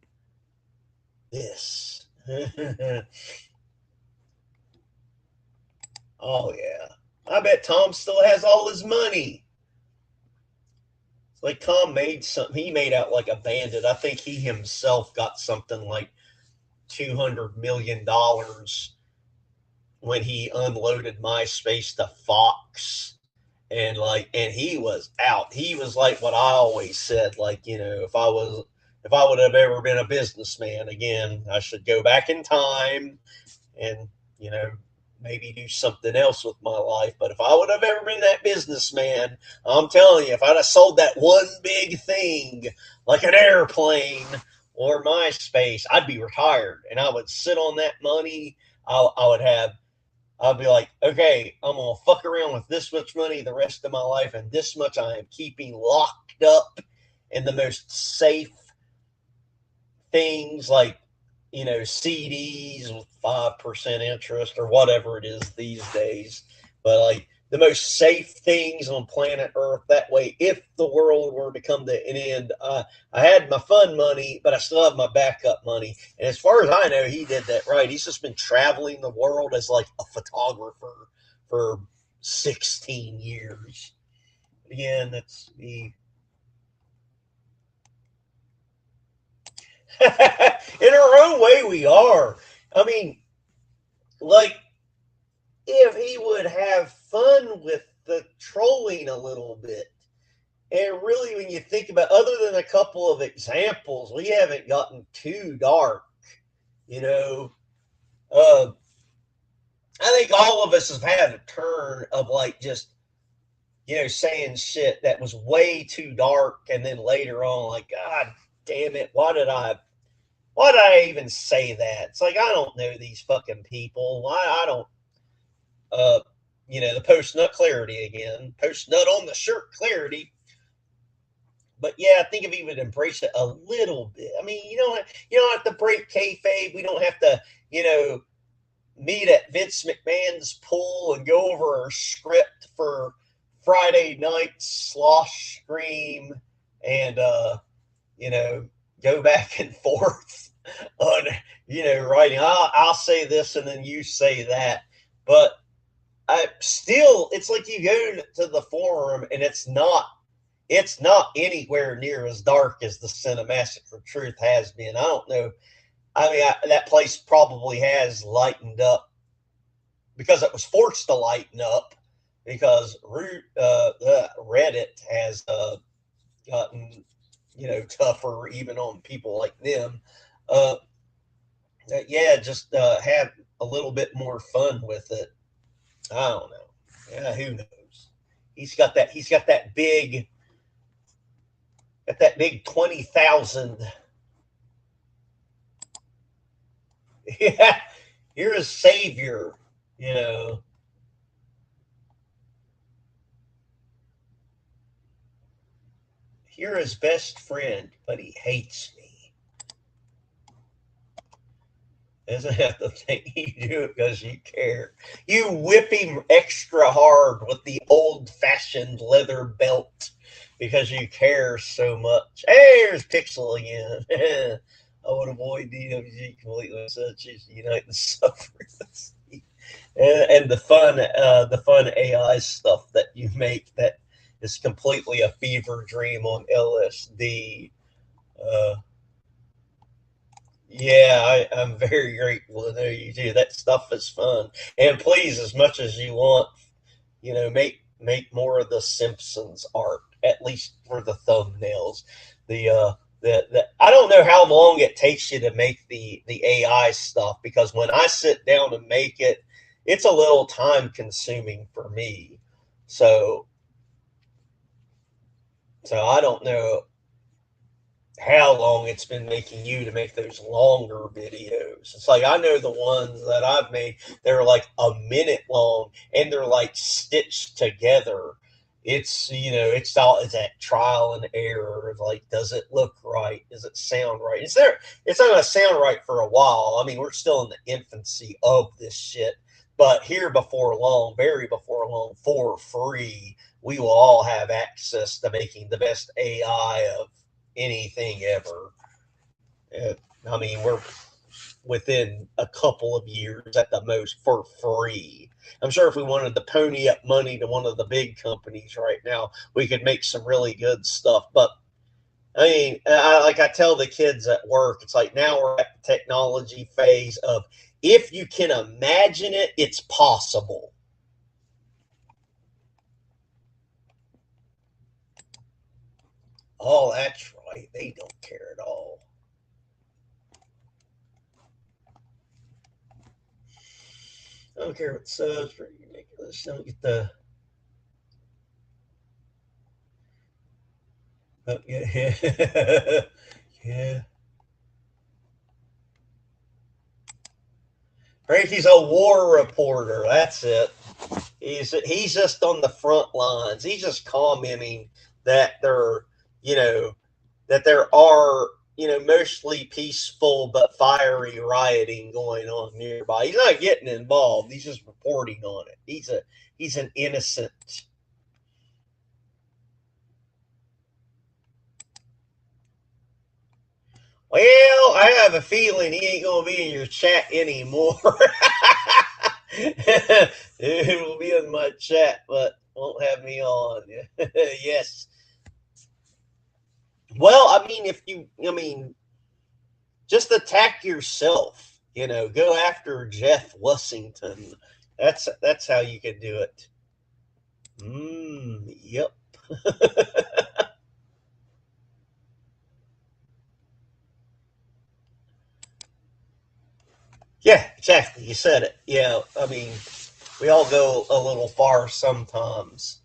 this. Oh yeah. I bet Tom still has all his money. It's like Tom made something. He made out like a bandit. I think he himself got something like $200 million when he unloaded MySpace to Fox. And he was out. He was like what I always said, like, you know, if I would have ever been a businessman again, I should go back in time and, you know, maybe do something else with my life. But if I would have ever been that businessman, I'm telling you, if I'd have sold that one big thing, like an airplane or MySpace, I'd be retired and I would sit on that money. I'd be like, okay, I'm going to fuck around with this much money the rest of my life, and this much I am keeping locked up in the most safe things, like, you know, CDs with 5% interest or whatever it is these days. But like the most safe things on planet Earth. That way, if the world were to come to an end, I had my fun money, but I still have my backup money. And as far as I know, he did that right. He's just been traveling the world as like a photographer for 16 years. Again, that's the in our own way, we are. I mean, like, if he would have fun with the trolling a little bit. And really, when you think about, other than a couple of examples, we haven't gotten too dark. You know, I think all of us have had a turn of like just, you know, saying shit that was way too dark. And then later on, like, God damn it, why did I even say that? It's like, I don't know these fucking people. I don't, you know, the post-nut clarity again. Post-nut on the shirt clarity. But yeah, I think if he would embrace it a little bit. I mean, you don't have to break kayfabe. We don't have to, you know, meet at Vince McMahon's pool and go over our script for Friday night slosh scream and, you know, go back and forth on, you know, writing. I'll say this and then you say that. But it's like you go to the forum and it's not anywhere near as dark as the Cinemassacre Truth has been. I don't know. I mean, that place probably has lightened up because it was forced to lighten up because Reddit has gotten, tougher even on people like them. Uh, yeah, just have a little bit more fun with it. I don't know. Yeah, who knows? He's got that big 20,000. Yeah, you're a savior, you know. You're his best friend, but he hates me. Doesn't have to think you do it because you care. You whip him extra hard with the old fashioned leather belt because you care so much. Hey, there's Pixel again. I would avoid DWG completely, such as unite the sufferers. And the fun AI stuff that you make that is completely a fever dream on LSD. Uh, yeah, I'm very grateful to know you do. That stuff is fun. And please, as much as you want, make more of the Simpsons art, at least for the thumbnails. The I don't know how long it takes you to make the AI stuff because when I sit down and make it, it's a little time consuming for me. So I don't know how long it's been making you to make those longer videos. It's like I know the ones that I've made, they're like a minute long and they're like stitched together. It's that trial and error of like, does it look right? Does it sound right? It's not gonna sound right for a while. I mean, we're still in the infancy of this shit. But here before long, very before long, for free, we will all have access to making the best AI of anything ever. Uh, I mean, we're within a couple of years at the most for free. I'm sure if we wanted to pony up money to one of the big companies right now, we could make some really good stuff. But I mean, like I tell the kids at work, it's like now we're at the technology phase of if you can imagine it, it's possible. Oh, that's right. They don't care at all. I don't care what it says. Pretty ridiculous. Don't get the. Oh, yeah. Yeah. Frankie's a war reporter. That's it. He's just on the front lines. He's just commenting that you know, there are mostly peaceful but fiery rioting going on nearby. He's not getting involved. He's just reporting on it. He's an innocent. Well, I have a feeling he ain't gonna be in your chat anymore. It will be in my chat, but won't have me on. Yes. Well, I mean, just attack yourself. Go after Jeff Washington. That's how you can do it. Yep. Yeah, exactly. You said it. Yeah, I mean, we all go a little far sometimes,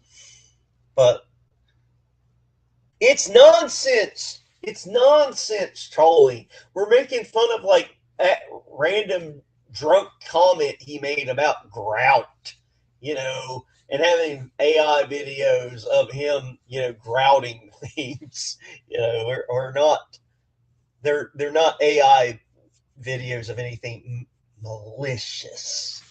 but it's nonsense. It's nonsense trolling. We're making fun of like a random drunk comment he made about grout, and having AI videos of him, grouting things. We're not. They're not AI videos of anything malicious.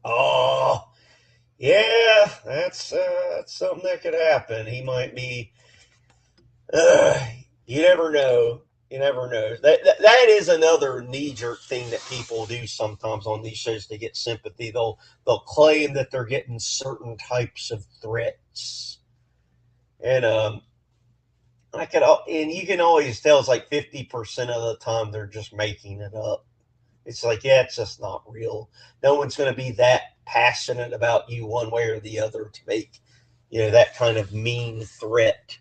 Oh, yeah, that's something that could happen. He might be. Uh, you never know. You never know. That is another knee jerk thing that people do sometimes on these shows to get sympathy. They'll claim that they're getting certain types of threats, and And you can always tell it's like 50% of the time they're just making it up. It's like, yeah, it's just not real. No one's going to be that passionate about you one way or the other to make, that kind of mean threat.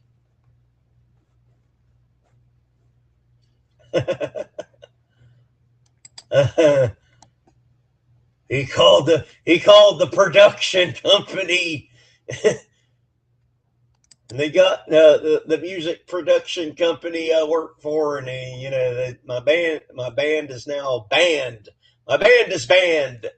He called the production company, and they got the music production company I work for, and my band is now banned. My band is banned.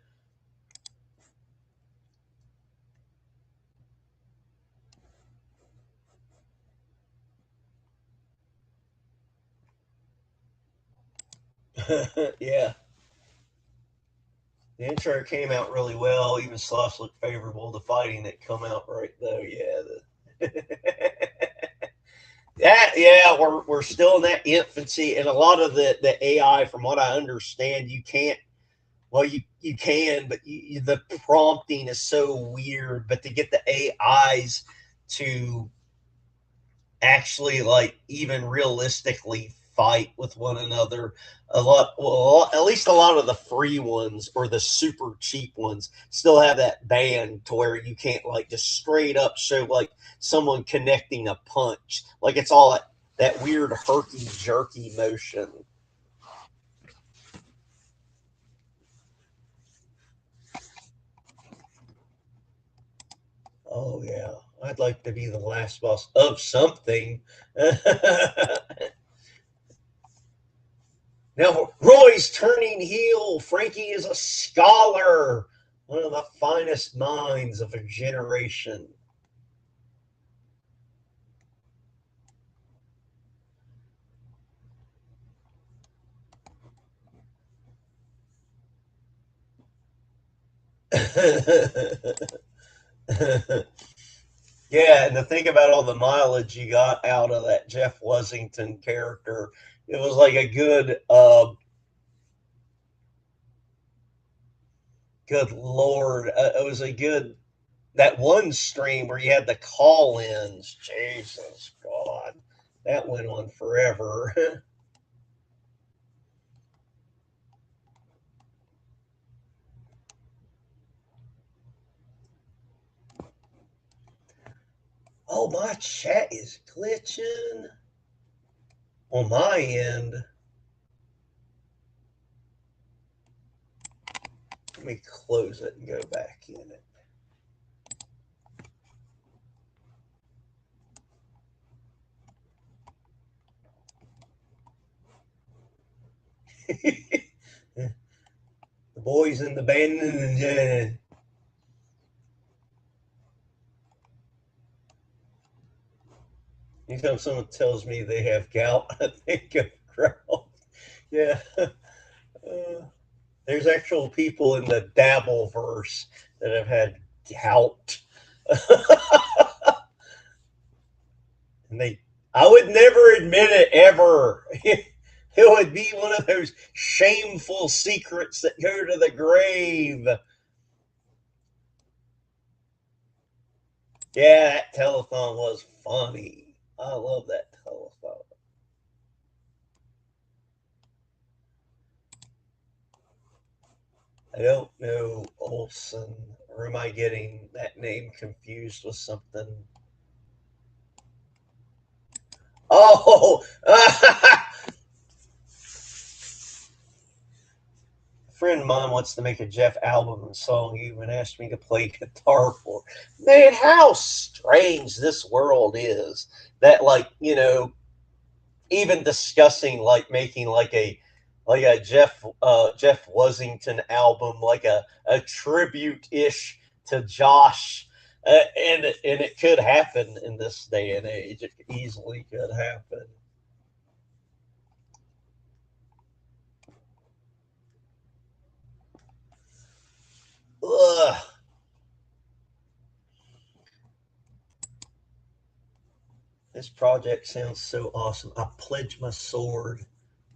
Yeah, the intro came out really well. Even slots looked favorable. The fighting that come out right though. Yeah, we're still in that infancy, and a lot of the AI, from what I understand, you can't. Well, you can, but the prompting is so weird. But to get the AIs to actually, like, even realistically fight with one another, at least a lot of the free ones or the super cheap ones still have that band to where you can't, like, just straight up show, like, someone connecting a punch. Like, it's all that weird herky jerky motion. Oh yeah, I'd like to be the last boss of something. Now Roy's turning heel. Frankie is a scholar, one of the finest minds of a generation. Yeah, and to think about all the mileage you got out of that Jeff Washington character, it was like a good lord, it was a good, that one stream where you had the call-ins. Jesus God, that went on forever. Oh, my chat is glitching on my end. Let me close it and go back in it. The boys in the band. Anytime someone tells me they have gout, I think of grout. Yeah. There's actual people in the Dabbleverse that have had gout. And I would never admit it ever. It would be one of those shameful secrets that go to the grave. Yeah, that telethon was funny. I love that telethon. I don't know Olson, or am I getting that name confused with something? Oh, a friend of mine wants to make a Jeff album and song. He even asked me to play guitar for. Man, how strange this world is. That, like, even discussing, like, making like a Jeff Washington album, like a tribute ish to Josh. And it could happen in this day and age. It easily could happen. Ugh. This project sounds so awesome. I pledge my sword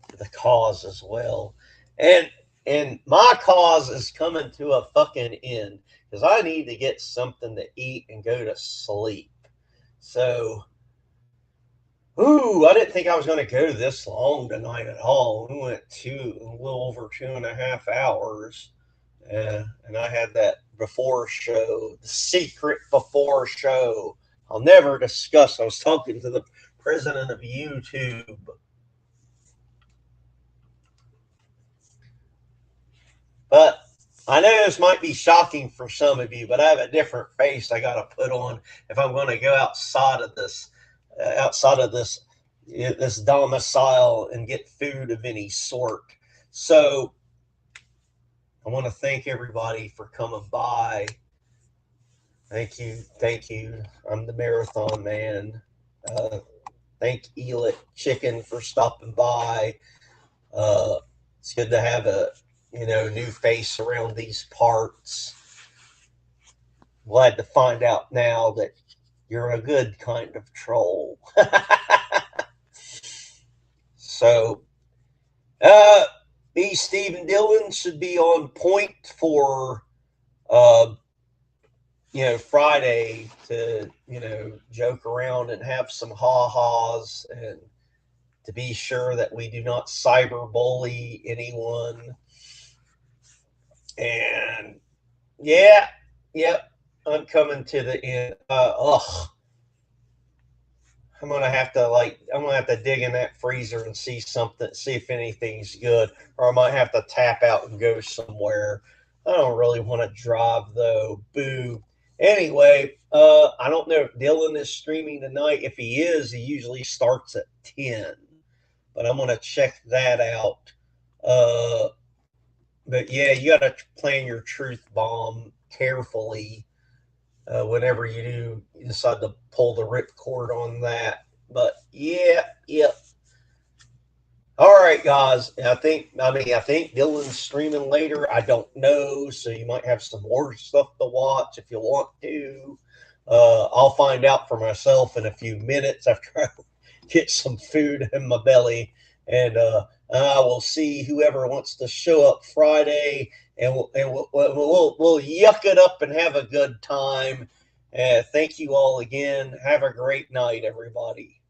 to the cause as well. And and my cause is coming to a fucking end because I need to get something to eat and go to sleep. So Ooh, I didn't think I was going to go this long tonight at all. We went a little over 2.5 hours. And I had that before show, the secret before show. I'll never discuss. I was talking to the president of YouTube. But I know this might be shocking for some of you, but I have a different face I got to put on if I'm going to go outside of this domicile and get food of any sort. So I want to thank everybody for coming by. Thank you. I'm the Marathon Man. Thank Elit Chicken for stopping by. It's good to have a new face around these parts. Glad to find out now that you're a good kind of troll. So, me, Steve, and Dylan should be on point for, Friday to, joke around and have some ha-has and to be sure that we do not cyberbully anyone. And, yep, I'm coming to the end. I'm gonna have to dig in that freezer and see if anything's good, or I might have to tap out and go somewhere. I don't really want to drive though. Boo. Anyway, I don't know if Dylan is streaming tonight. If he is, he usually starts at 10. But I'm gonna check that out. But yeah, you gotta plan your truth bomb carefully. Whenever you decide to pull the ripcord on that. But yeah. All right, guys. I think Dylan's streaming later. I don't know, so you might have some more stuff to watch if you want to. I'll find out for myself in a few minutes after I get some food in my belly, and I will see whoever wants to show up Friday, and we'll yuck it up and have a good time. Thank you all again. Have a great night, everybody.